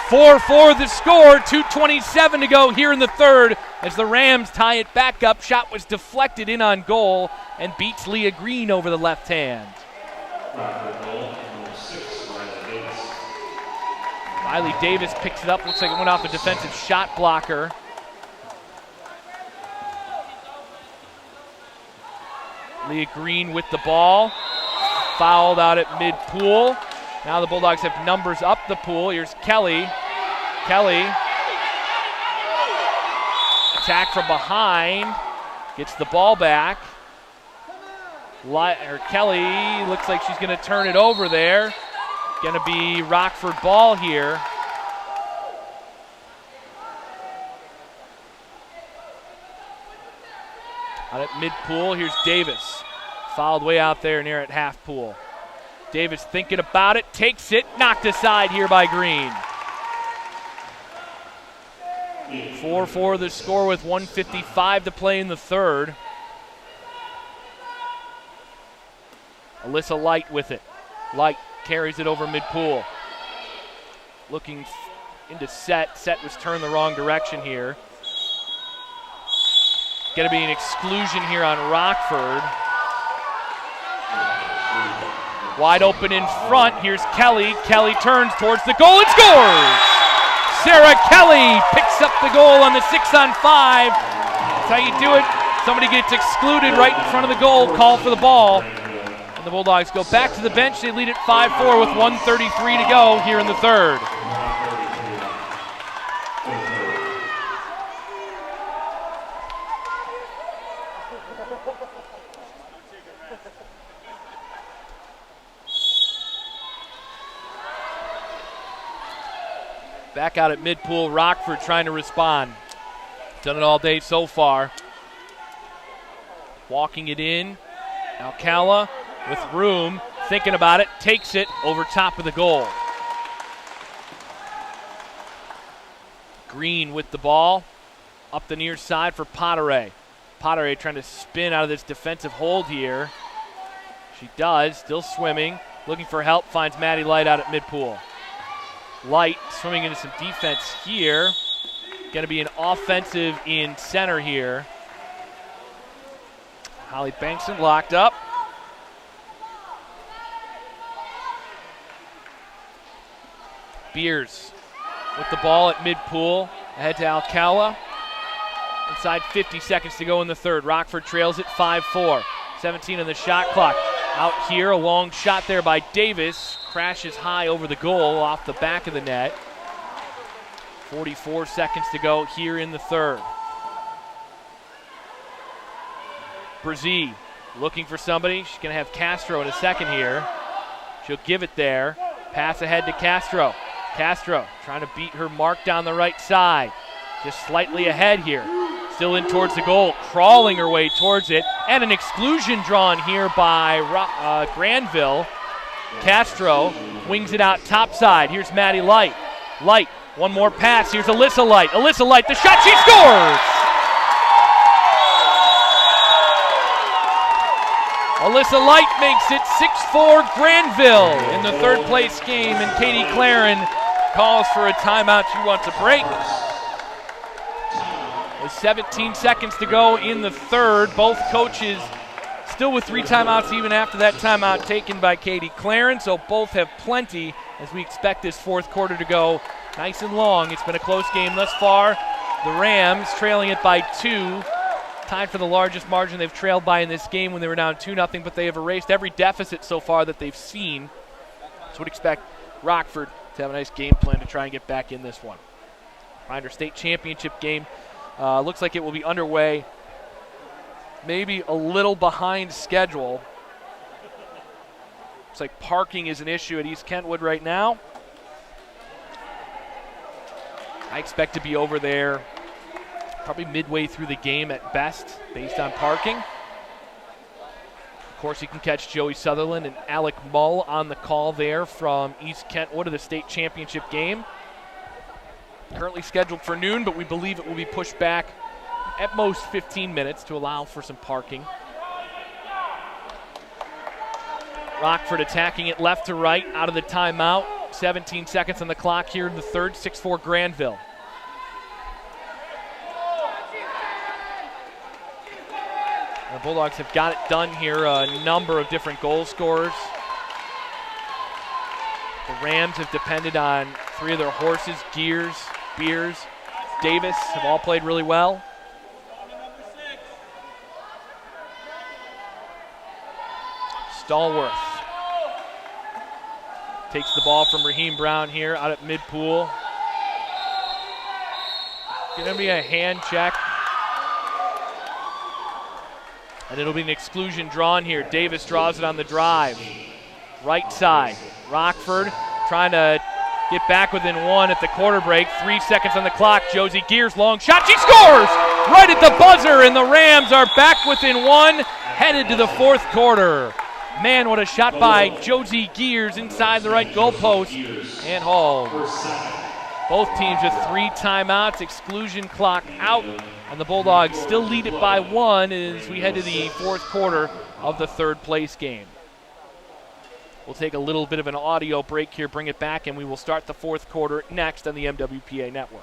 4-4 the score. 2:27 to go here in the third as the Rams tie it back up. Shot was deflected in on goal and beats Leah Green over the left hand. Riley Davis picks it up. Looks like it went off a defensive shot blocker. Leah Green with the ball. Fouled out at mid-pool. Now the Bulldogs have numbers up the pool. Here's Kelly. Kelly. Attack from behind. Gets the ball back. Kelly looks like she's going to turn it over there. Going to be Rockford ball here. Out at mid-pool, here's Davis. Fouled way out there near at half-pool. Davis thinking about it, takes it, knocked aside here by Green. 4-4 the score with 1:55 to play in the third. Alyssa Light with it. Light carries it over mid-pool. Looking into set. Set was turned the wrong direction here. Going to be an exclusion here on Rockford. Wide open in front. Here's Kelly. Kelly turns towards the goal and scores! Sarah Kelly picks up the goal on the 6-on-5. That's how you do it. Somebody gets excluded right in front of the goal. Call for the ball. And the Bulldogs go back to the bench. They lead at 5-4 with 1:33 to go here in the third. Back out at mid-pool, Rockford trying to respond. Done it all day so far. Walking it in. Alcala with room, thinking about it, takes it over top of the goal. Green with the ball. Up the near side for Poteray. Poteray trying to spin out of this defensive hold here. She does, still swimming. Looking for help, finds Maddie Light out at mid-pool. Light swimming into some defense here. Going to be an offensive in center here. Holly Bankson locked up. Beers with the ball at mid-pool
Ahead to Alcala. Inside 50 seconds to go in the third. Rockford trails it 5-4. 17 on the shot clock. Out here, a long shot there by Davis. Crashes high over the goal off the back of the net. 44 seconds to go here in the third. Brzee looking for somebody. She's going to have Castro in a second here. She'll give it there. Pass ahead to Castro. Castro trying to beat her mark down the right side. Just slightly ahead here. Still in towards the goal, crawling her way towards it. And an exclusion drawn here by Grandville. Castro wings it out topside. Here's Maddie Light. Light, one more pass. Here's Alyssa Light. Alyssa Light, the shot, she scores! Alyssa Light makes it 6-4 Grandville in the third place game, and Katie Claren calls for a timeout. She wants a break. With 17 seconds to go in the third, both coaches still with 3 timeouts even after that timeout taken by Katie Claren, so both have plenty as we expect this fourth quarter to go nice and long. It's been a close game thus far. The Rams trailing it by 2. Tied for the largest margin they've trailed by in this game when they were down 2-0, but they have erased every deficit so far that they've seen. So would expect Rockford to have a nice game plan to try and get back in this one. Reminder, state championship game looks like it will be underway, maybe a little behind schedule. Looks like parking is an issue at East Kentwood right now. I expect to be over there probably midway through the game at best, based on parking. Of course, you can catch Joey Sutherland and Alec Mull on the call there from East Kentwood of the state championship game. Currently scheduled for noon, but we believe it will be pushed back at most 15 minutes to allow for some parking. Rockford attacking it left to right out of the timeout. 17 seconds on the clock here in the third, 6-4 Grandville. The Bulldogs have got it done here, a number of different goal scorers. The Rams have depended on 3 of their horses, Gears, Beers, Davis, have all played really well. Stallworth takes the ball from Raheem Brown here out at mid-pool. Going to be a hand check. And it'll be an exclusion drawn here. Davis draws it on the drive. Right side. Rockford trying to get back within 1 at the quarter break. 3 seconds on the clock. Josie Gears, long shot. She scores right at the buzzer, and the Rams are back within 1, headed to the fourth quarter. Man, what a shot by Josie Gears inside the right goalpost and hauled. Both teams with 3 timeouts, exclusion clock out, and the Bulldogs still lead it by 1 as we head to the fourth quarter of the third place game. We'll take a little bit of an audio break here, bring it back, and we will start the fourth quarter next on the MWPA Network.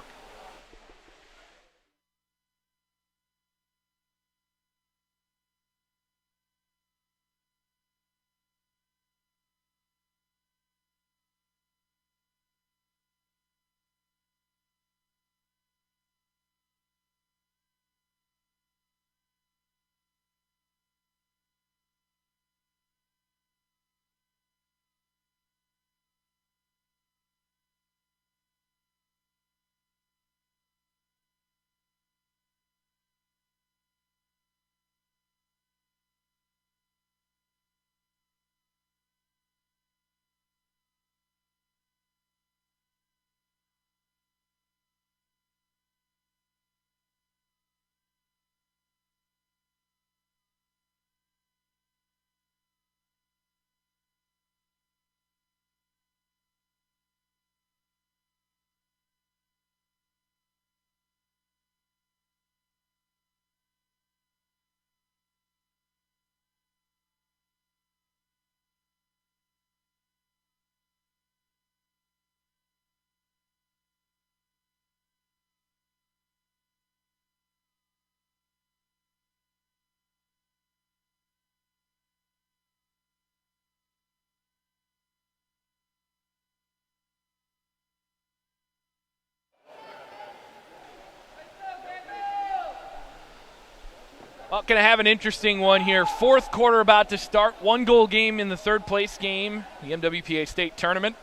Well, going to have an interesting one here. Fourth quarter about to start. 1-goal game in the third place game, the MWPA state tournament.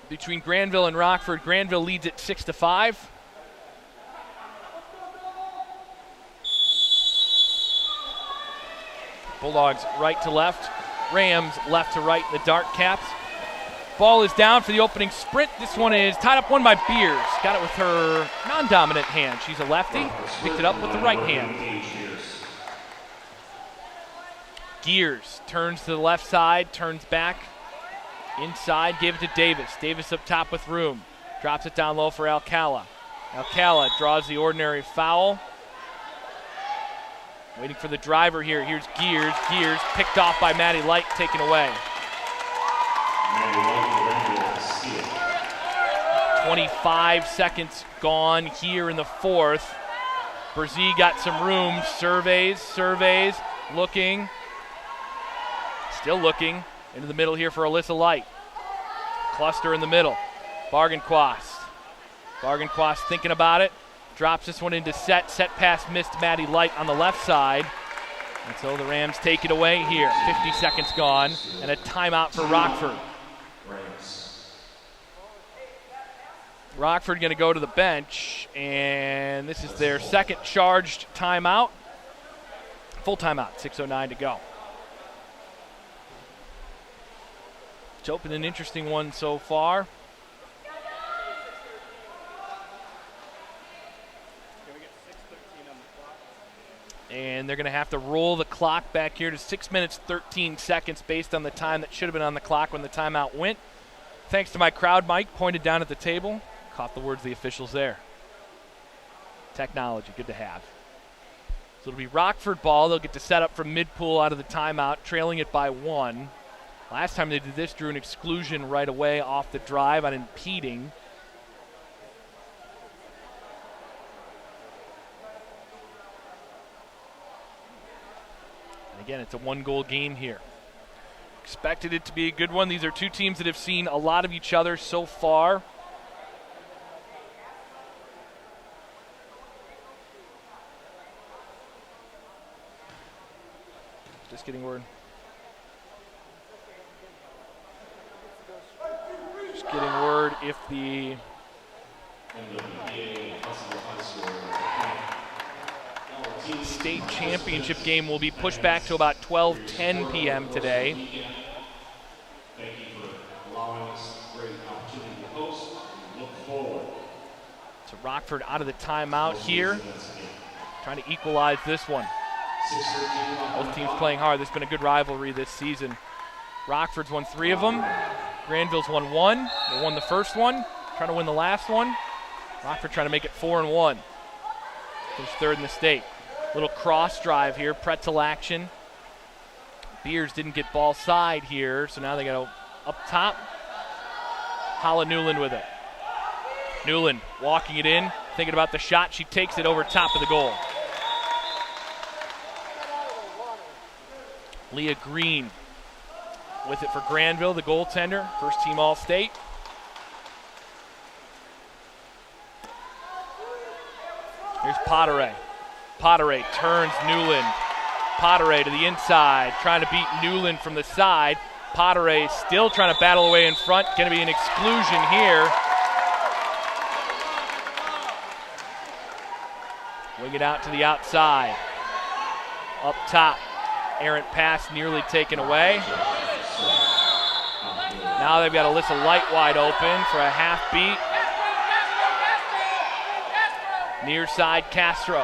Between Grandville and Rockford, Grandville leads at 6-5. Bulldogs right to left, Rams left to right in the dark caps. Ball is down for the opening sprint. This one is tied up one by Beers. Got it with her non-dominant hand. She's a lefty, picked it up with the right hand. Gears turns to the left side, turns back inside, gave it to Davis. Davis up top with room. Drops it down low for Alcala. Alcala draws the ordinary foul. Waiting for the driver here. Here's Gears. Gears picked off by Maddie Light, taken away. 25 seconds gone here in the fourth. Brzee got some room. Surveys, looking. Still looking. Into the middle here for Alyssa Light. Cluster in the middle. Bargenquast thinking about it. Drops this one into set. Set pass missed Maddie Light on the left side. And so the Rams take it away here. 50 seconds gone and a timeout for Rockford. Rockford going to go to the bench, and this is their second charged timeout. Full timeout, 6:09 to go. It's open an interesting one so far. And they're going to have to roll the clock back here to 6 minutes, 13 seconds based on the time that should have been on the clock when the timeout went. Thanks to my crowd mic pointed down at the table. Caught the words of the officials there. Technology, good to have. So it'll be Rockford ball. They'll get to set up from mid-pool out of the timeout, trailing it by 1. Last time they did this, drew an exclusion right away off the drive on impeding. And again, it's a 1-goal game here. Expected it to be a good one. These are two teams that have seen a lot of each other so far. Just getting word. Just getting word if the state championship game will be pushed back to about 12:10 p.m. today.
Thank you for allowing us a great opportunity to host. Look forward.
So Rockford out of the timeout here, trying to equalize this one. Both teams playing hard. This has been a good rivalry this season. Rockford's won 3 of them. Grandville's won 1. They won the first one, trying to win the last one. Rockford trying to make it 4-1. Finished 3rd in the state. Little cross drive here, pretzel action. Beers didn't get ball side here, so now they got up top. Hala Newland with it. Newland walking it in, thinking about the shot. She takes it over top of the goal. Leah Green with it for Grandville, the goaltender, first team All-State. Here's Poteray. Poteray turns Newland. Poteray to the inside, trying to beat Newland from the side. Poteray still trying to battle away in front. Going to be an exclusion here. Wing it out to the outside. Up top. Errant pass nearly taken away. Now they've got Alyssa Light wide open for a half beat. Near side Castro.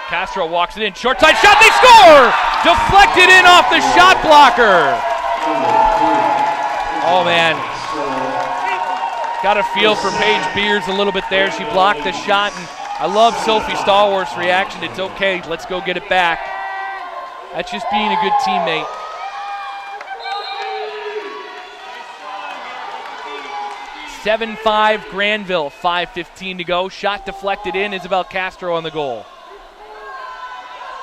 Castro walks it in. Short side shot. They score! Deflected in off the shot blocker. Oh, man. Got a feel for Paige Beers a little bit there. She blocked the shot. And I love Sophie Stallworth's reaction. It's okay. Let's go get it back. That's just being a good teammate. (7-5) Grandville, 5:15 to go. Shot deflected in. Isabel Castro on the goal.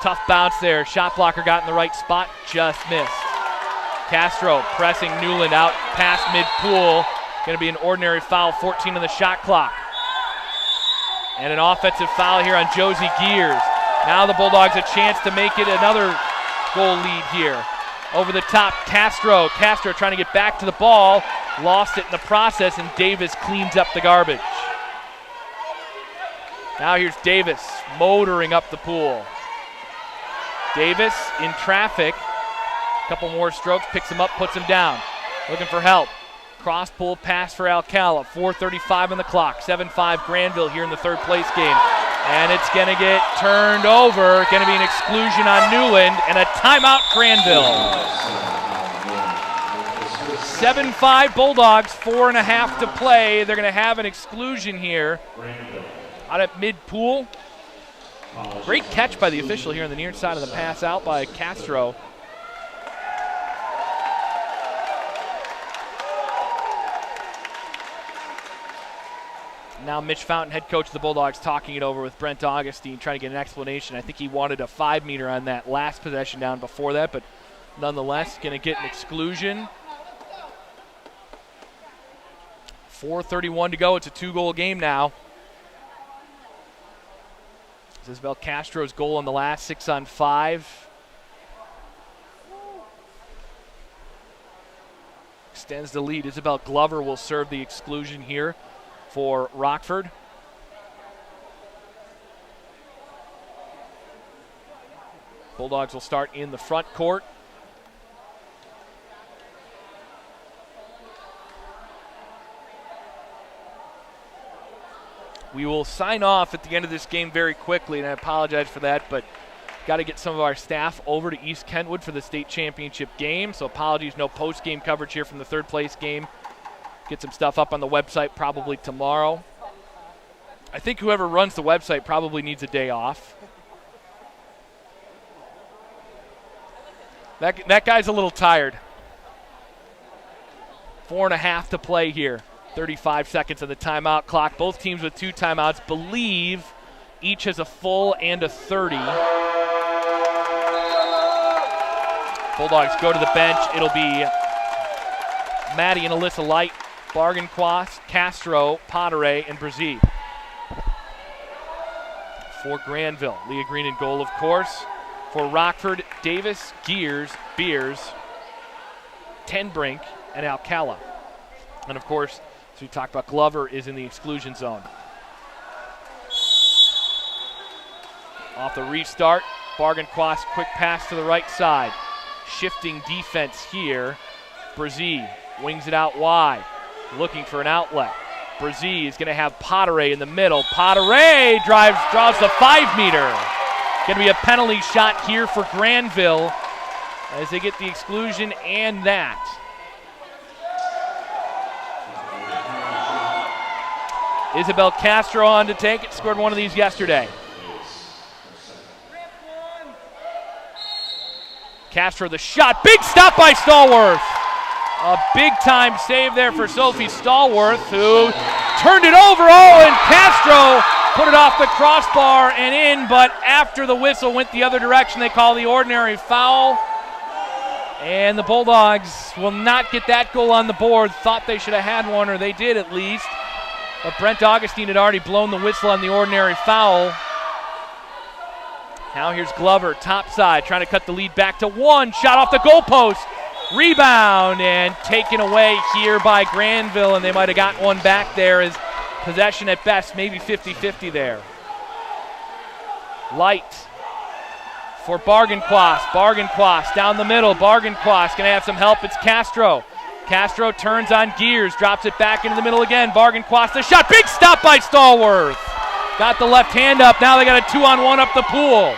Tough bounce there. Shot blocker got in the right spot, just missed. Castro pressing Newland out past mid-pool. Going to be an ordinary foul, 14 on the shot clock. And an offensive foul here on Josie Gears. Now the Bulldogs a chance to make it another goal lead here. Over the top, Castro. Castro trying to get back to the ball. Lost it in the process, and Davis cleans up the garbage. Now here's Davis motoring up the pool. Davis in traffic. Couple more strokes, picks him up, puts him down. Looking for help. Cross pull pass for Alcala. 4:35 on the clock. 7-5 Grandville here in the third place game. And it's going to get turned over. Going to be an exclusion on Newland and a timeout Grandville. 7-5 Bulldogs, 4.5 to play. They're going to have an exclusion here out at mid-pool. Great catch by the official here on the near side of the pass out by Castro. Now Mitch Fountain, head coach of the Bulldogs, talking it over with Brent Augustine, trying to get an explanation. I think he wanted a 5-meter on that last possession down before that, but nonetheless, going to get an exclusion. 4:31 to go. It's a 2-goal game now. Isabel Castro's goal on the last 6-on-5. Extends the lead. Isabel Glover will serve the exclusion here for Rockford. Bulldogs will start in the front court. We will sign off at the end of this game very quickly, and I apologize for that, but got to get some of our staff over to East Kentwood for the state championship game, so apologies, no post-game coverage here from the third place game. Get some stuff up on the website probably tomorrow. I think whoever runs the website probably needs a day off. That guy's a little tired. 4.5 to play here. 35 seconds on the timeout clock. Both teams with 2 timeouts. Believe each has a full and a 30. Bulldogs go to the bench. It'll be Maddie and Alyssa Light, Bargain-Quas, Castro, Potteray, and Brzee. For Grandville, Leah Green in goal, of course. For Rockford, Davis, Gears, Beers, Tenbrink, and Alcala. And of course, as we talked about, Glover is in the exclusion zone. Off the restart, Bargain-Quas, quick pass to the right side. Shifting defense here. Brzee wings it out wide, looking for an outlet. Brzee is going to have Potteray in the middle. Potteray draws the 5-meter. Going to be a penalty shot here for Grandville as they get the exclusion and that. Isabel Castro on to take it. Scored one of these yesterday. Castro the shot. Big stop by Stallworth. A big-time save there for Sophie Stallworth, who turned it over. Oh, and Castro put it off the crossbar and in, but after the whistle went the other direction, they call the ordinary foul. And the Bulldogs will not get that goal on the board. Thought they should have had one, or they did at least. But Brent Augustine had already blown the whistle on the ordinary foul. Now here's Glover, top side, trying to cut the lead back to 1. Shot off the goalpost. Rebound and taken away here by Grandville, and they might have gotten one back there as possession at best, maybe 50-50 there. Light for Bargain-Quas. Bargain-Quas down the middle. Bargain-Quas going to have some help. It's Castro. Castro turns on Gears, drops it back into the middle again. Bargain-Quas the shot. Big stop by Stallworth. Got the left hand up. Now they got a 2-on-1 up the pool.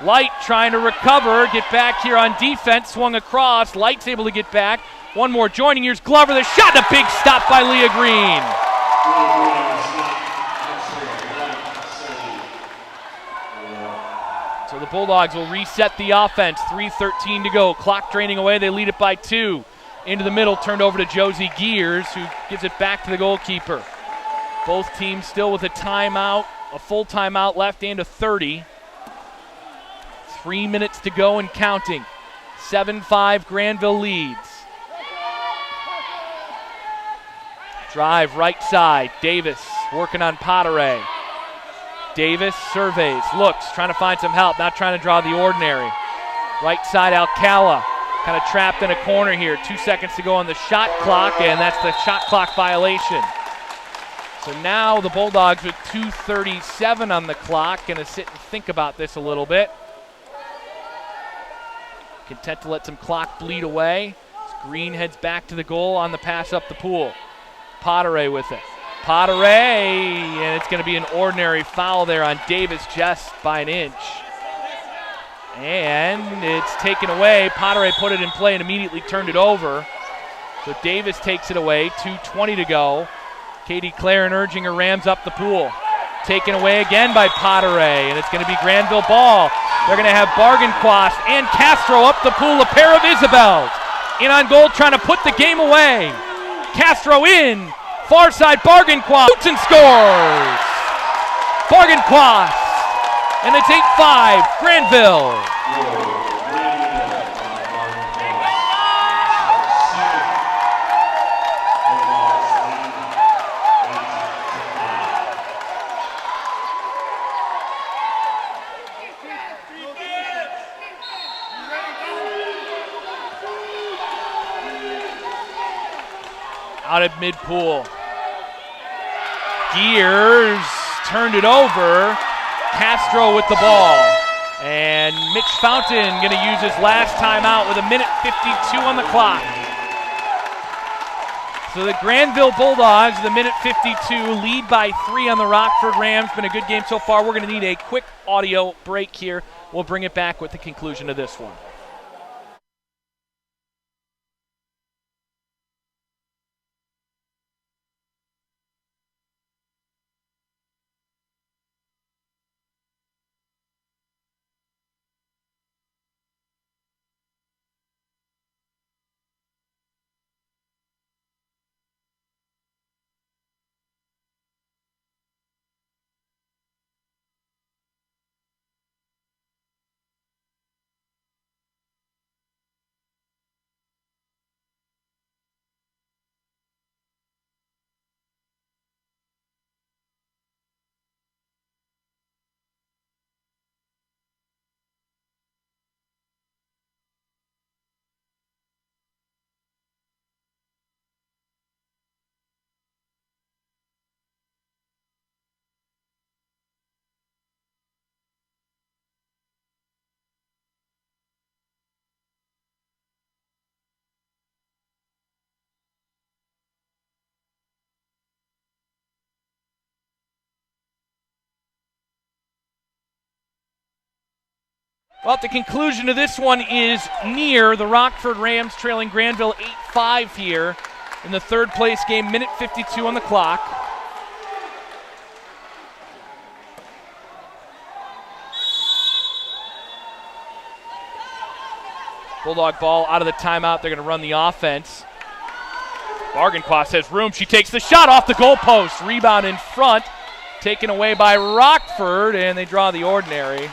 Light trying to recover, get back here on defense, swung across. Light's able to get back. One more joining. Here's Glover, the shot, a big stop by Leah Green. So the Bulldogs will reset the offense. 3:13 to go. Clock draining away. They lead it by 2. Into the middle, turned over to Josie Gears, who gives it back to the goalkeeper. Both teams still with a timeout, a full timeout left and a 30. 3 minutes to go and counting. 7-5 Grandville leads. Drive right side. Davis working on Potteray. Davis surveys, looks, trying to find some help, not trying to draw the ordinary. Right side, Alcala, kind of trapped in a corner here. 2 seconds to go on the shot clock, and that's the shot clock violation. So now the Bulldogs with 2:37 on the clock, going to sit and think about this a little bit. Content to let some clock bleed away. Green heads back to the goal on the pass up the pool. Potteray with it. Potteray, and it's going to be an ordinary foul there on Davis just by an inch. And it's taken away. Potteray put it in play and immediately turned it over. So Davis takes it away, 2:20 to go. Katie Claren urging her Rams up the pool. Taken away again by Potteray, and it's going to be Grandville ball. They're going to have Bargenquast and Castro up the pool, a pair of Isabels. In on goal, trying to put the game away. Castro in, far side, Bargenquast shoots and scores. Bargenquast, and it's 8-5, Grandville. Out at mid-pool. Gears turned it over. Castro with the ball. And Mitch Fountain going to use his last timeout with 1:52 on the clock. So the Grandville Bulldogs, the 1:52, lead by 3 on the Rockford Rams. Been a good game so far. We're going to need a quick audio break here. We'll bring it back with the conclusion of this one. Well, the conclusion of this one is near. The Rockford Rams trailing Grandville 8-5 here in the third place game, 1:52 on the clock. Bulldog ball out of the timeout. They're going to run the offense. Bargenquast has room. She takes the shot off the goalpost. Rebound in front. Taken away by Rockford, and they draw the ordinary.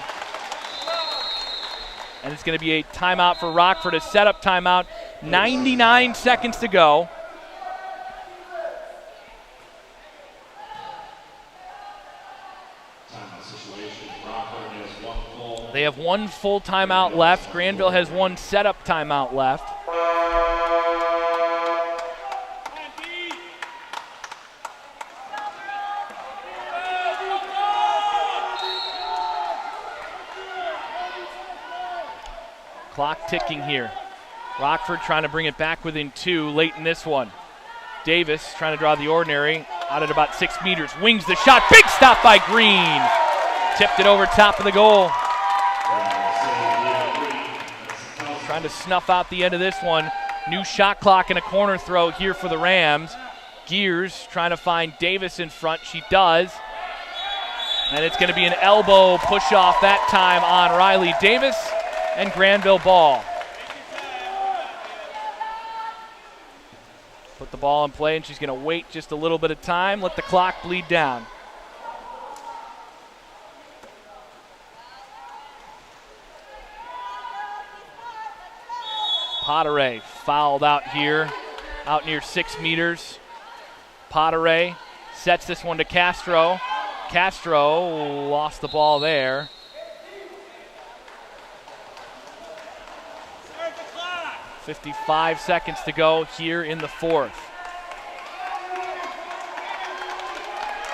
And it's going to be a timeout for Rockford, a setup timeout. 99 seconds to go. They have one full timeout left. Grandville has one setup timeout left. Clock ticking here. Rockford trying to bring it back within 2 late in this one. Davis trying to draw the ordinary out at about 6 meters. Wings the shot. Big stop by Green. Tipped it over top of the goal. Trying to snuff out the end of this one. New shot clock and a corner throw here for the Rams. Gears trying to find Davis in front. She does. And it's going to be an elbow push off that time on Riley Davis. And Grandville ball. Put the ball in play, and she's going to wait just a little bit of time, let the clock bleed down. Potteray fouled out here, out near 6 meters. Potteray sets this one to Castro. Castro lost the ball there. Start the clock. 55 seconds to go here in the fourth.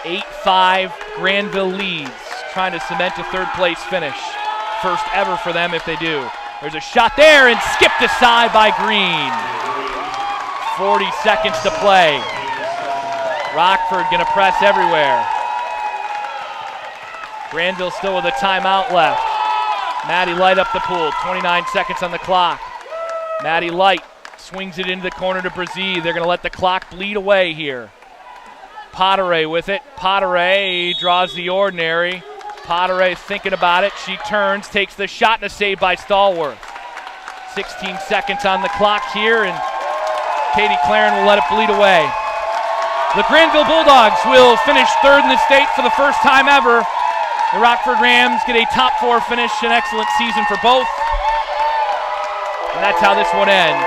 8-5, Grandville leads, trying to cement a third place finish. First ever for them if they do. There's a shot there and skipped aside by Green. 40 seconds to play. Rockford gonna press everywhere. Grandville still with a timeout left. Maddie Light up the pool, 29 seconds on the clock. Maddie Light swings it into the corner to Brazee. They're gonna let the clock bleed away here. Potteray with it. Potteray draws the ordinary. Potteray thinking about it. She turns, takes the shot, and a save by Stallworth. 16 seconds on the clock here, and Katie Claren will let it bleed away. The Grandville Bulldogs will finish third in the state for the first time ever. The Rockford Rams get a top 4 finish, an excellent season for both. And that's how this one ends.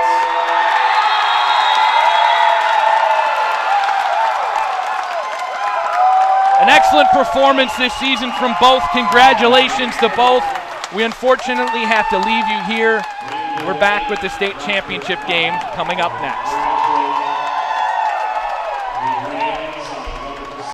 An excellent performance this season from both. Congratulations to both. We unfortunately have to leave you here. We're back with the state championship game coming up next.